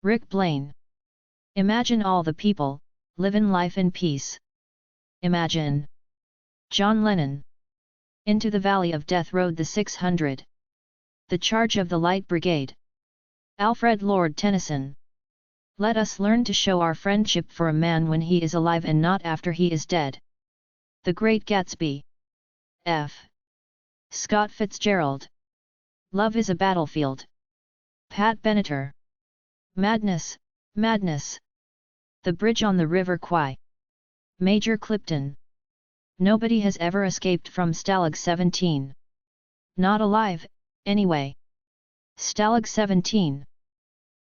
Rick Blaine. Imagine all the people, livin' life in peace. Imagine. John Lennon. Into the Valley of Death rode the 600. The Charge of the Light Brigade. Alfred Lord Tennyson. Let us learn to show our friendship for a man when he is alive and not after he is dead. The Great Gatsby. F. Scott Fitzgerald. Love is a battlefield. Pat Benatar. Madness, madness. The Bridge on the River Kwai. Major Clipton. Nobody has ever escaped from Stalag 17. Not alive, anyway. Stalag 17.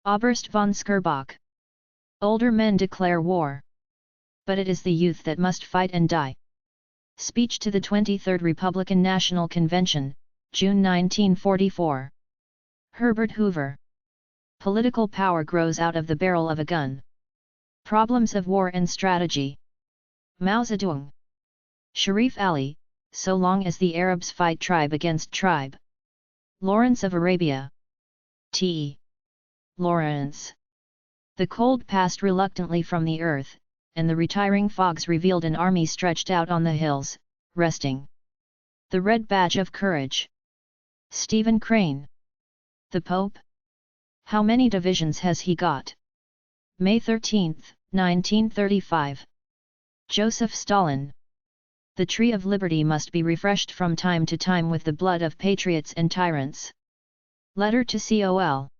Oberst von Scherbach. Older men declare war. But it is the youth that must fight and die. Speech to the 23rd Republican National Convention, June 1944. Herbert Hoover. Political power grows out of the barrel of a gun. Problems of War and Strategy. Mao Zedong. Sharif Ali, So long as the Arabs fight tribe against tribe. Lawrence of Arabia. T. Lawrence. The cold passed reluctantly from the earth, and the retiring fogs revealed an army stretched out on the hills, resting. The Red Badge of Courage. Stephen Crane. The Pope? How many divisions has he got? May 13, 1935. Joseph Stalin. The tree of liberty must be refreshed from time to time with the blood of patriots and tyrants. Letter to Col.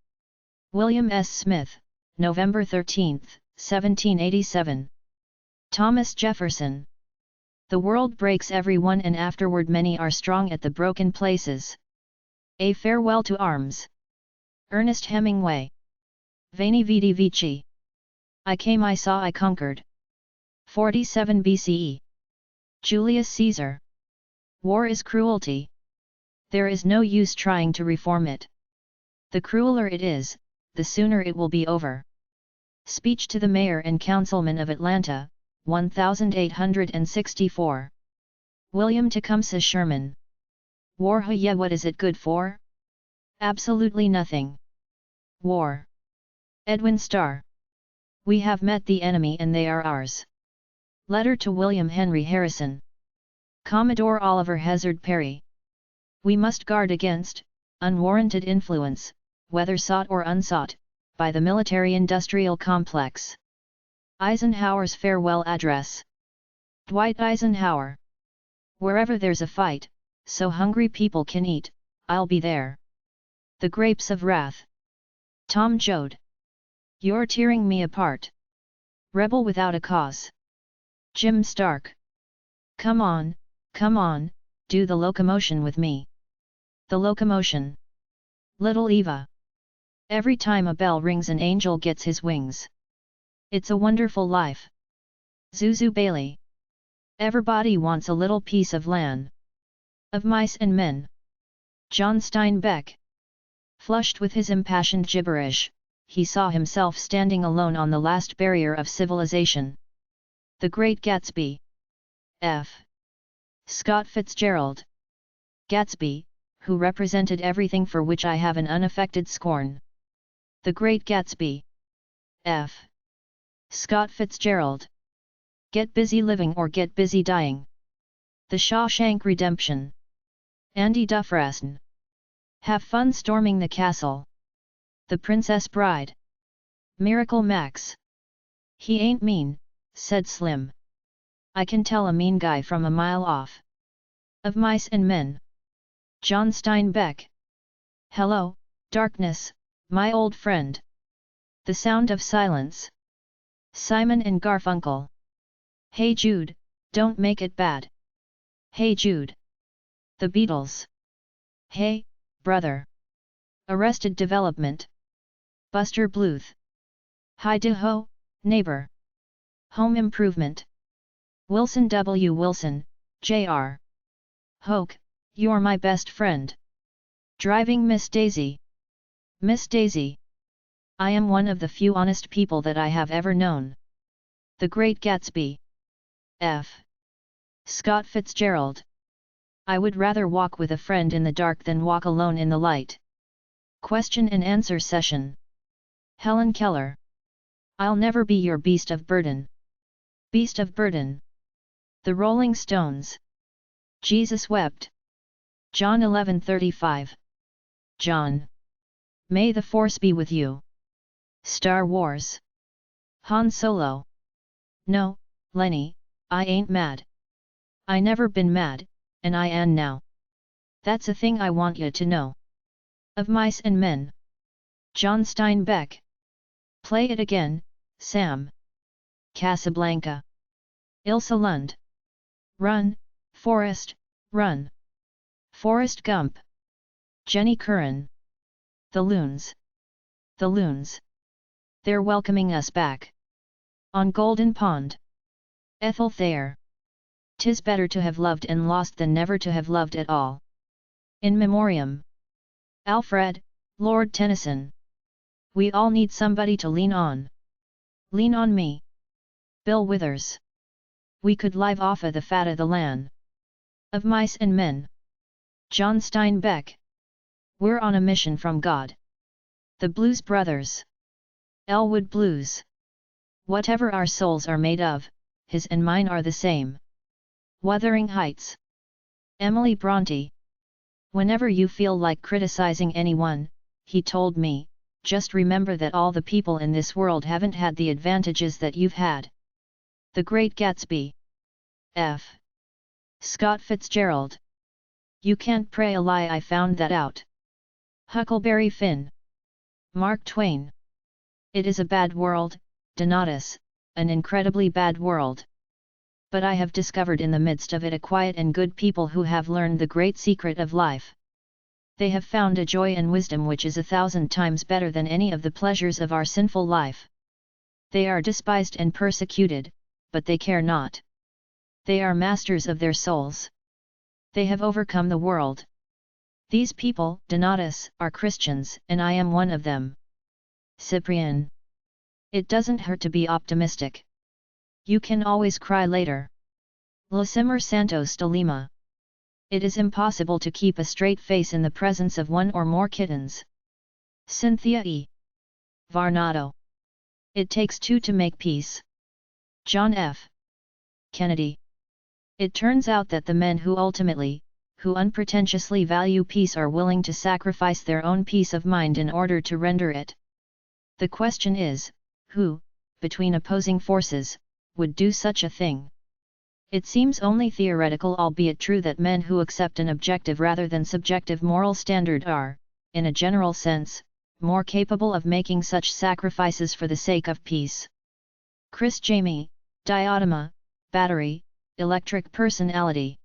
William S. Smith, November 13, 1787. Thomas Jefferson. The world breaks every one, and afterward many are strong at the broken places. A Farewell to Arms. Ernest Hemingway. Veni Vidi Vici. I came, I saw, I conquered. 47 BCE. Julius Caesar. War is cruelty. There is no use trying to reform it. The crueler it is, the sooner it will be over. Speech to the Mayor and Councilman of Atlanta, 1864. William Tecumseh Sherman. War, yeah, what is it good for? Absolutely nothing. War. Edwin Starr. We have met the enemy and they are ours. Letter to William Henry Harrison. Commodore Oliver Hazard Perry. We must guard against unwarranted influence, whether sought or unsought, by the military-industrial complex. Eisenhower's Farewell Address. Dwight Eisenhower. Wherever there's a fight, so hungry people can eat, I'll be there. The Grapes of Wrath. Tom Joad. You're tearing me apart. Rebel without a cause. Jim Stark. Come on, do the locomotion with me. The locomotion. Little Eva. Every time a bell rings an angel gets his wings. It's a Wonderful Life. Zuzu Bailey. Everybody wants a little piece of land. Of Mice and Men. John Steinbeck. Flushed with his impassioned gibberish, he saw himself standing alone on the last barrier of civilization. The Great Gatsby. F. Scott Fitzgerald. Gatsby, who represented everything for which I have an unaffected scorn. The Great Gatsby. F. Scott Fitzgerald. Get busy living or get busy dying. The Shawshank Redemption. Andy Dufresne. Have fun storming the castle. The Princess Bride. Miracle Max. He ain't mean, said Slim. I can tell a mean guy from a mile off. Of Mice and Men. John Steinbeck. Hello, darkness, my old friend. The Sound of Silence. Simon and Garfunkel. Hey Jude, don't make it bad. Hey Jude. The Beatles. Hey, brother. Arrested Development. Buster Bluth. Hi-de-ho, neighbor. Home Improvement. Wilson W. Wilson, Jr. Hoke, you're my best friend. Driving Miss Daisy. Miss Daisy. I am one of the few honest people that I have ever known. The Great Gatsby. F. Scott Fitzgerald. I would rather walk with a friend in the dark than walk alone in the light. Question and answer session. Helen Keller. I'll never be your beast of burden. Beast of burden. The Rolling Stones. Jesus wept. John 11:35. John. May the Force be with you. Star Wars. Han Solo. No, Lenny, I ain't mad. I never been mad, and I am now. That's a thing I want you to know. Of Mice and Men. John Steinbeck. Play it again, Sam. Casablanca. Ilsa Lund. Run, Forrest, run. Forrest Gump. Jenny Curran. The Loons. The Loons. They're welcoming us back. On Golden Pond. Ethel Thayer. 'Tis better to have loved and lost than never to have loved at all. In Memoriam. Alfred, Lord Tennyson. We all need somebody to lean on. Lean on me. Bill Withers. We could live off of the fat of the land. Of Mice and Men. John Steinbeck. We're on a mission from God. The Blues Brothers. Elwood Blues. Whatever our souls are made of, his and mine are the same. Wuthering Heights. Emily Bronte. Whenever you feel like criticizing anyone, he told me, just remember that all the people in this world haven't had the advantages that you've had. The Great Gatsby. F. Scott Fitzgerald. You can't pray a lie, I found that out. Huckleberry Finn. Mark Twain. It is a bad world, Donatus, an incredibly bad world. But I have discovered in the midst of it a quiet and good people who have learned the great secret of life. They have found a joy and wisdom which is 1,000 times better than any of the pleasures of our sinful life. They are despised and persecuted, but they care not. They are masters of their souls. They have overcome the world. These people, Donatus, are Christians, and I am one of them. Cyprian. It doesn't hurt to be optimistic. You can always cry later. Lasimer Santos de Lima. It is impossible to keep a straight face in the presence of one or more kittens. Cynthia E. Varnado. It takes two to make peace. John F. Kennedy. It turns out that the men who unpretentiously value peace are willing to sacrifice their own peace of mind in order to render it. The question is, who, between opposing forces, would do such a thing? It seems only theoretical, albeit true, that men who accept an objective rather than subjective moral standard are, in a general sense, more capable of making such sacrifices for the sake of peace. Chris Jamie, Diotoma, Battery, Electric Personality.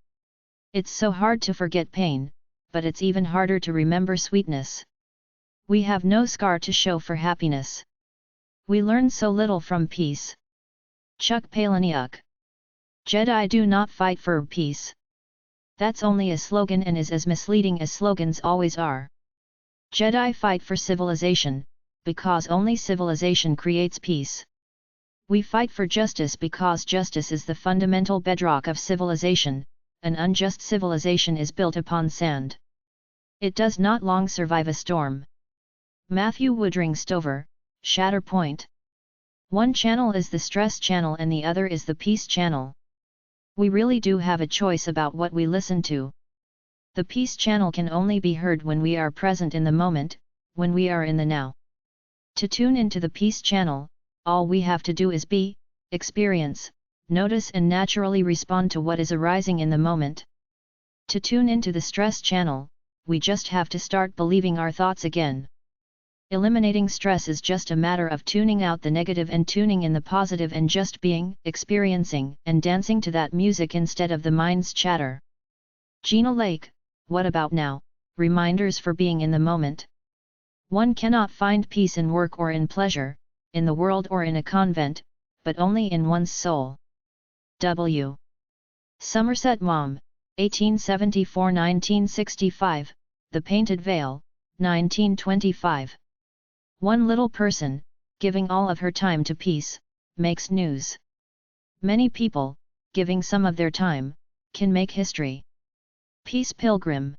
It's so hard to forget pain, but it's even harder to remember sweetness. We have no scar to show for happiness. We learn so little from peace. Chuck Palahniuk. Jedi do not fight for peace. That's only a slogan and is as misleading as slogans always are. Jedi fight for civilization, because only civilization creates peace. We fight for justice because justice is the fundamental bedrock of civilization. An unjust civilization is built upon sand. It does not long survive a storm. Matthew Woodring Stover, Shatterpoint. One channel is the stress channel and the other is the peace channel. We really do have a choice about what we listen to. The peace channel can only be heard when we are present in the moment, when we are in the now. To tune into the peace channel, all we have to do is be, experience, notice and naturally respond to what is arising in the moment. To tune into the stress channel, we just have to start believing our thoughts again. Eliminating stress is just a matter of tuning out the negative and tuning in the positive and just being, experiencing, and dancing to that music instead of the mind's chatter. Gina Lake, What About Now? Reminders for being in the moment. One cannot find peace in work or in pleasure, in the world or in a convent, but only in one's soul. W. Somerset Maugham, 1874–1965, The Painted Veil, 1925. One little person, giving all of her time to peace, makes news. Many people, giving some of their time, can make history. Peace Pilgrim.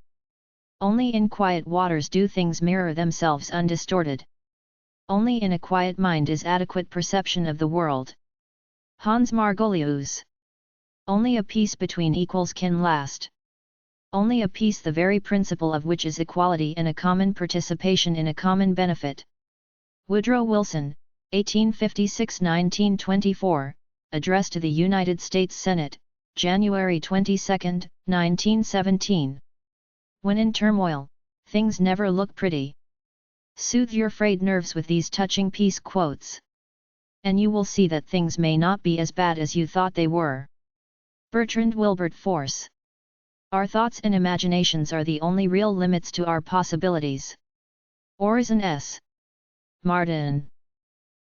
Only in quiet waters do things mirror themselves undistorted. Only in a quiet mind is adequate perception of the world. Hans Margolius. Only a peace between equals can last. Only a peace the very principle of which is equality and a common participation in a common benefit. Woodrow Wilson, 1856–1924, Address to the United States Senate, January 22, 1917. When in turmoil, things never look pretty. Soothe your frayed nerves with these touching peace quotes. And you will see that things may not be as bad as you thought they were. Bertrand Wilberforce. Our thoughts and imaginations are the only real limits to our possibilities. Orison S. Martin.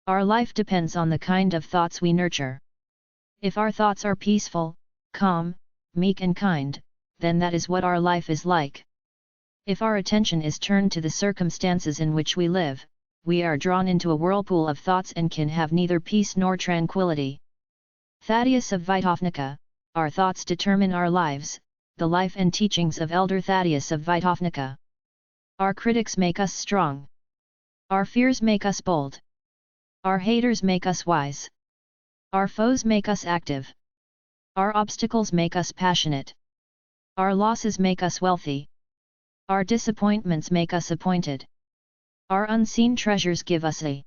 Our life depends on the kind of thoughts we nurture. If our thoughts are peaceful, calm, meek and kind, then that is what our life is like. If our attention is turned to the circumstances in which we live, we are drawn into a whirlpool of thoughts and can have neither peace nor tranquility. Thaddeus of Witownica. Our thoughts determine our lives, the life and teachings of Elder Thaddeus of Witownica. Our critics make us strong. Our fears make us bold. Our haters make us wise. Our foes make us active. Our obstacles make us passionate. Our losses make us wealthy. Our disappointments make us appointed. Our unseen treasures give us a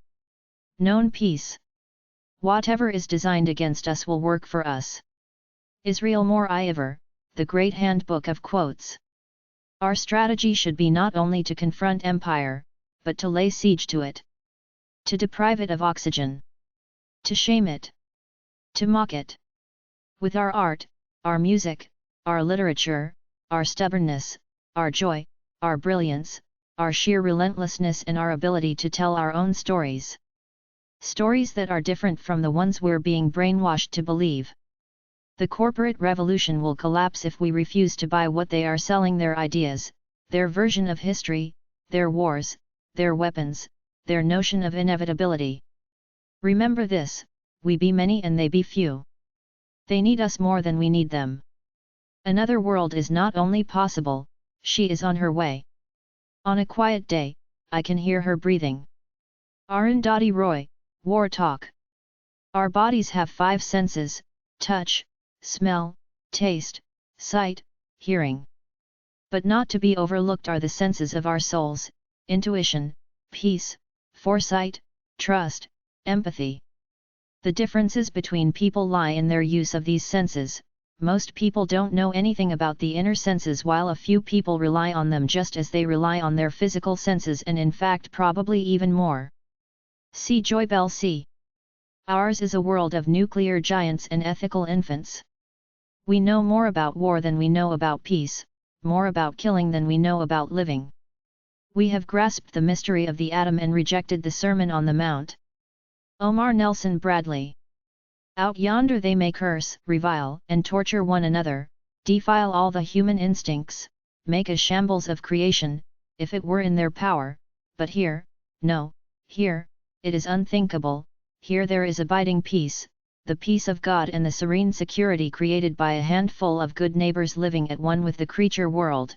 known peace. Whatever is designed against us will work for us. Israel Moore Ivor, The Great Handbook of Quotes. Our strategy should be not only to confront empire, but to lay siege to it. To deprive it of oxygen. To shame it. To mock it. With our art, our music, our literature, our stubbornness, our joy, our brilliance, our sheer relentlessness and our ability to tell our own stories. Stories that are different from the ones we're being brainwashed to believe. The corporate revolution will collapse if we refuse to buy what they are selling: their ideas, their version of history, their wars, their weapons, their notion of inevitability. Remember this: we be many and they be few. They need us more than we need them. Another world is not only possible, she is on her way. On a quiet day, I can hear her breathing. Arundhati Roy, War Talk. Our bodies have 5 senses: touch, smell, taste, sight, hearing. But not to be overlooked are the senses of our souls: intuition, peace, foresight, trust, empathy. The differences between people lie in their use of these senses. Most people don't know anything about the inner senses, while a few people rely on them just as they rely on their physical senses, and in fact probably even more. See Joy Bell C. Ours is a world of nuclear giants and ethical infants. We know more about war than we know about peace, more about killing than we know about living. We have grasped the mystery of the atom and rejected the Sermon on the Mount. Omar Nelson Bradley. Out yonder they may curse, revile, and torture one another, defile all the human instincts, make a shambles of creation, if it were in their power, but here, no, here, it is unthinkable. Here there is abiding peace, the peace of God and the serene security created by a handful of good neighbors living at one with the creature world.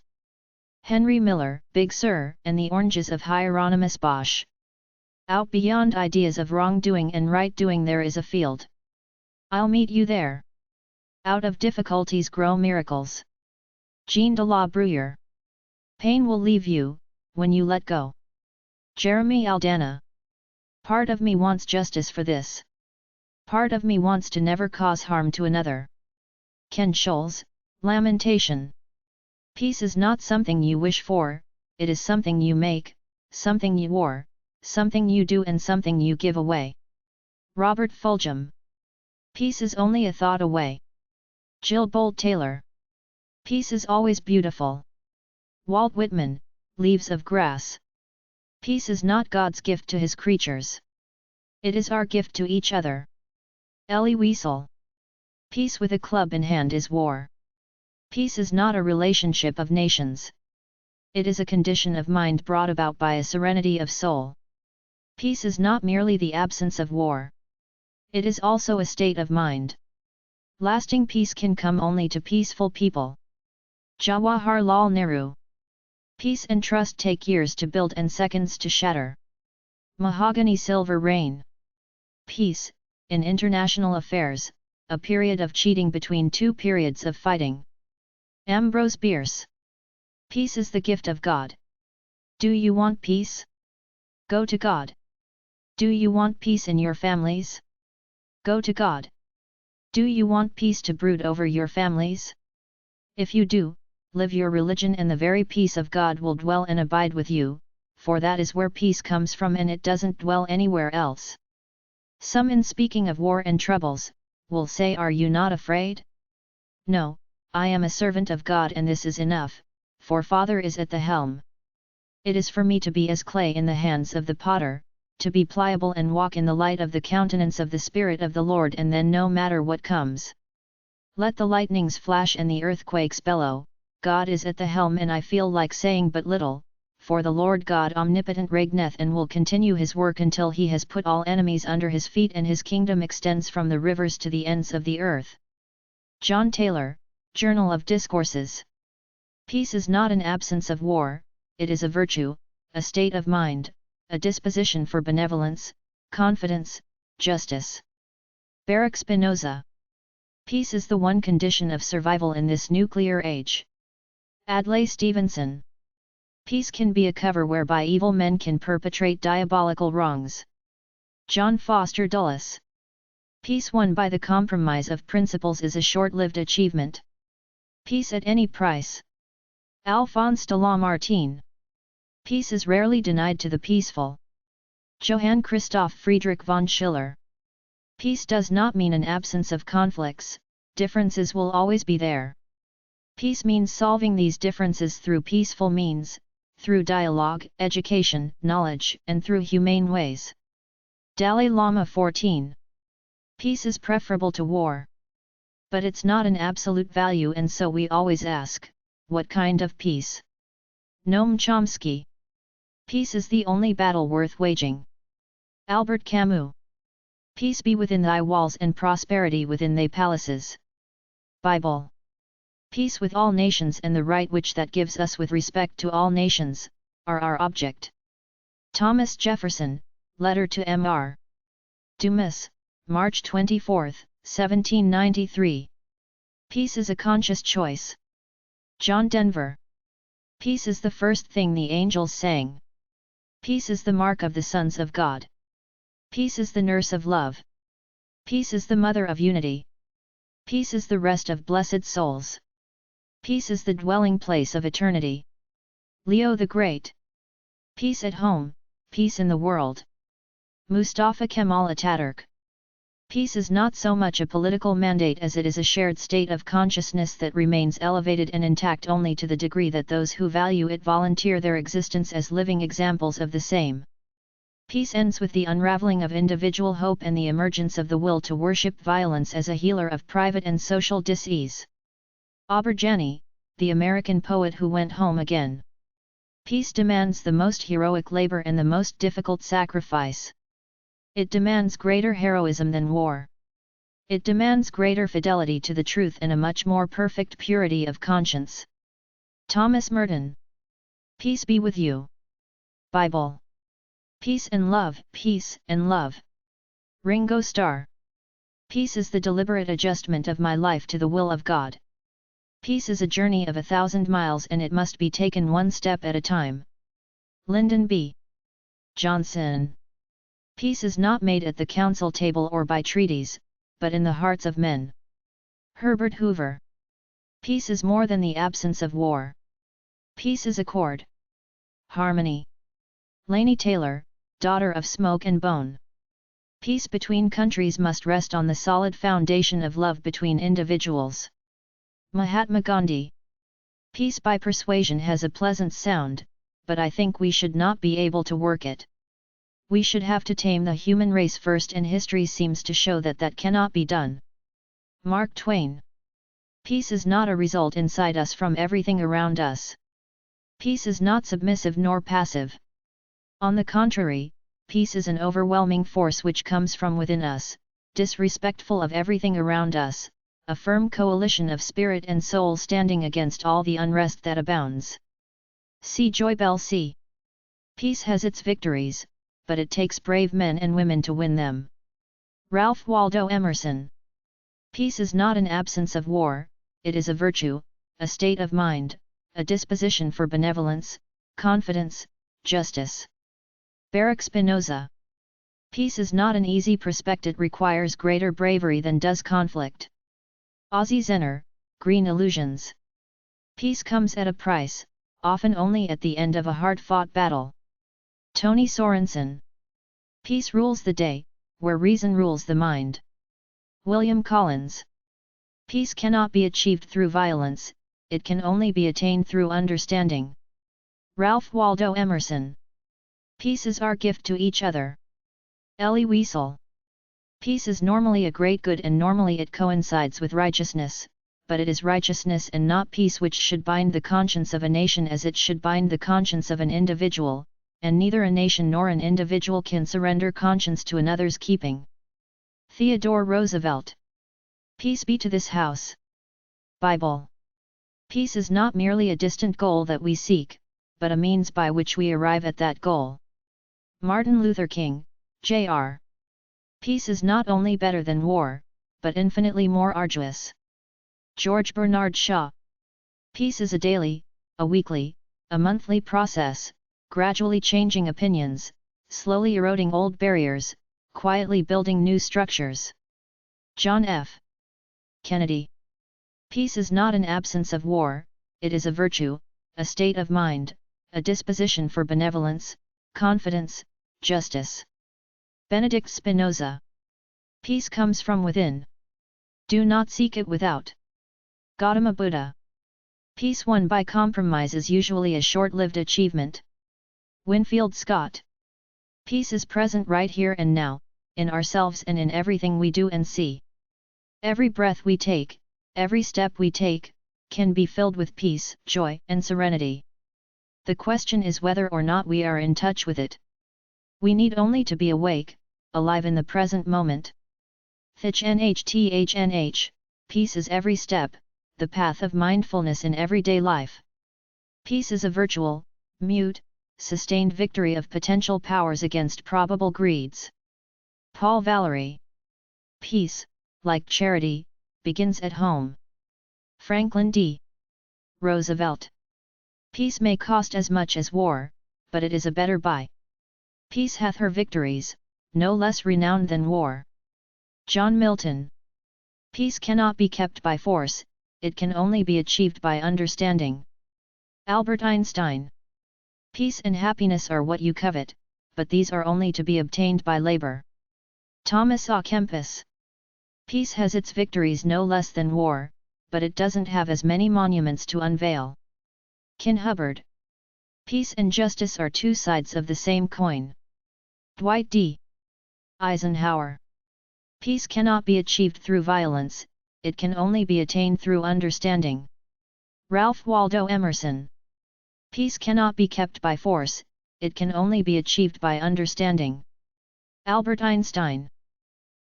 Henry Miller, Big Sur, and the Oranges of Hieronymus Bosch. Out beyond ideas of wrongdoing and right-doing there is a field. I'll meet you there. Out of difficulties grow miracles. Jean de la Bruyere. Pain will leave you, when you let go. Jeremy Aldana. Part of me wants justice for this. Part of me wants to never cause harm to another. Ken Scholes, Lamentation. Peace is not something you wish for, it is something you make, something you war, something you do and something you give away. Robert Fulgham. Peace is only a thought away. Jill Bolt Taylor. Peace is always beautiful. Walt Whitman, Leaves of Grass. Peace is not God's gift to his creatures. It is our gift to each other. Elie Wiesel. Peace with a club in hand is war. Peace is not a relationship of nations. It is a condition of mind brought about by a serenity of soul. Peace is not merely the absence of war. It is also a state of mind. Lasting peace can come only to peaceful people. Jawaharlal Nehru. Peace and trust take years to build and seconds to shatter. Mahogany Silver Rain. Peace, in international affairs, a period of cheating between two periods of fighting. Ambrose Bierce. Peace is the gift of God. Do you want peace? Go to God. Do you want peace in your families? Go to God. Do you want peace to brood over your families? If you do, live your religion and the very peace of God will dwell and abide with you, for that is where peace comes from and it doesn't dwell anywhere else. Some, in speaking of war and troubles, will say, are you not afraid? No, I am a servant of God and this is enough, for Father is at the helm. It is for me to be as clay in the hands of the potter, to be pliable and walk in the light of the countenance of the Spirit of the Lord, and then no matter what comes. Let the lightnings flash and the earthquakes bellow, God is at the helm, and I feel like saying but little, for the Lord God omnipotent reigneth and will continue his work until he has put all enemies under his feet and his kingdom extends from the rivers to the ends of the earth. John Taylor, Journal of Discourses. Peace is not an absence of war, it is a virtue, a state of mind, a disposition for benevolence, confidence, justice. Baruch Spinoza. Peace is the one condition of survival in this nuclear age. Adlai Stevenson. Peace can be a cover whereby evil men can perpetrate diabolical wrongs. John Foster Dulles. Peace won by the compromise of principles is a short-lived achievement. Peace at any price. Alphonse de Lamartine. Peace is rarely denied to the peaceful. Johann Christoph Friedrich von Schiller. Peace does not mean an absence of conflicts, differences will always be there. Peace means solving these differences through peaceful means, through dialogue, education, knowledge, and through humane ways. Dalai Lama 14. Peace is preferable to war. But it's not an absolute value, and so we always ask, what kind of peace? Noam Chomsky. Peace is the only battle worth waging. Albert Camus. Peace be within thy walls and prosperity within thy palaces. Bible. Peace with all nations and the right which that gives us with respect to all nations, are our object. Thomas Jefferson, Letter to M.R. Dumas, March 24, 1793. Peace is a conscious choice. John Denver. Peace is the first thing the angels sang. Peace is the mark of the sons of God. Peace is the nurse of love. Peace is the mother of unity. Peace is the rest of blessed souls. Peace is the dwelling place of eternity. Leo the Great. Peace at home, peace in the world. Mustafa Kemal Ataturk. Peace is not so much a political mandate as it is a shared state of consciousness that remains elevated and intact only to the degree that those who value it volunteer their existence as living examples of the same. Peace ends with the unraveling of individual hope and the emergence of the will to worship violence as a healer of private and social dis-ease. Auber Janney, the American poet who went home again. Peace demands the most heroic labor and the most difficult sacrifice. It demands greater heroism than war. It demands greater fidelity to the truth and a much more perfect purity of conscience. Thomas Merton. Peace be with you. Bible. Peace and love, peace and love. Ringo Starr. Peace is the deliberate adjustment of my life to the will of God. Peace is a journey of 1,000 miles and it must be taken one step at a time. Lyndon B. Johnson. Peace is not made at the council table or by treaties, but in the hearts of men. Herbert Hoover. Peace is more than the absence of war. Peace is accord. Harmony. Laini Taylor, daughter of Smoke and Bone. Peace between countries must rest on the solid foundation of love between individuals. Mahatma Gandhi. Peace by persuasion has a pleasant sound, but I think we should not be able to work it. We should have to tame the human race first, and history seems to show that that cannot be done. Mark Twain. Peace is not a result inside us from everything around us. Peace is not submissive nor passive. On the contrary, peace is an overwhelming force which comes from within us, disrespectful of everything around us, a firm coalition of spirit and soul standing against all the unrest that abounds. C. Joy Bell C. Peace has its victories, but it takes brave men and women to win them. Ralph Waldo Emerson. Peace is not an absence of war, it is a virtue, a state of mind, a disposition for benevolence, confidence, justice. Baruch Spinoza. Peace is not an easy prospect, it requires greater bravery than does conflict. Ozzie Zenner, Green Illusions. Peace comes at a price, often only at the end of a hard-fought battle. Tony Sorensen. Peace rules the day, where reason rules the mind. William Collins. Peace cannot be achieved through violence, it can only be attained through understanding. Ralph Waldo Emerson. Peace is our gift to each other. Elie Wiesel. Peace is normally a great good and normally it coincides with righteousness, but it is righteousness and not peace which should bind the conscience of a nation as it should bind the conscience of an individual, and neither a nation nor an individual can surrender conscience to another's keeping. Theodore Roosevelt. Peace be to this house. Bible. Peace is not merely a distant goal that we seek, but a means by which we arrive at that goal. Martin Luther King, Jr. Peace is not only better than war, but infinitely more arduous. George Bernard Shaw. Peace is a daily, a weekly, a monthly process, gradually changing opinions, slowly eroding old barriers, quietly building new structures. John F. Kennedy. Peace is not an absence of war, it is a virtue, a state of mind, a disposition for benevolence, confidence, justice. Benedict Spinoza. Peace comes from within. Do not seek it without. Gautama Buddha. Peace won by compromise is usually a short-lived achievement. Winfield Scott. Peace is present right here and now, in ourselves and in everything we do and see. Every breath we take, every step we take, can be filled with peace, joy, and serenity. The question is whether or not we are in touch with it. We need only to be awake, alive in the present moment. Thich Nhat Hanh, peace is every step, the path of mindfulness in everyday life. Peace is a virtual, mute, sustained victory of potential powers against probable greeds. Paul Valery. Peace, like charity, begins at home. Franklin D. Roosevelt. Peace may cost as much as war, but it is a better buy. Peace hath her victories, no less renowned than war. John Milton. Peace cannot be kept by force, it can only be achieved by understanding. Albert Einstein. Peace and happiness are what you covet, but these are only to be obtained by labor. Thomas A. Kempis. Peace has its victories no less than war, but it doesn't have as many monuments to unveil. Kin Hubbard. Peace and justice are two sides of the same coin. Dwight D. Eisenhower. Peace cannot be achieved through violence, it can only be attained through understanding. Ralph Waldo Emerson. Peace cannot be kept by force, it can only be achieved by understanding. Albert Einstein.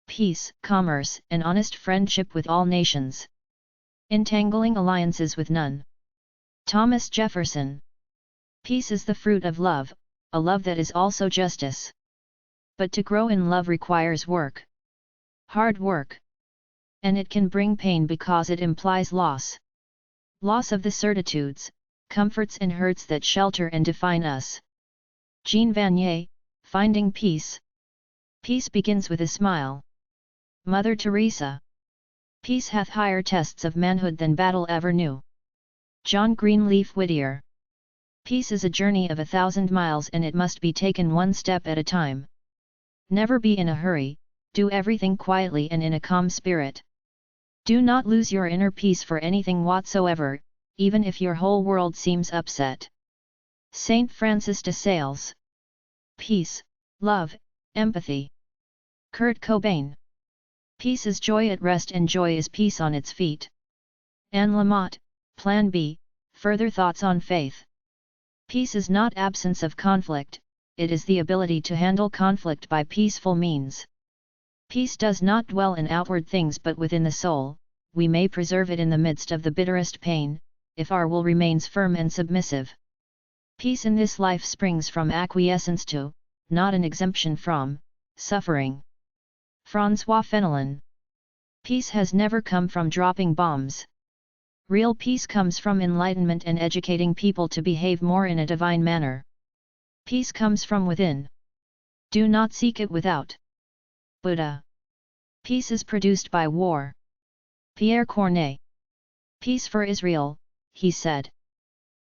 Peace, commerce, and honest friendship with all nations. Entangling alliances with none. Thomas Jefferson. Peace is the fruit of love, a love that is also justice. But to grow in love requires work. Hard work. And it can bring pain because it implies loss. Loss of the certitudes, comforts and hurts that shelter and define us. Jean Vanier, Finding Peace. Peace begins with a smile. Mother Teresa. Peace hath higher tests of manhood than battle ever knew. John Greenleaf Whittier. Peace is a journey of 1,000 miles and it must be taken one step at a time. Never be in a hurry, do everything quietly and in a calm spirit. Do not lose your inner peace for anything whatsoever, even if your whole world seems upset. Saint Francis de Sales. Peace, love, empathy. Kurt Cobain. Peace is joy at rest and joy is peace on its feet. Anne Lamott, Plan B, Further Thoughts on Faith. Peace is not absence of conflict, it is the ability to handle conflict by peaceful means. Peace does not dwell in outward things but within the soul, we may preserve it in the midst of the bitterest pain, if our will remains firm and submissive. Peace in this life springs from acquiescence to, not an exemption from, suffering. François Fenelon. Peace has never come from dropping bombs. Real peace comes from enlightenment and educating people to behave more in a divine manner. Peace comes from within. Do not seek it without. Buddha. Peace is produced by war. Pierre Corneille. Peace for Israel, he said.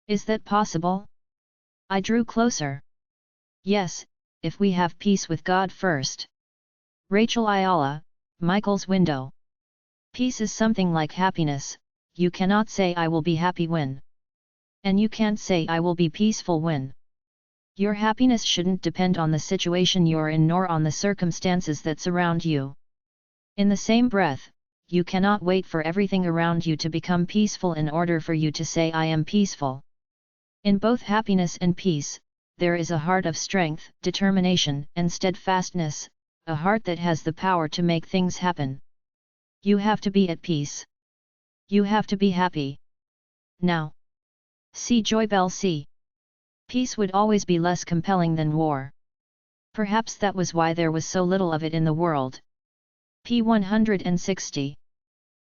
Is that possible? I drew closer. Yes, if we have peace with God first. Rachel Ayala, Michael's Window. Peace is something like happiness, you cannot say I will be happy when. And you can't say I will be peaceful when. Your happiness shouldn't depend on the situation you're in nor on the circumstances that surround you. In the same breath, you cannot wait for everything around you to become peaceful in order for you to say I am peaceful. In both happiness and peace, there is a heart of strength, determination, and steadfastness, a heart that has the power to make things happen. You have to be at peace. You have to be happy. Now. See Joy Bell C. Peace would always be less compelling than war. Perhaps that was why there was so little of it in the world. p. 160.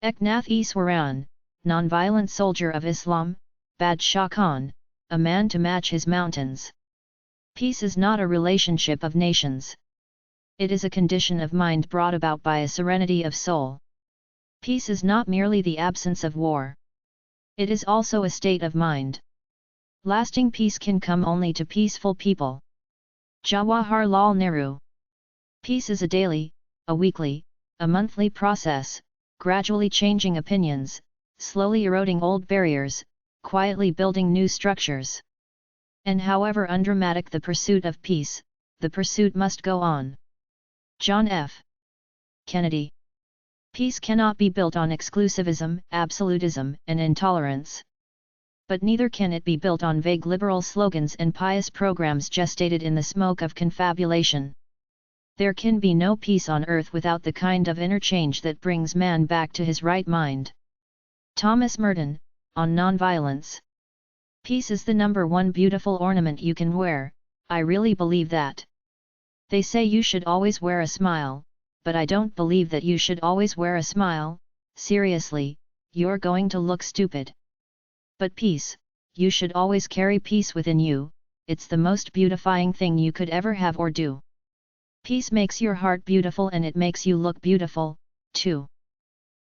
Eknath Iswaran, Nonviolent Soldier of Islam, Badshah Khan, a man to match his mountains. Peace is not a relationship of nations. It is a condition of mind brought about by a serenity of soul. Peace is not merely the absence of war. It is also a state of mind. Lasting peace can come only to peaceful people. Jawaharlal Nehru. Peace is a daily, a weekly, a monthly process, gradually changing opinions, slowly eroding old barriers, quietly building new structures. And however undramatic the pursuit of peace, the pursuit must go on. John F. Kennedy. Peace cannot be built on exclusivism, absolutism, and intolerance. But neither can it be built on vague liberal slogans and pious programs gestated in the smoke of confabulation. There can be no peace on earth without the kind of interchange that brings man back to his right mind. Thomas Merton, on Nonviolence. Peace is the number one beautiful ornament you can wear, I really believe that. They say you should always wear a smile, but I don't believe that you should always wear a smile, seriously, you're going to look stupid. But peace, you should always carry peace within you, it's the most beautifying thing you could ever have or do. Peace makes your heart beautiful and it makes you look beautiful, too.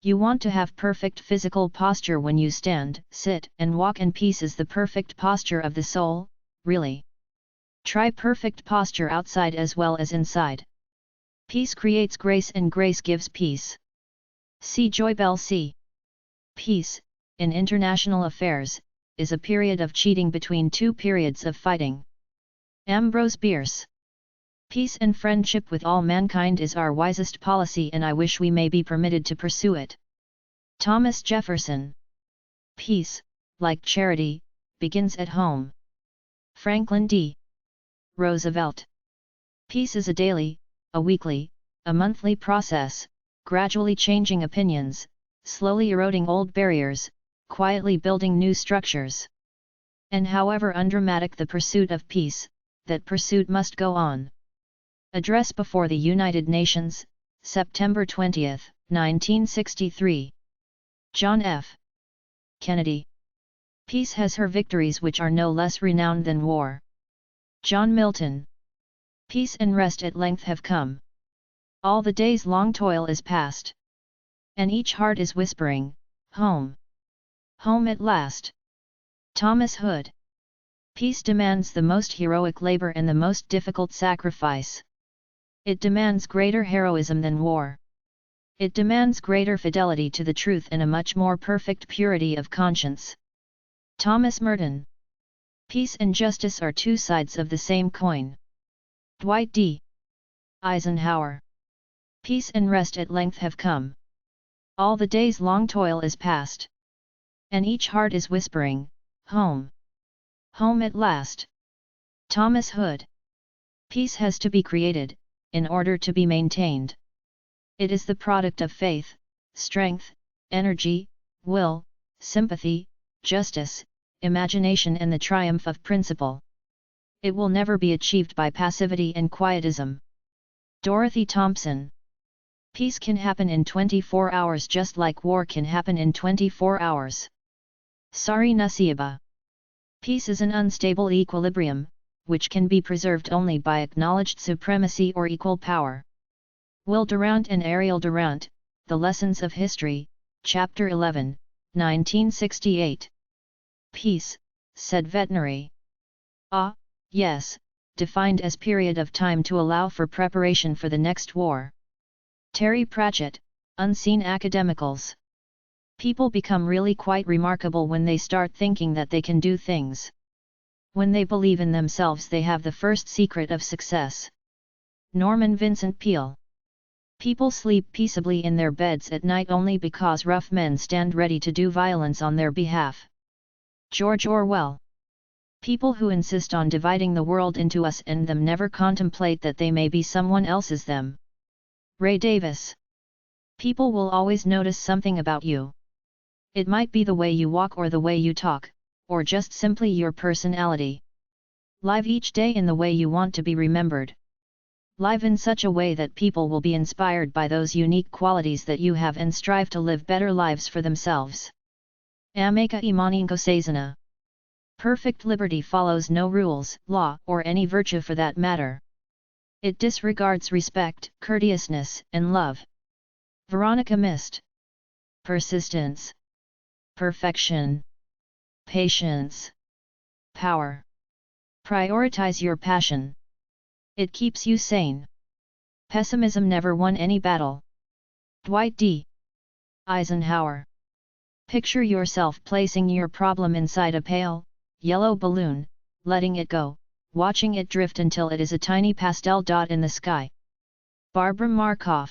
You want to have perfect physical posture when you stand, sit, and walk, and peace is the perfect posture of the soul, really. Try perfect posture outside as well as inside. Peace creates grace and grace gives peace. See Joy Bell C. Peace, in international affairs, is a period of cheating between two periods of fighting. Ambrose Bierce. Peace and friendship with all mankind is our wisest policy and I wish we may be permitted to pursue it. Thomas Jefferson. Peace, like charity, begins at home. Franklin D. Roosevelt. Peace is a daily, a weekly, a monthly process, gradually changing opinions, slowly eroding old barriers, quietly building new structures. And however undramatic the pursuit of peace, that pursuit must go on. Address before the United Nations, September 20, 1963. John F. Kennedy. Peace has her victories which are no less renowned than war. John Milton. Peace and rest at length have come. All the day's long toil is past. And each heart is whispering, home. Home at last. Thomas Hood. Peace demands the most heroic labor and the most difficult sacrifice. It demands greater heroism than war. It demands greater fidelity to the truth and a much more perfect purity of conscience. Thomas Merton. Peace and justice are two sides of the same coin. Dwight D. Eisenhower. Peace and rest at length have come. All the day's long toil is past. And each heart is whispering, home. Home at last. Thomas Hood. Peace has to be created, in order to be maintained. It is the product of faith, strength, energy, will, sympathy, justice, imagination and the triumph of principle. It will never be achieved by passivity and quietism. Dorothy Thompson. Peace can happen in 24 hours just like war can happen in 24 hours. Sari Nusseibeh. Peace is an unstable equilibrium, which can be preserved only by acknowledged supremacy or equal power. Will Durant and Ariel Durant, The Lessons of History, Chapter 11, 1968. Peace, said Veterinary. Yes, defined as period of time to allow for preparation for the next war. Terry Pratchett, Unseen Academicals. People become really quite remarkable when they start thinking that they can do things. When they believe in themselves they have the first secret of success. Norman Vincent Peale. People sleep peaceably in their beds at night only because rough men stand ready to do violence on their behalf. George Orwell. People who insist on dividing the world into us and them never contemplate that they may be someone else's them. Ray Davis. People will always notice something about you. It might be the way you walk or the way you talk, or just simply your personality. Live each day in the way you want to be remembered. Live in such a way that people will be inspired by those unique qualities that you have and strive to live better lives for themselves. Ameka Imani Nkosazana. Perfect liberty follows no rules, law, or any virtue for that matter. It disregards respect, courteousness, and love. Veronica Mist. Persistence. Perfection. Patience. Power. Prioritize your passion. It keeps you sane. Pessimism never won any battle. Dwight D. Eisenhower. Picture yourself placing your problem inside a pale, yellow balloon, letting it go, watching it drift until it is a tiny pastel dot in the sky. Barbara Markoff.